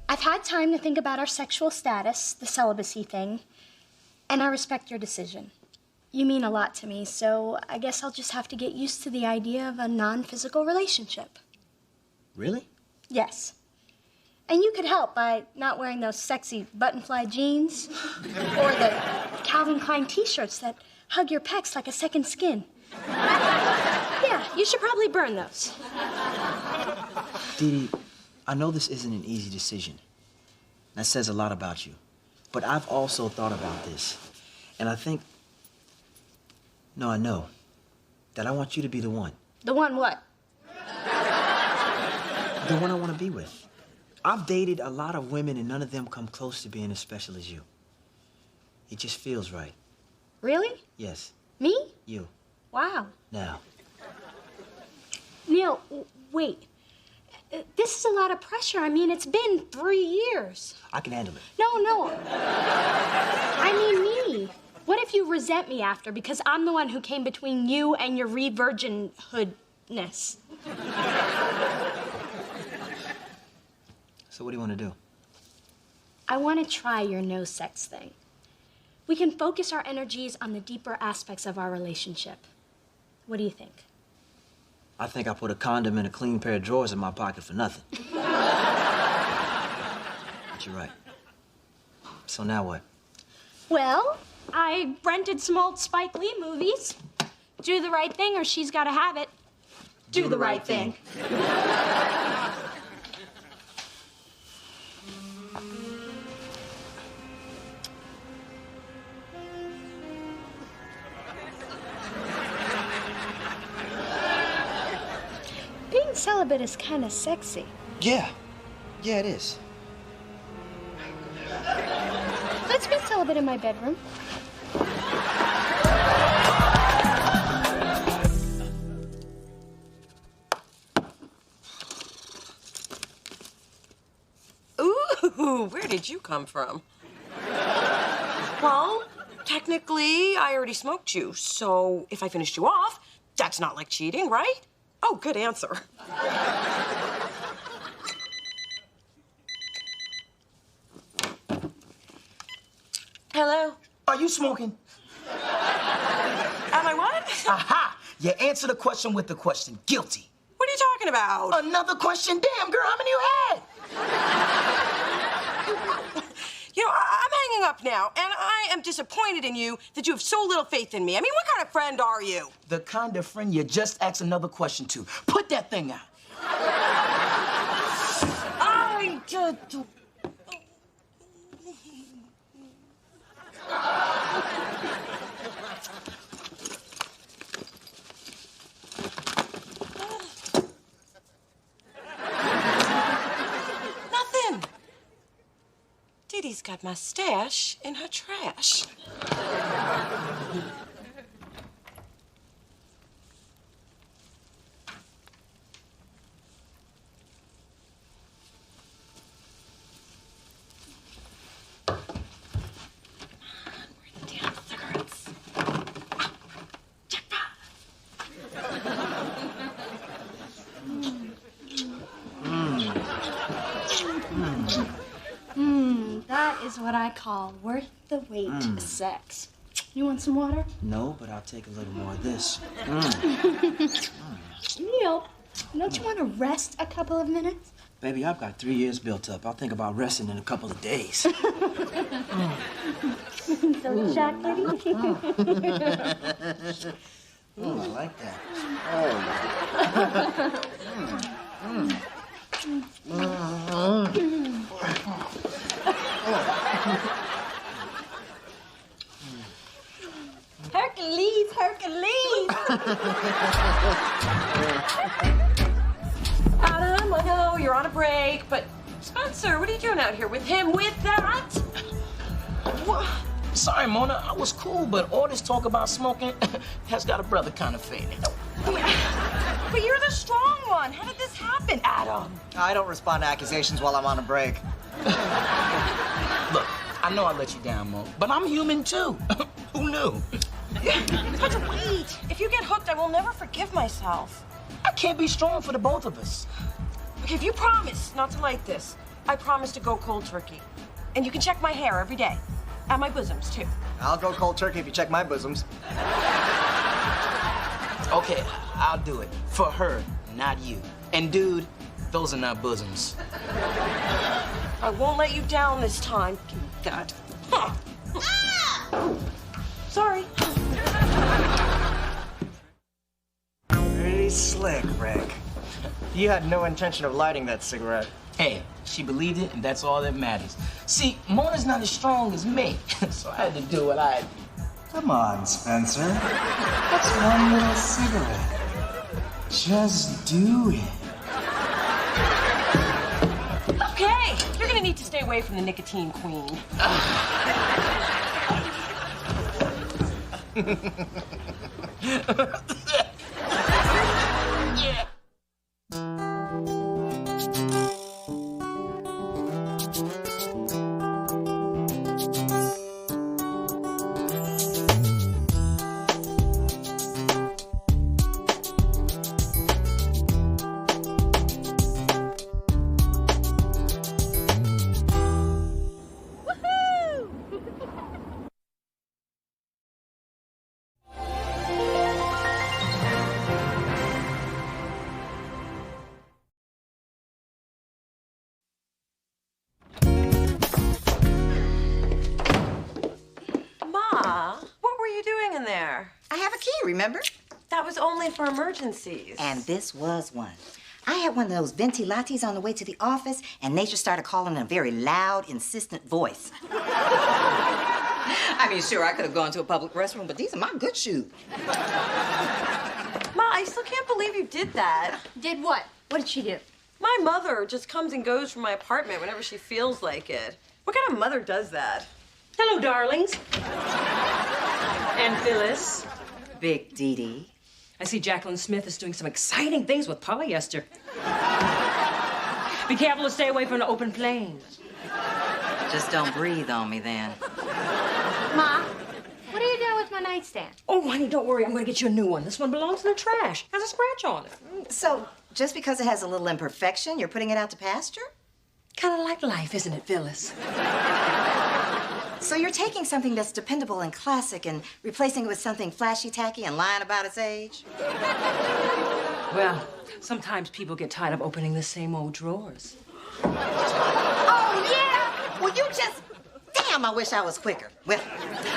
G: I've had time to think about our sexual status, the celibacy thing, and I respect your decision. You mean a lot to me, so I guess I'll just have to get used to the idea of a non-physical relationship.
J: Really?
G: Yes. And you could help by not wearing those sexy button-fly jeans or the Calvin Klein t-shirts that hug your pecs like a second skin. Yeah, you should probably burn those.
J: Dee Dee, I know this isn't an easy decision. That says a lot about you. But I've also thought about this. And I think... No, I know. That I want you to be the one.
G: The one what?
J: The one I want to be with. I've dated a lot of women and none of them come close to being as special as you. It just feels right.
G: Really?
J: Yes.
G: Me?
J: You.
G: Wow.
J: Now.
G: Neil, wait. This is a lot of pressure. I mean, it's been 3 years.
J: I can handle it.
G: No. I mean me. What if you resent me after because I'm the one who came between you and your re-virginhoodness?
J: So what do you want to do?
G: I want to try your no sex thing. We can focus our energies on the deeper aspects of our relationship. What do you think?
J: I think I put a condom and a clean pair of drawers in my pocket for nothing. But you're right. So now what?
G: Well, I rented some old Spike Lee movies. Do the right thing or she's got to have it. Do the right thing. Being celibate is kind of sexy.
J: Yeah. Yeah, it is.
G: Let's be celibate in my bedroom.
K: Ooh, where did you come from? Well, technically, I already smoked you, so if I finished you off, that's not like cheating, right? Oh, good answer. Hello?
B: Are you smoking?
K: Am I what?
B: Aha! You answer the question with the question. Guilty.
K: What are you talking about?
B: Another question? Damn, girl, how many you had?
K: You know, I'm hanging up now, and I am disappointed in you that you have so little faith in me. I mean, what kind of friend are you?
B: The kind of friend you just asked another question to. Put that thing out.
K: I just... Nothing. Diddy's got my stash in her trash.
G: That is what I call worth the wait sex. You want some water?
J: No, but I'll take a little more of this.
G: Neil, don't you want to rest a couple of minutes?
J: Baby, I've got 3 years built up. I'll think about resting in a couple of days.
G: So chocolatey.
J: I like that.
G: Hercules, Hercules.
K: Adam, I know you're on a break, but Spencer, what are you doing out here with him with that?
B: What? Sorry, Mona, I was cool, but all this talk about smoking has got a brother kind of faded.
K: But you're the strong one. How did this happen, Adam?
U: I don't respond to accusations while I'm on a break.
B: Look, I know I let you down, Mo, but I'm human too. Who knew?
K: But wait, if you get hooked, I will never forgive myself.
B: I can't be strong for the both of us.
K: Okay, if you promise not to like this, I promise to go cold turkey. And you can check my hair every day. And my bosoms, too.
U: I'll go cold turkey if you check my bosoms.
B: Okay, I'll do it. For her, not you. And dude, those are not bosoms.
K: I won't let you down this time. Give me that. Huh. Sorry.
U: Pretty slick, Rick. You had no intention of lighting that cigarette.
B: Hey, she believed it, and that's all that matters. See, Mona's not as strong as me, so I had to do what I did.
J: Come on, Spencer. What's one little cigarette? Just do it.
H: Okay, you're gonna need to stay away from the nicotine queen.
B: Yeah.
I: I have a key, remember?
K: That was only for emergencies.
I: And this was one. I had one of those venti lattes on the way to the office, and Nature started calling in a very loud, insistent voice. I mean, sure, I could have gone to a public restroom, but these are my good shoes.
K: Ma, I still can't believe you did that.
G: Did what? What did she do?
K: My mother just comes and goes from my apartment whenever she feels like it. What kind of mother does that?
H: Hello, darlings. And Phyllis.
I: Big Dee.
H: I see Jacqueline Smith is doing some exciting things with polyester. Be careful to stay away from the open plains.
I: Just don't breathe on me, then.
G: Ma, what are you doing with my nightstand?
H: Oh, honey, don't worry. I'm going to get you a new one. This one belongs in the trash. Has a scratch on it.
I: So, just because it has a little imperfection, you're putting it out to pasture?
H: Kind of like life, isn't it, Phyllis?
I: So you're taking something that's dependable and classic and replacing it with something flashy, tacky, and lying about its age?
H: Well, sometimes people get tired of opening the same old drawers.
I: Oh, yeah? Well, you just... Damn, I wish I was quicker. Well,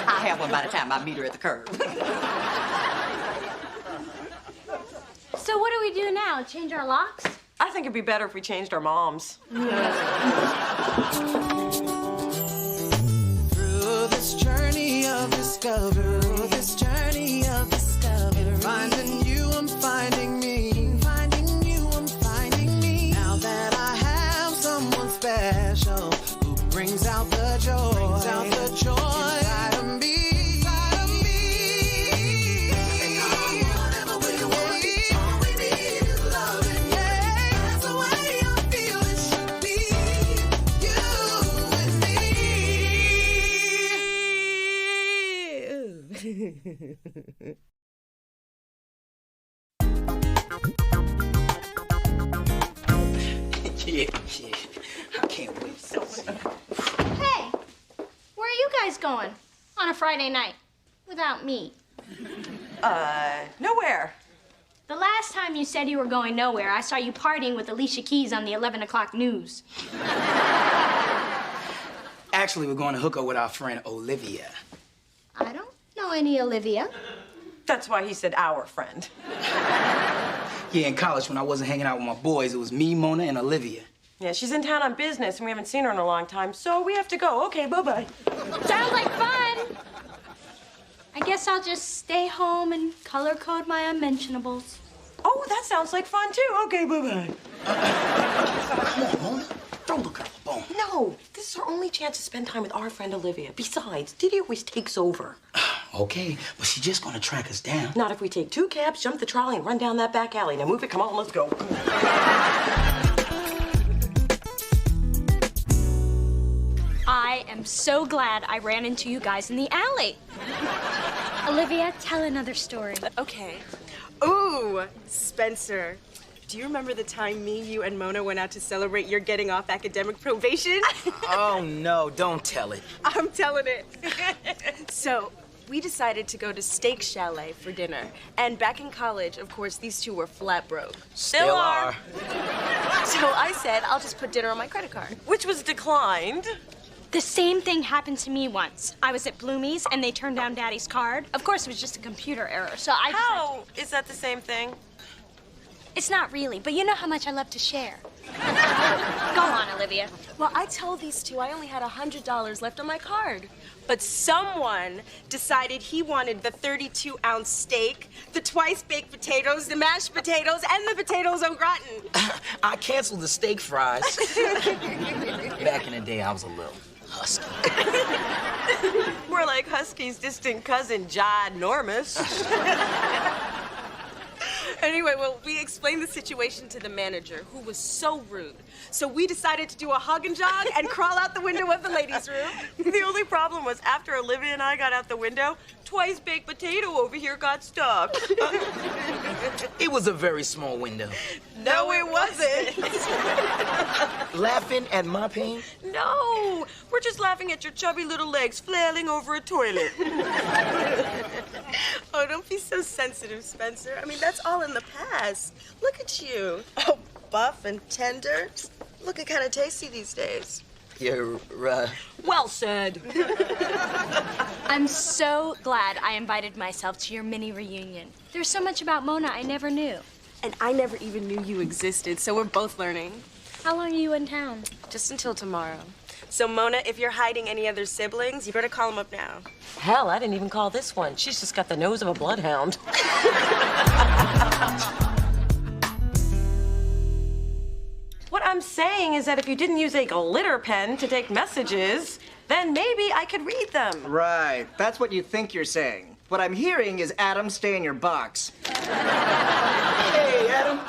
I: I'll have one by the time I meet her at the curb.
G: So what do we do now? Change our locks?
K: I think it'd be better if we changed our moms.
D: This journey of discovery, this journey of discovery. Finding you, I'm finding me. Finding you, I'm finding me. Now that I have someone special who brings out the joy, inside of me.
B: Yeah. I can't wait.
G: Hey, where are you guys going on a Friday night without me?
K: Nowhere.
G: The last time you said you were going nowhere, I saw you partying with Alicia Keys on the 11 o'clock news.
B: Actually, we're going to hook up with our friend Olivia.
G: I don't know any Olivia.
K: That's why he said our friend.
B: Yeah, in college, when I wasn't hanging out with my boys, it was me, Mona, and Olivia.
K: Yeah, she's in town on business, and we haven't seen her in a long time, so we have to go. Okay, bye-bye.
G: Sounds like fun. I guess I'll just stay home and color code my unmentionables.
K: Oh, that sounds like fun, too. Okay, bye-bye.
B: Come on, Mona. Don't look her up a bone.
K: No, this is our only chance to spend time with our friend Olivia. Besides, Diddy always takes over.
B: Okay, but she's just gonna track us down.
K: Not if we take 2 cabs, jump the trolley, and run down that back alley. Now move it, come on, let's go.
G: I am so glad I ran into you guys in the alley. Olivia, tell another story.
M: Okay. Ooh, Spencer. Do you remember the time me, you, and Mona went out to celebrate your getting off academic probation?
B: Oh, no, don't tell it.
M: I'm telling it. So, we decided to go to Steak Chalet for dinner. And back in college, of course, these two were flat broke.
B: Still are.
M: So I said, I'll just put dinner on my credit card.
K: Which was declined.
G: The same thing happened to me once. I was at Bloomie's and they turned down Daddy's card. Of course, it was just a computer error, so I
K: How is that the same thing?
G: It's not really, but you know how much I love to share.
L: Go on, Olivia.
A: Well, I told these two I only had $100 left on my card. But someone decided he wanted the 32-ounce steak, the twice-baked potatoes, the mashed potatoes, and the potatoes au gratin.
B: I canceled the steak fries. Back in the day, I was a little husky.
A: More like Husky's distant cousin, Ginormous. Anyway, well, we explained the situation to the manager, who was so rude. So we decided to do a hug and jog and crawl out the window of the ladies' room. The only problem was after Olivia and I got out the window, twice-baked potato over here got stuck.
B: It was a very small window.
A: No, it wasn't.
B: Laughing at my pain?
A: No, we're just laughing at your chubby little legs flailing over a toilet. Oh, don't be so sensitive, Spencer. I mean, that's all in the past. Look at you. Oh, buff and tender. Looking kind of tasty these days.
B: You're,
A: Well said.
G: I'm so glad I invited myself to your mini reunion. There's so much about Mona I never knew.
A: And I never even knew you existed, so we're both learning.
G: How long are you in town?
A: Just until tomorrow. So, Mona, if you're hiding any other siblings, you better call them up now.
H: Hell, I didn't even call this one. She's just got the nose of a bloodhound.
K: What I'm saying is that if you didn't use a glitter pen to take messages, then maybe I could read them.
U: Right. That's what you think you're saying. What I'm hearing is, Adam, stay in your box.
B: Hey, Adam.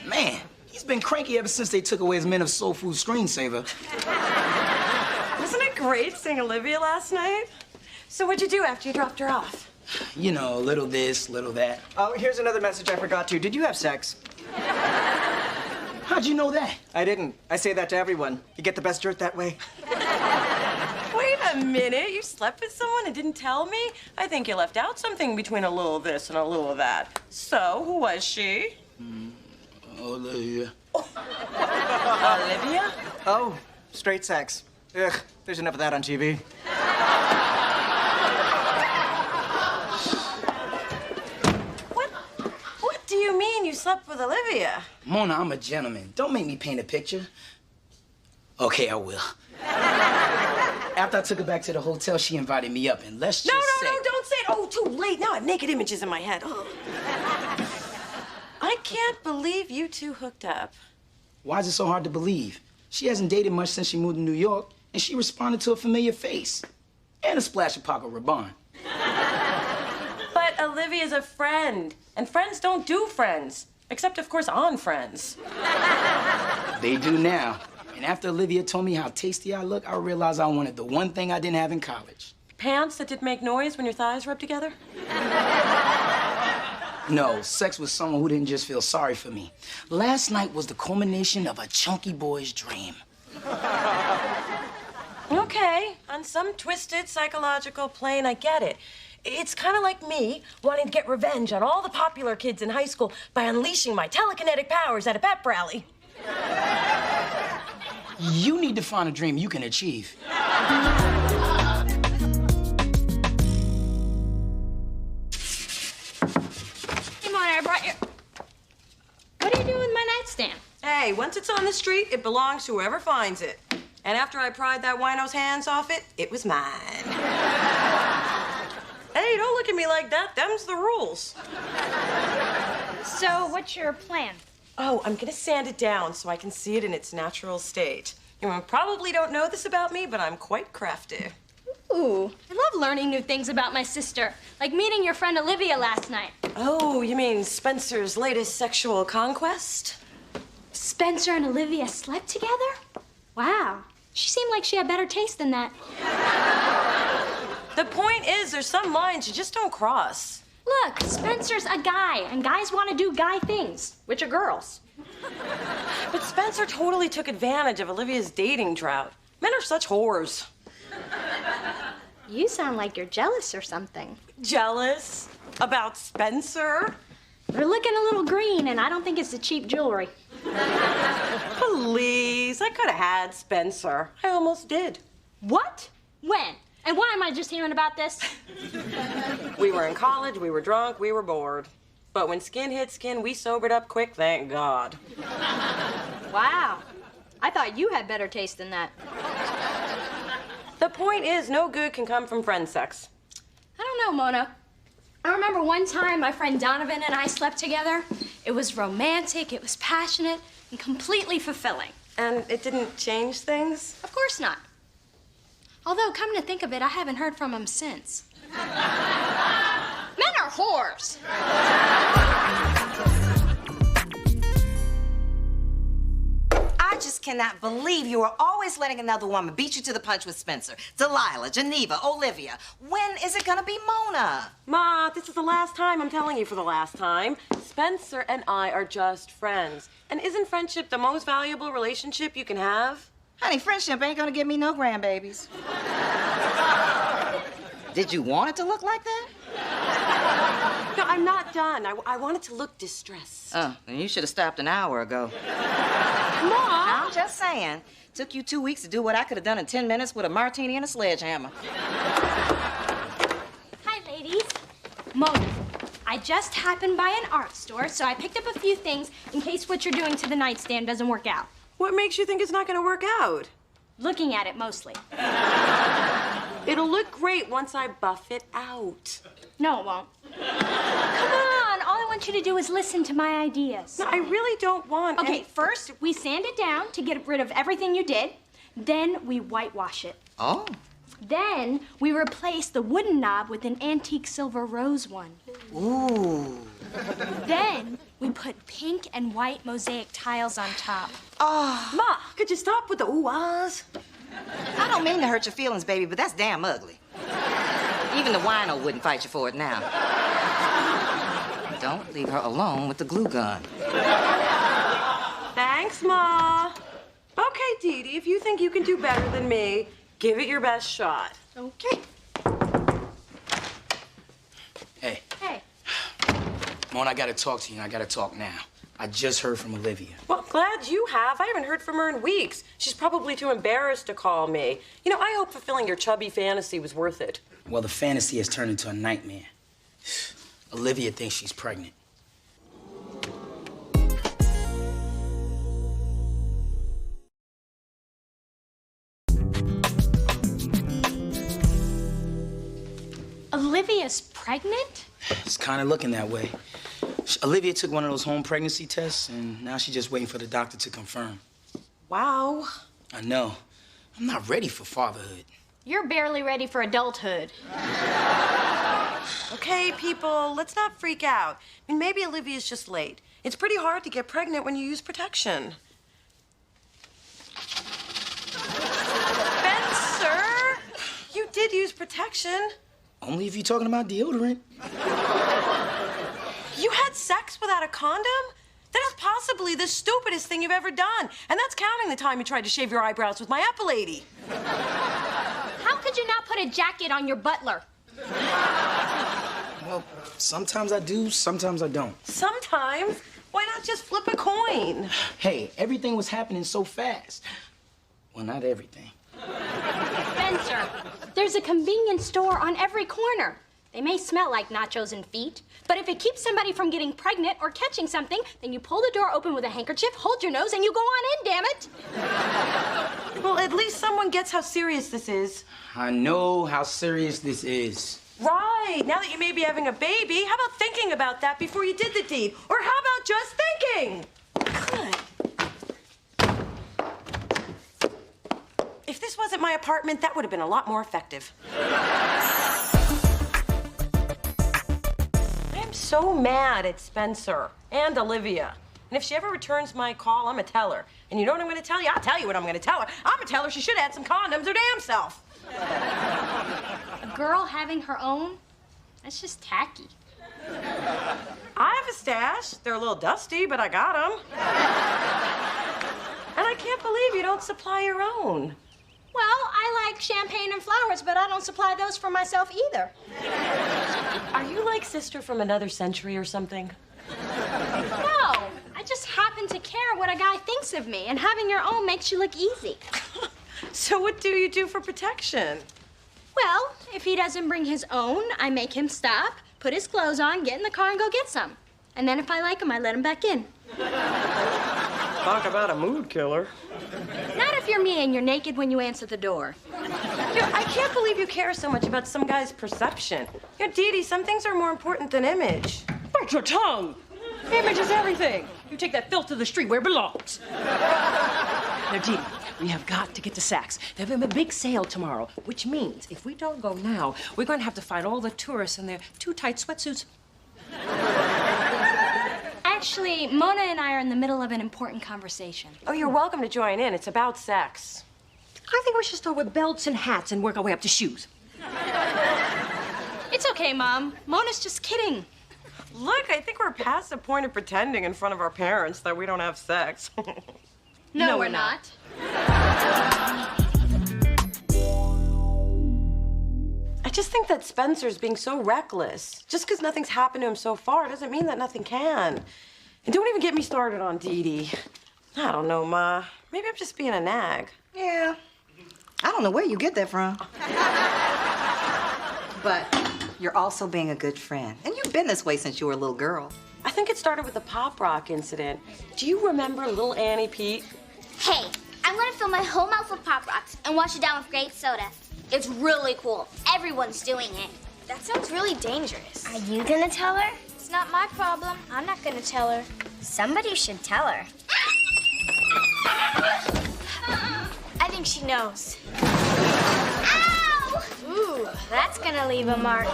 B: Man, he's been cranky ever since they took away his Men of Soul Food screensaver.
K: Wasn't it great seeing Olivia last night? So what'd you do after you dropped her off?
B: You know, little this, little that.
U: Oh, here's another message I forgot to. Did you have sex?
B: How'd you know that?
U: I didn't. I say that to everyone. You get the best dirt that way.
K: Wait a minute, you slept with someone and didn't tell me? I think you left out something between a little of this and a little of that. So, who was she?
B: Olivia.
K: Olivia?
U: Oh, straight sex. Ugh, there's enough of that on TV.
K: What do you mean you slept with Olivia?
B: Mona, I'm a gentleman. Don't make me paint a picture. Okay, I will. After I took her back to the hotel, she invited me up, and let's just say...
K: No, don't say it. Oh, too late. Now I have naked images in my head. Oh. I can't believe you two hooked up.
B: Why is it so hard to believe? She hasn't dated much since she moved to New York, and she responded to a familiar face. And a splash of Paco Rabanne.
K: But Olivia's a friend, and friends don't do friends. Except, of course, on Friends.
B: They do now. And after Olivia told me how tasty I look, I realized I wanted the one thing I didn't have in college.
K: Pants that didn't make noise when your thighs rubbed together?
B: No, sex with someone who didn't just feel sorry for me. Last night was the culmination of a chunky boy's dream.
K: Okay, on some twisted psychological plane, I get it. It's kind of like me wanting to get revenge on all the popular kids in high school by unleashing my telekinetic powers at a pep rally.
B: You need to find a dream you can achieve.
G: Hey, Mona, I brought your... What are you doing with my nightstand?
K: Hey, once it's on the street, it belongs to whoever finds it. And after I pried that wino's hands off it, it was mine. Hey, don't look at me like that. Them's the rules.
G: So, what's your plan?
K: Oh, I'm gonna sand it down so I can see it in its natural state. You probably don't know this about me, but I'm quite crafty.
G: Ooh, I love learning new things about my sister, like meeting your friend Olivia last night.
K: Oh, you mean Spencer's latest sexual conquest?
G: Spencer and Olivia slept together? Wow, she seemed like she had better taste than that.
K: The point is, there's some lines you just don't cross.
G: Look, Spencer's a guy, and guys want to do guy things, which are girls.
K: But Spencer totally took advantage of Olivia's dating drought. Men are such whores.
G: You sound like you're jealous or something.
K: Jealous? About Spencer?
G: You're looking a little green, and I don't think it's the cheap jewelry.
K: Please, I could have had Spencer. I almost did.
G: What? When? And why am I just hearing about this?
K: We were in college, we were drunk, we were bored. But when skin hit skin, we sobered up quick, thank God.
G: Wow. I thought you had better taste than that.
K: The point is, no good can come from friend sex.
G: I don't know, Mona. I remember one time my friend Donovan and I slept together. It was romantic, it was passionate, and completely fulfilling.
K: And it didn't change things?
G: Of course not. Although, come to think of it, I haven't heard from him since. Men are whores.
I: I just cannot believe you are always letting another woman beat you to the punch with Spencer, Delilah, Geneva, Olivia. When is it gonna be Mona?
K: Ma, this is the last time. I'm telling you for the last time. Spencer and I are just friends. And isn't friendship the most valuable relationship you can have?
I: Honey, friendship ain't gonna give me no grandbabies. Did you want it to look like that?
K: No, I'm not done. I want it to look distressed.
I: Oh, then you should have stopped an hour ago.
K: Ma!
I: I'm just saying. Took you 2 weeks to do what I could have done in 10 minutes with a martini and a sledgehammer.
G: Hi, ladies. Mona, I just happened by an art store, so I picked up a few things in case what you're doing to the nightstand doesn't work out.
K: What makes you think it's not gonna work out?
G: Looking at it, mostly.
K: It'll look great once I buff it out.
G: No, it won't. Come on, all I want you to do is listen to my ideas.
K: No, I really don't want...
G: Okay, first, we sand it down to get rid of everything you did. Then we whitewash it.
I: Oh.
G: Then we replace the wooden knob with an antique silver rose one.
I: Ooh.
G: Then we put pink and white mosaic tiles on top.
I: Oh.
K: Ma, could you stop with the ooh-ahs?
I: I don't mean to hurt your feelings, baby, but that's damn ugly. Even the wino wouldn't fight you for it now. Don't leave her alone with the glue gun.
K: Thanks, Ma. Okay, Dee Dee, if you think you can do better than me, give it your best shot.
G: Okay.
B: Hey.
G: Hey.
B: Mona, I gotta talk to you, and I gotta talk now. I just heard from Olivia.
K: Well, glad you have. I haven't heard from her in weeks. She's probably too embarrassed to call me. You know, I hope fulfilling your chubby fantasy was worth it.
B: Well, the fantasy has turned into a nightmare. Olivia thinks she's pregnant.
G: Olivia's pregnant?
B: It's kind of looking that way. Olivia took one of those home pregnancy tests, and now she's just waiting for the doctor to confirm.
K: Wow.
B: I know. I'm not ready for fatherhood.
G: You're barely ready for adulthood.
K: Okay, people, let's not freak out. I mean, maybe Olivia's just late. It's pretty hard to get pregnant when you use protection. Spencer! You did use protection.
B: Only if you're talking about deodorant.
K: You had sex without a condom? That is possibly the stupidest thing you've ever done. And that's counting the time you tried to shave your eyebrows with my epilady.
G: How could you not put a jacket on your butler?
B: Well, sometimes I do, sometimes I don't.
K: Sometimes? Why not just flip a coin?
B: Hey, everything was happening so fast. Well, not everything.
G: Spencer, there's a convenience store on every corner. They may smell like nachos and feet, but if it keeps somebody from getting pregnant or catching something, then you pull the door open with a handkerchief, hold your nose, and you go on in, damn it.
K: Well, at least someone gets how serious this is.
B: I know how serious this is.
K: Right. Now that you may be having a baby, how about thinking about that before you did the deed? Or how about just thinking? Good. If this wasn't my apartment, that would have been a lot more effective. I'm so mad at Spencer and Olivia. And if she ever returns my call, I'm gonna tell her. And you know what I'm gonna tell you? I'll tell you what I'm gonna tell her. I'm gonna tell her she should have had some condoms her damn self.
G: A girl having her own? That's just tacky.
K: I have a stash. They're a little dusty, but I got them. And I can't believe you don't supply your own.
G: Well, I like champagne and flowers, but I don't supply those for myself either.
K: Are you like Sistah from another century or something?
G: No, I just happen to care what a guy thinks of me, and having your own makes you look easy.
K: So what do you do for protection?
G: Well, if he doesn't bring his own, I make him stop, put his clothes on, get in the car, and go get some. And then if I like him, I let him back in.
K: Talk about a mood killer.
G: Not if you're me and you're naked when you answer the door.
K: I can't believe you care so much about some guy's perception. Dee Dee, some things are more important than image.
S: Bite your tongue. Image is everything. You take that filth to the street where it belongs. Now, Dee, we have got to get to Saks. They have a big sale tomorrow, which means if we don't go now, we're going to have to fight all the tourists in their too tight sweatsuits.
G: Actually, Mona and I are in the middle of an important conversation.
K: Oh, you're welcome to join in. It's about sex.
S: I think we should start with belts and hats and work our way up to shoes.
G: It's okay, Mom. Mona's just kidding.
K: Look, I think we're past the point of pretending in front of our parents that we don't have sex.
G: No, we're not.
K: I just think that Spencer's being so reckless. Just because nothing's happened to him so far doesn't mean that nothing can. And don't even get me started on Dee Dee. I don't know, Ma. Maybe I'm just being a nag.
I: Yeah. I don't know where you get that from. But you're also being a good friend. And you've been this way since you were a little girl.
K: I think it started with the Pop Rock incident. Do you remember little Annie Pete?
P: Hey, I'm gonna fill my whole mouth with Pop Rocks and wash it down with grape soda. It's really cool. Everyone's doing it.
L: That sounds really dangerous.
P: Are you gonna tell her?
L: It's not my problem. I'm not gonna tell her.
P: Somebody should tell her.
L: I think she knows.
P: Ow!
L: Ooh, that's gonna leave a mark.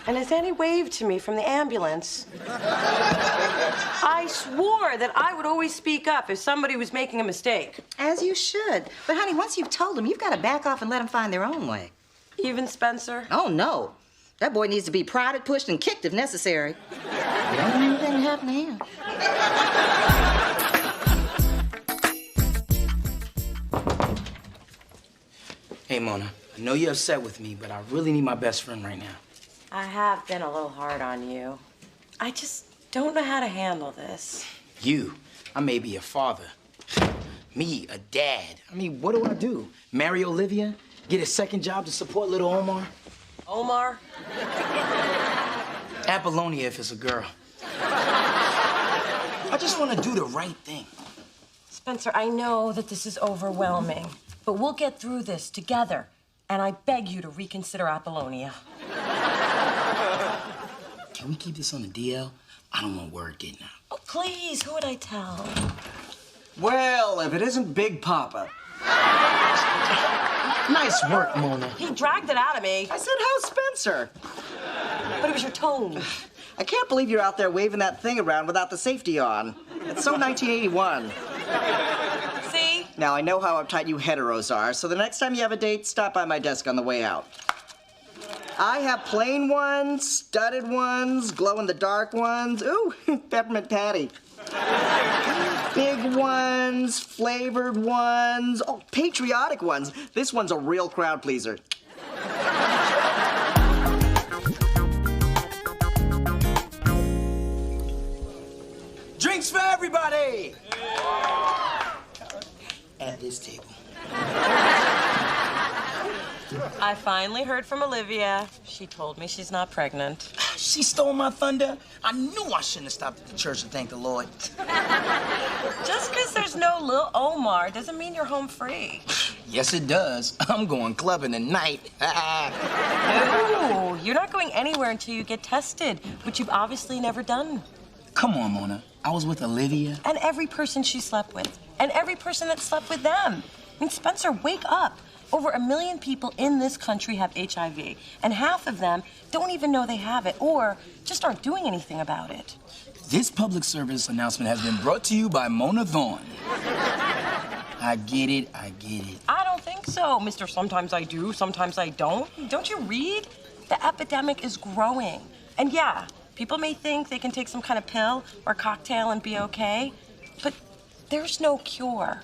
K: And as Annie waved to me from the ambulance, I swore that I would always speak up if somebody was making a mistake.
I: As you should. But, honey, once you've told them, you've got to back off and let them find their own way.
K: Even Spencer?
I: Oh, no. That boy needs to be prodded, pushed, and kicked if necessary. Don't want anything to happen to him.
B: Hey, Mona, I know you're upset with me, but I really need my best friend right now.
K: I have been a little hard on you. I just don't know how to handle this.
B: You, I may be a father. Me, a dad. I mean, what do? Marry Olivia? Get a second job to support little Omar?
K: Omar?
B: Apollonia if it's a girl. I just want to do the right thing.
K: Spencer, I know that this is overwhelming, but we'll get through this together. And I beg you to reconsider Apollonia.
B: Can we keep this on the DL? I don't want word getting out.
K: Oh, please, who would I tell?
U: Well, if it isn't Big Papa.
B: Nice work, Mona.
K: He dragged it out of me.
U: I said, how's Spencer?
K: But it was your tone.
U: I can't believe you're out there waving that thing around without the safety on. It's so 1981.
K: See?
U: Now, I know how uptight you heteros are, so the next time you have a date, stop by my desk on the way out. I have plain ones, studded ones, glow-in-the-dark ones. Ooh, peppermint patty. Big ones, flavored ones. Oh, patriotic ones. This one's a real crowd pleaser.
B: Drinks for everybody! At this table.
K: I finally heard from Olivia. She told me she's not pregnant.
B: She stole my thunder. I knew I shouldn't have stopped at the church to thank the Lord.
K: Just because there's no Lil Omar doesn't mean you're home free.
B: Yes, it does. I'm going clubbing tonight.
K: No, you're not going anywhere until you get tested, which you've obviously never done.
B: Come on, Mona. I was with Olivia.
K: And every person she slept with. And every person that slept with them. I mean, Spencer, wake up. Over 1 million people in this country have HIV, and half of them don't even know they have it or just aren't doing anything about it.
B: This public service announcement has been brought to you by Mona Thorne. I get it, I get it.
K: I don't think so, Mr. Sometimes I do, sometimes I don't. Don't you read? The epidemic is growing. And yeah, people may think they can take some kind of pill or cocktail and be okay, but there's no cure.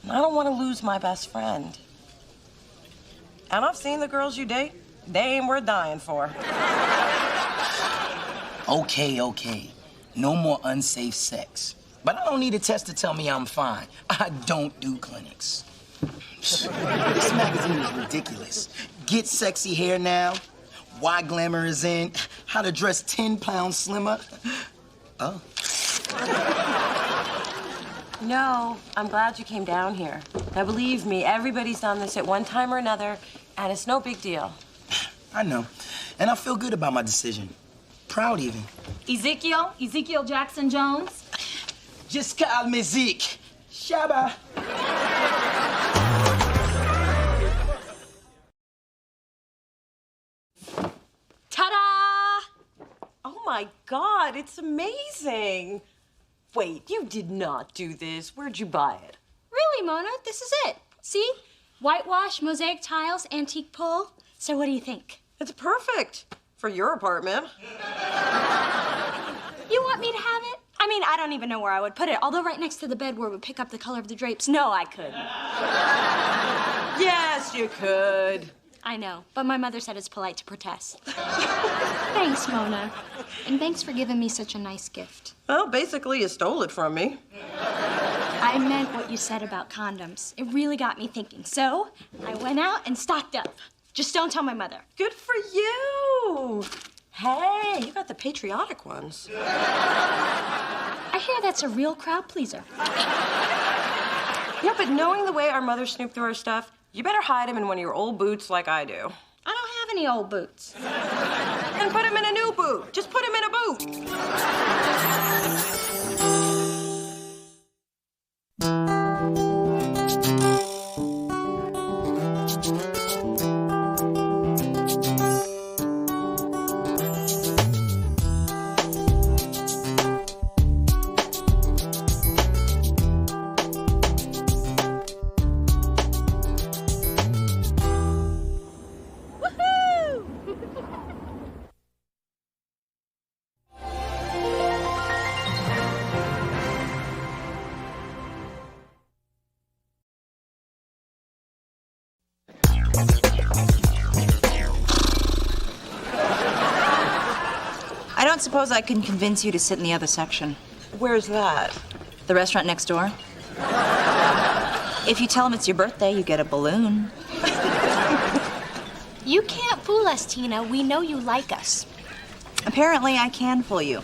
K: And I don't want to lose my best friend. And I've seen the girls you date. They ain't worth dying for.
B: Okay. No more unsafe sex. But I don't need a test to tell me I'm fine. I don't do clinics. This magazine is ridiculous. Get sexy hair now. Why glamour is in. How to dress 10 pounds slimmer. Oh.
K: No, I'm glad you came down here. Now, believe me, everybody's done this at one time or another, and it's no big deal.
B: I know. And I feel good about my decision. Proud, even.
F: Ezekiel Jackson Jones.
B: Just call me Zeke. Shabba.
K: Ta-da! Oh, my God, it's amazing. Wait, you did not do this. Where'd you buy it?
G: Really, Mona? This is it. See? Whitewash, mosaic tiles, antique pull. So what do you think?
K: It's perfect for your apartment.
G: You want me to have it? I mean, I don't even know where I would put it. Although right next to the bed where it would pick up the color of the drapes. No, I couldn't.
K: Yes, you could.
G: I know, but my mother said it's polite to protest. Thanks, Mona. And thanks for giving me such a nice gift.
K: Well, basically, you stole it from me.
G: I meant what you said about condoms. It really got me thinking. So, I went out and stocked up. Just don't tell my mother.
K: Good for you. Hey, you got the patriotic ones.
G: I hear that's a real crowd pleaser.
K: Yeah, but knowing the way our mother snooped through our stuff, you better hide them in one of your old boots like I do.
G: I don't have any old boots.
K: Then put them in a new boot. Just put them in a boot.
E: I don't suppose I can convince you to sit in the other section.
K: Where's that?
E: The restaurant next door. If you tell them it's your birthday, you get a balloon.
G: You can't fool us, Tina. We know you like us.
E: Apparently, I can fool you.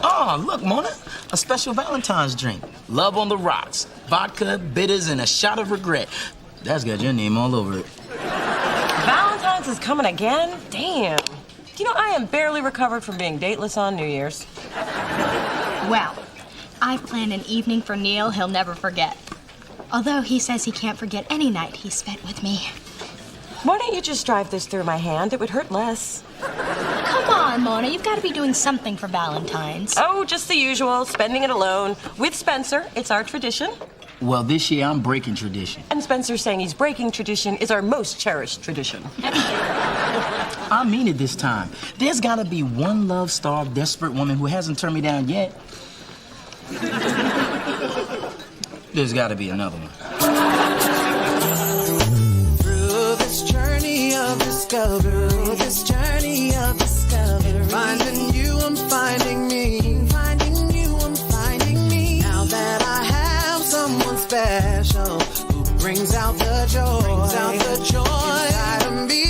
B: Oh, look, Mona. A special Valentine's drink. Love on the rocks. Vodka, bitters, and a shot of regret. That's got your name all over it.
K: Valentine's is coming again? Damn. You know, I am barely recovered from being dateless on New Year's.
G: Well, I've planned an evening for Neil he'll never forget. Although he says he can't forget any night he spent with me.
K: Why don't you just drive this through my hand? It would hurt less.
G: Come on, Mona. You've got to be doing something for Valentine's.
K: Oh, just the usual. Spending it alone. With Spencer. It's our tradition.
B: Well, this year I'm breaking tradition.
K: And Spencer saying he's breaking tradition is our most cherished tradition.
B: I mean it this time. There's gotta be one love-starved, desperate woman who hasn't turned me down yet. There's gotta be another one.
D: Through this journey of discovery, finding you, I'm finding me. Finding you, I'm finding me. Now that I have someone special who brings out the joy, inside of me.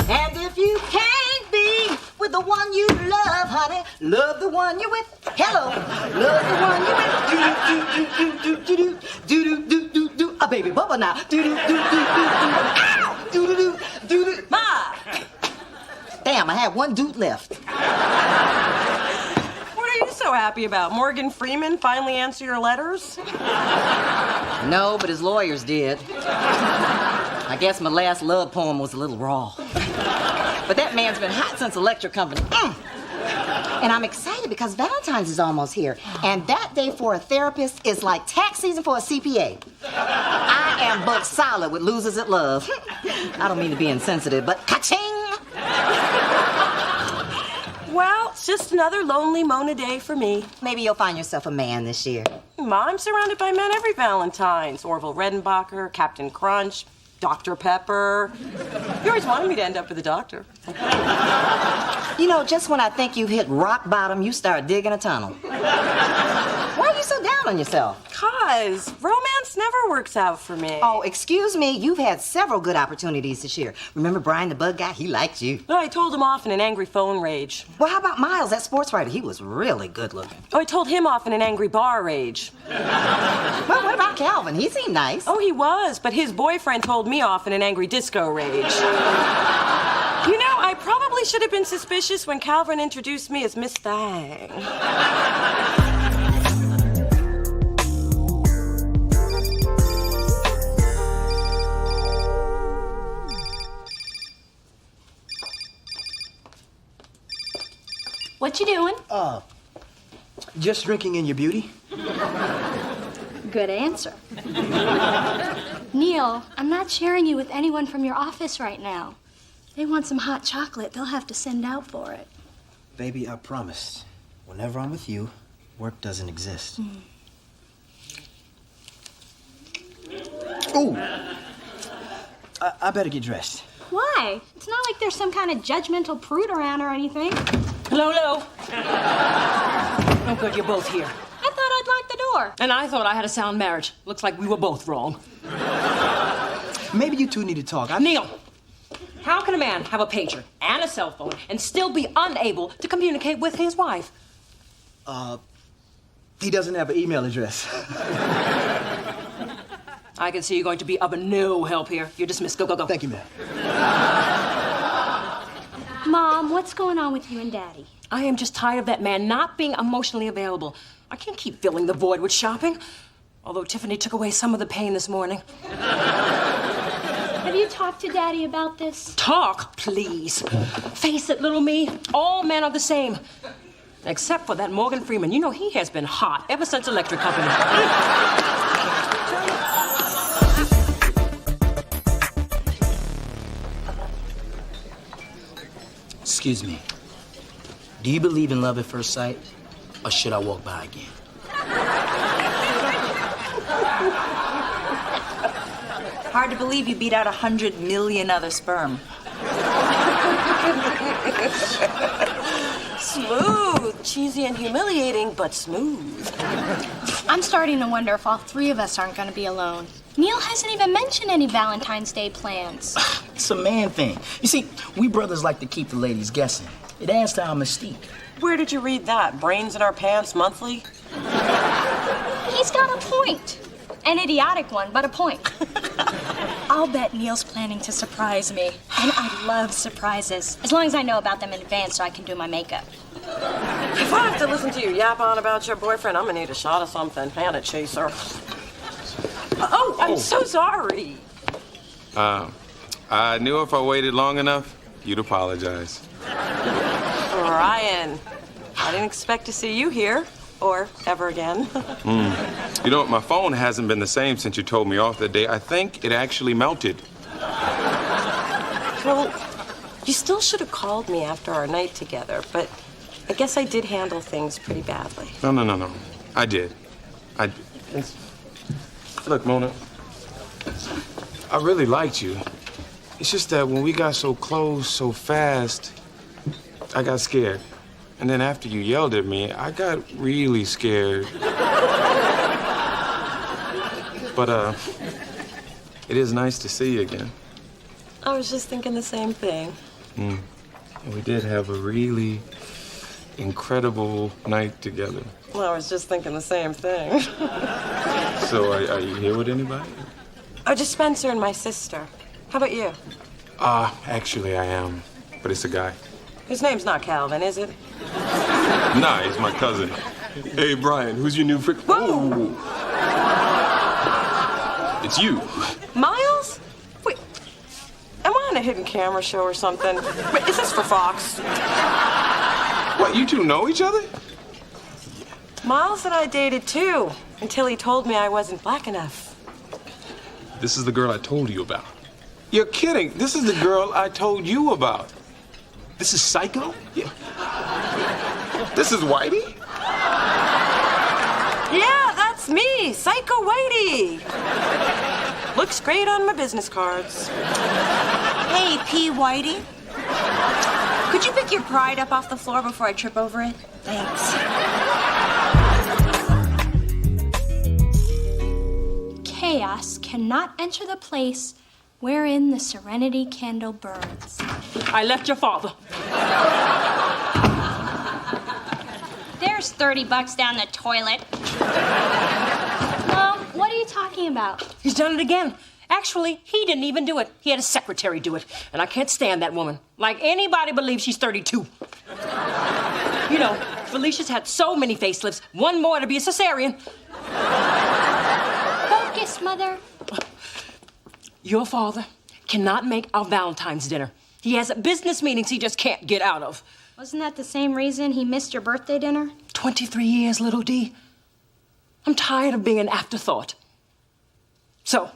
I: And if you can't be with the one you love, honey, love the one you're with. Hello, love the one you're with. Do. A baby bubble now. Do. Ow! Do. Ma! Damn, I had one dude left.
K: What are you so happy about? Morgan Freeman finally answer your letters?
I: No, but his lawyers did. I guess my last love poem was a little raw. But that man's been hot since the lecture company. And I'm excited because Valentine's is almost here. And that day for a therapist is like tax season for a CPA. I am booked solid with losers at love. I don't mean to be insensitive, but ka-ching!
K: Well, it's just another lonely Mona day for me.
I: Maybe you'll find yourself a man this year.
K: Ma, I'm surrounded by men every Valentine's. Orville Redenbacher, Captain Crunch, Dr. Pepper. You always wanted me to end up with a doctor.
I: You know, just when I think you hit rock bottom, you start digging a tunnel. Why are you so down on yourself?
K: 'Cause romance never works out for me.
I: Oh, excuse me. You've had several good opportunities this year. Remember Brian the Bug Guy? He liked you.
K: No, I told him off in an angry phone rage.
I: Well, how about Miles, that sports writer? He was really good looking.
K: Oh, I told him off in an angry bar rage.
I: Well, what about Calvin? He seemed nice.
K: Oh, he was, but his boyfriend told me off in an angry disco rage. You know, I probably should have been suspicious when Calvin introduced me as Miss Thang.
G: What you doing?
J: Just drinking in your beauty.
G: Good answer. Neil, I'm not sharing you with anyone from your office right now. They want some hot chocolate. They'll have to send out for it.
J: Baby, I promise. Whenever I'm with you, work doesn't exist. Ooh! I better get dressed.
G: Why? It's not like there's some kind of judgmental prude around or anything.
H: Hello. Oh, good, you're both here.
G: I thought I'd lock the door.
H: And I thought I had a sound marriage. Looks like we were both wrong.
J: Maybe you two need to talk.
H: Neil, how can a man have a pager and a cell phone and still be unable to communicate with his wife?
J: He doesn't have an email address.
H: I can see you're going to be of no help here. You're dismissed. Go.
J: Thank you, ma'am.
G: Mom, what's going on with you and Daddy?
H: I am just tired of that man not being emotionally available. I can't keep filling the void with shopping. Although Tiffany took away some of the pain this morning.
G: Have you talked to Daddy about this?
H: Talk, please. Face it, little me. All men are the same. Except for that Morgan Freeman. You know, he has been hot ever since Electric Company.
B: Excuse me. Do you believe in love at first sight, or should I walk by again?
E: Hard to believe you beat out 100 million other sperm.
K: Smooth, cheesy and humiliating, but smooth.
G: I'm starting to wonder if all three of us aren't going to be alone. Neil hasn't even mentioned any Valentine's Day plans.
B: It's a man thing. You see, we brothers like to keep the ladies guessing. It adds to our mystique.
K: Where did you read that? Brains in Our Pants Monthly?
G: He's got a point. An idiotic one, but a point. I'll bet Neil's planning to surprise me. And I love surprises. As long as I know about them in advance so I can do my makeup.
K: If I have to listen to you yap on about your boyfriend, I'm gonna need a shot of something and a chaser. Oh, I'm so sorry.
C: I knew if I waited long enough, you'd apologize.
K: Ryan, I didn't expect to see you here, or ever again.
C: You know what? My phone hasn't been the same since you told me off that day. I think it actually melted.
K: Well, you still should have called me after our night together, but I guess I did handle things pretty badly.
C: No. I did. Look, Mona, I really liked you. It's just that when we got so close so fast, I got scared. And then after you yelled at me, I got really scared. But, it is nice to see you again.
K: I was just thinking the same thing.
C: And we did have a really incredible night together.
K: Well, I was just thinking the same thing.
C: So, are you here with anybody?
K: Oh, just Spencer and my sister. How about you?
C: Actually, I am. But it's a guy.
K: His name's not Calvin, is it?
C: Nah, he's my cousin. Hey, Brian, who's your new friend?
K: Whoa!
C: It's you.
K: Miles? Wait, am I on a hidden camera show or something? Wait, is this for Fox?
C: What, you two know each other?
K: Miles and I dated too, until he told me I wasn't black enough.
C: This is the girl I told you about. You're kidding. This is the girl I told you about. This is Psycho? Yeah. This is Whitey?
K: Yeah, that's me, Psycho Whitey. Looks great on my business cards.
E: Hey, P. Whitey. Could you pick your pride up off the floor before I trip over it? Thanks.
G: Chaos cannot enter the place wherein the serenity candle burns.
S: I left your father.
G: There's $30 down the toilet. Mom, what are you talking about?
S: He's done it again. Actually, he didn't even do it. He had his secretary do it. And I can't stand that woman. Like anybody believes she's 32. You know, Felicia's had so many facelifts, one more to be a cesarean.
G: Focus, Mother.
S: Your father cannot make our Valentine's dinner. He has business meetings he just can't get out of.
G: Wasn't that the same reason he missed your birthday dinner?
S: 23 years, little D. I'm tired of being an afterthought. So,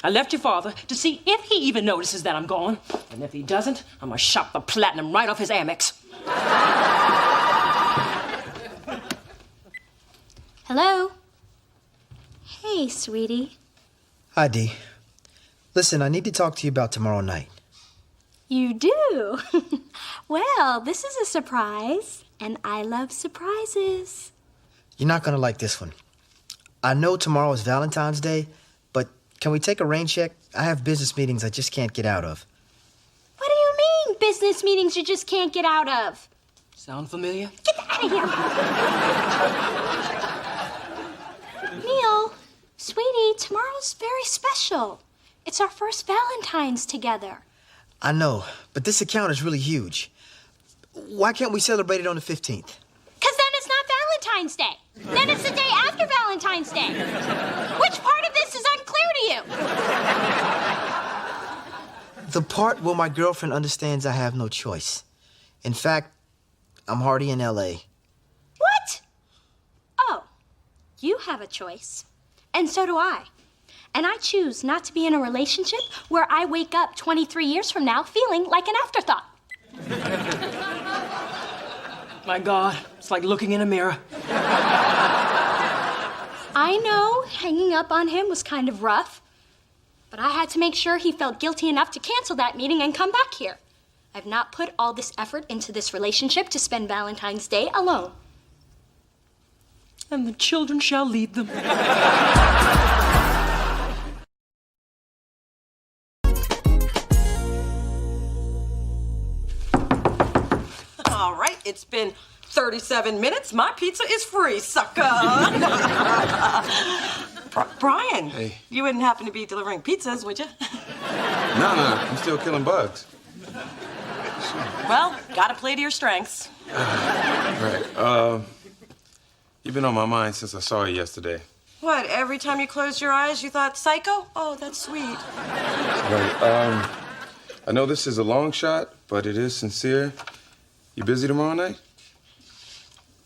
S: I left your father to see if he even notices that I'm gone. And if he doesn't, I'm gonna shop the platinum right off his Amex.
G: Hello? Hey, sweetie.
J: Hi, Dee. Listen, I need to talk to you about tomorrow night.
G: You do? Well, this is a surprise, and I love surprises.
J: You're not gonna like this one. I know tomorrow is Valentine's Day, but can we take a rain check? I have business meetings I just can't get out of.
G: What do you mean, business meetings you just can't get out of?
S: Sound familiar?
G: Get out of here! Neil, sweetie, tomorrow's very special. It's our first Valentine's together.
J: I know, but this account is really huge. Why can't we celebrate it on the 15th?
G: 'Cause then it's not Valentine's Day. Then it's the day after Valentine's Day. Which part of this is unclear to you?
J: The part where my girlfriend understands I have no choice. In fact, I'm already in L.A.
G: What? Oh, you have a choice. And so do I. And I choose not to be in a relationship where I wake up 23 years from now feeling like an afterthought.
S: My God, it's like looking in a mirror.
G: I know hanging up on him was kind of rough, but I had to make sure he felt guilty enough to cancel that meeting and come back here. I've not put all this effort into this relationship to spend Valentine's Day alone.
S: And the children shall lead them.
K: All right, it's been 37 minutes. My pizza is free, sucker. Brian,
C: hey.
K: You wouldn't happen to be delivering pizzas, would you?
C: No, I'm still killing bugs.
K: Well, gotta play to your strengths.
C: Right. You've been on my mind since I saw you yesterday.
K: What, every time you closed your eyes, you thought, psycho? Oh, that's sweet.
C: Right. I know this is a long shot, but it is sincere. You busy tomorrow night?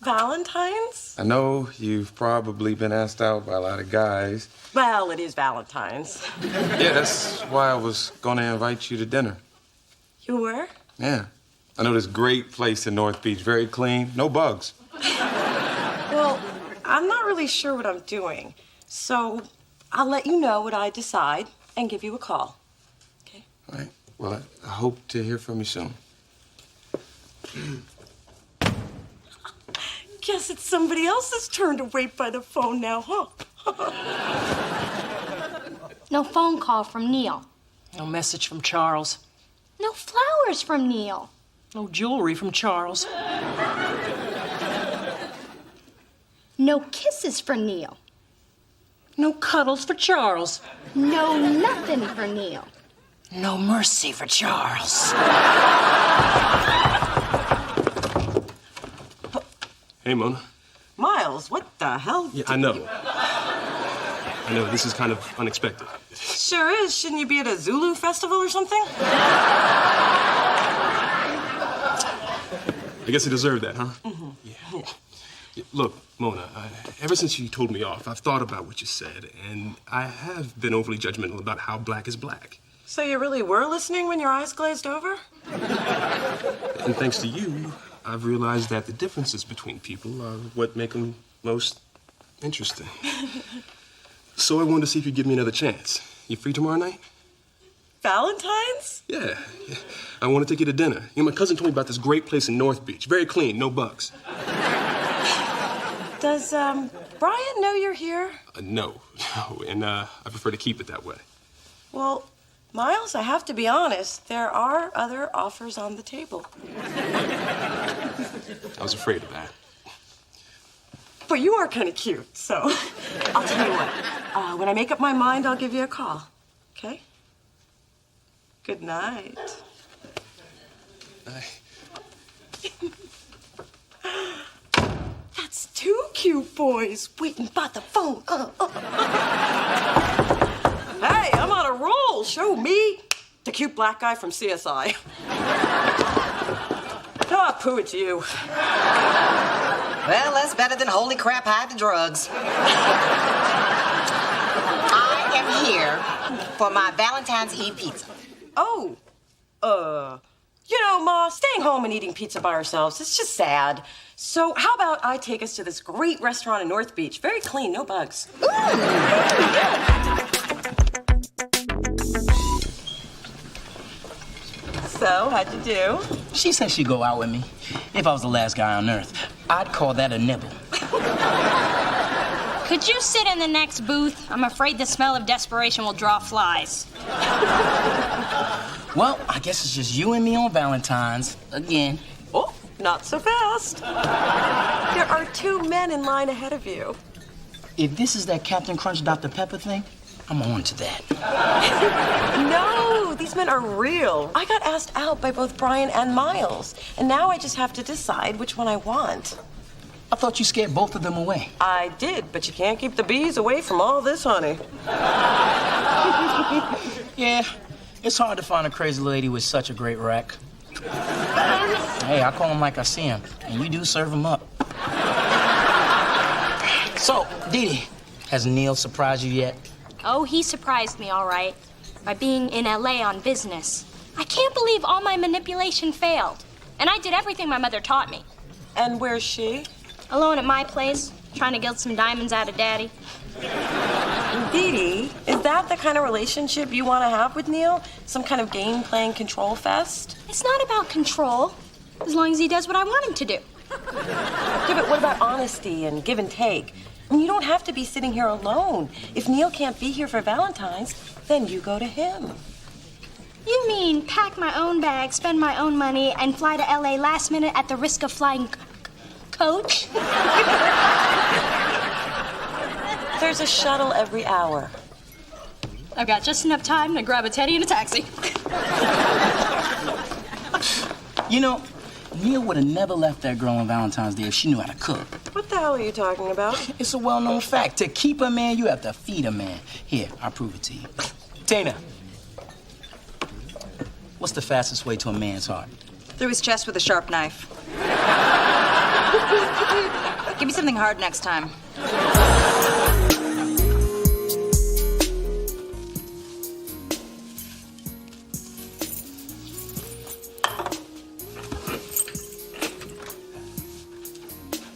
K: Valentine's?
C: I know you've probably been asked out by a lot of guys.
K: Well, it is Valentine's.
C: Yeah, that's why I was gonna invite you to dinner.
K: You were?
C: Yeah. I know this great place in North Beach, very clean, no bugs.
K: Well, I'm not really sure what I'm doing, so I'll let you know what I decide and give you a call. Okay?
C: All right. Well, I hope to hear from you soon.
K: Guess it's somebody else's turn to wait by the phone now, huh?
G: No phone call from Neil.
S: No message from Charles.
G: No flowers from Neil.
S: No jewelry from Charles.
G: No kisses for Neil.
S: No cuddles for Charles.
G: No nothing for Neil.
S: No mercy for Charles.
Q: Hey, Mona.
K: Miles, what the hell?
Q: Yeah, I know. I know, this is kind of unexpected.
K: Sure is. Shouldn't you be at a Zulu festival or something?
Q: I guess I deserve that, huh?
K: Mm-hmm.
Q: Yeah. Look, Mona, ever since you told me off, I've thought about what you said, and I have been overly judgmental about how black is black.
K: So you really were listening when your eyes glazed over?
Q: And thanks to you, I've realized that the differences between people are what make them most interesting. So I wanted to see if you'd give me another chance. You free tomorrow night?
K: Valentine's?
Q: Yeah. I want to take you to dinner. You know, my cousin told me about this great place in North Beach. Very clean, no bugs.
K: Does, Brian know you're here?
Q: No. And I prefer to keep it that way.
K: Well, Miles, I have to be honest, there are other offers on the table.
Q: I was afraid of that.
K: But you are kind of cute, so I'll tell you what. When I make up my mind, I'll give you a call, okay? Good night. That's two cute boys waiting by the phone. Hey, I'm on a roll. Show me the cute black guy from CSI. Oh, poo it to you.
I: Well, that's better than holy crap, hide the drugs. I am here for my Valentine's Eve pizza.
K: Oh, you know, Ma, staying home and eating pizza by ourselves, it's just sad. So how about I take us to this great restaurant in North Beach? Very clean, no bugs. So, how'd you do?
B: She said she'd go out with me. If I was the last guy on earth, I'd call that a nibble.
G: Could you sit in the next booth? I'm afraid the smell of desperation will draw flies.
B: Well, I guess it's just you and me on Valentine's again.
K: Oh, not so fast. There are two men in line ahead of you.
B: If this is that Captain Crunch Dr. Pepper thing, I'm on to that.
K: No, these men are real. I got asked out by both Brian and Miles, and now I just have to decide which one I want.
B: I thought you scared both of them away.
K: I did, but you can't keep the bees away from all this honey.
B: Yeah, it's hard to find a crazy lady with such a great rack. Hey, I call them like I see them, and you do serve them up. So, Dee Dee, has Neil surprised you yet?
G: Oh, he surprised me, all right, by being in LA on business. I can't believe all my manipulation failed. And I did everything my mother taught me.
K: And where's she?
G: Alone at my place, trying to gild some diamonds out of Daddy.
K: Dee Dee, is that the kind of relationship you want to have with Neil? Some kind of game-playing control fest?
G: It's not about control, as long as he does what I want him to do.
K: Yeah, but what about honesty and give and take? I mean, you don't have to be sitting here alone. If Neil can't be here for Valentine's, then you go to him.
G: You mean pack my own bag, spend my own money, and fly to LA last minute at the risk of flying coach?
K: There's a shuttle every hour.
G: I've got just enough time to grab a teddy and a taxi.
B: You know, Neil would have never left that girl on Valentine's Day if she knew how to cook.
K: What the hell are you talking about?
B: It's a well-known fact. To keep a man, you have to feed a man. Here, I'll prove it to you. Tina, what's the fastest way to a man's heart?
E: Through his chest with a sharp knife. Give me something hard next time.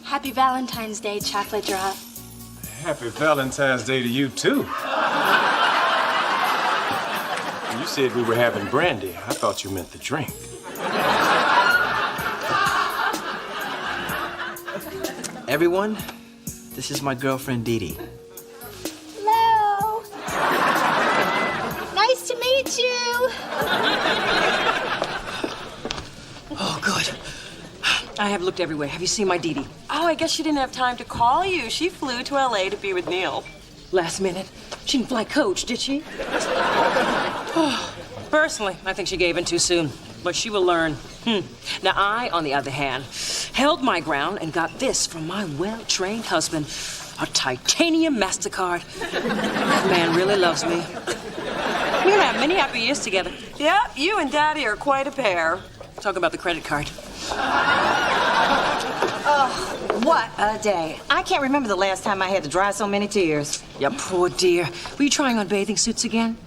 G: Happy Valentine's Day, Chocolate Drop.
C: Happy Valentine's Day to you, too. You said we were having brandy. I thought you meant the drink.
J: Everyone, this is my girlfriend, Dee Dee.
G: Hello. Nice to meet you.
H: Oh, good. I have looked everywhere. Have you seen my Dee Dee?
K: Oh, I guess she didn't have time to call you. She flew to LA to be with Neil.
H: Last minute. She didn't fly coach, did she? Personally, I think she gave in too soon. But she will learn. Now, I, on the other hand, held my ground and got this from my well-trained husband. A titanium MasterCard. That man really loves me. We're gonna have many happy years together.
K: Yeah, you and Daddy are quite a pair.
H: Talk about the credit card.
I: Oh, what a day. I can't remember the last time I had to dry so many tears.
H: You poor dear. Were you trying on bathing suits again?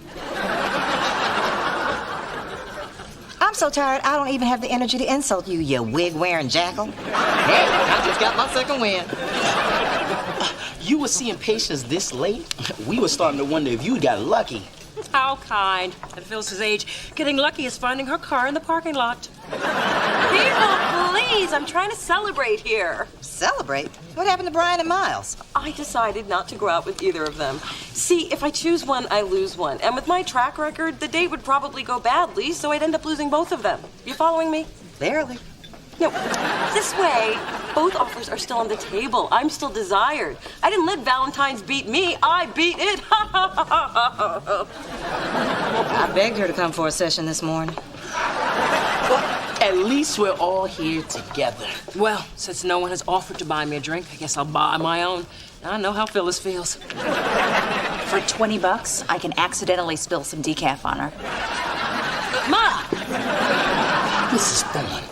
I: I'm so tired, I don't even have the energy to insult you, you wig-wearing jackal. Hey, I just got my second win.
B: you were seeing patients this late, we were starting to wonder if you got lucky.
H: How kind. At Phyllis's age, getting lucky is finding her car in the parking lot.
K: People, please, I'm trying to celebrate here.
I: Celebrate? What happened to Brian and Miles?
K: I decided not to go out with either of them. See, if I choose one, I lose one. And with my track record, the date would probably go badly, so I'd end up losing both of them. You following me?
I: Barely.
K: No, this way, both offers are still on the table. I'm still desired. I didn't let Valentine's beat me. I beat it.
I: I begged her to come for a session this morning.
B: Well, at least we're all here together.
H: Well, since no one has offered to buy me a drink, I guess I'll buy my own. I know how Phyllis feels.
E: For $20, I can accidentally spill some decaf on her.
H: Ma!
B: Mrs. Thorne.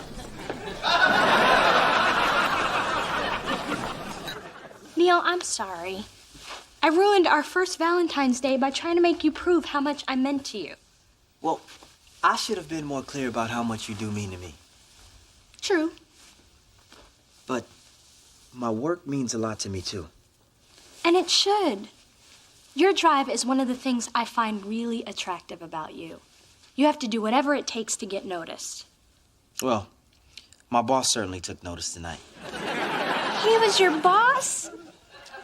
G: Neil, I'm sorry. I ruined our first Valentine's Day by trying to make you prove how much I meant to you.
J: Well, I should have been more clear about how much you do mean to me.
G: True.
J: But my work means a lot to me, too.
G: And it should. Your drive is one of the things I find really attractive about you. You have to do whatever it takes to get noticed.
J: Well, my boss certainly took notice tonight.
G: He was your boss?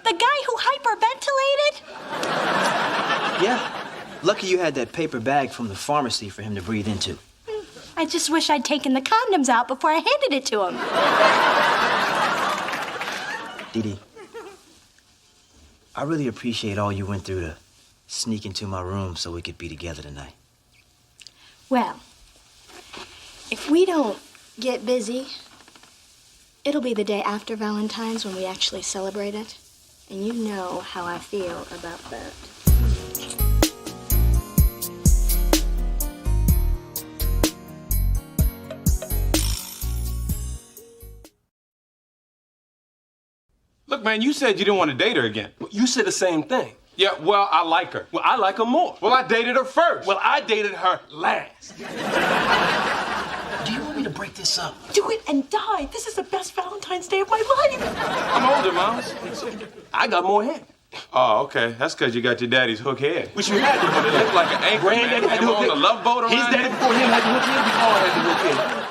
G: The guy who hyperventilated?
J: Yeah. Lucky you had that paper bag from the pharmacy for him to breathe into.
G: I just wish I'd taken the condoms out before I handed it to him.
J: Dee Dee, I really appreciate all you went through to sneak into my room so we could be together tonight.
G: Well, if we don't get busy, it'll be the day after Valentine's when we actually celebrate it. And you know how I feel about that.
C: Look, man, you said you didn't want to date her again.
Q: You said the same thing.
C: Yeah, well, I like her.
Q: Well, I like her more.
C: Well, I dated her first.
Q: Well, I dated her last.
B: Do you want me to break this up?
H: Do it and die. This is the best Valentine's Day of my life.
C: I'm older, Miles.
Q: I got more hair.
C: Oh, okay. That's because you got your daddy's hook head.
Q: Which you had to
C: It looked like an anchor man.
Q: Granddaddy had the hook
C: on
Q: head.
C: the love boat around
Q: His daddy before him had the hook head. Before I had the hook head.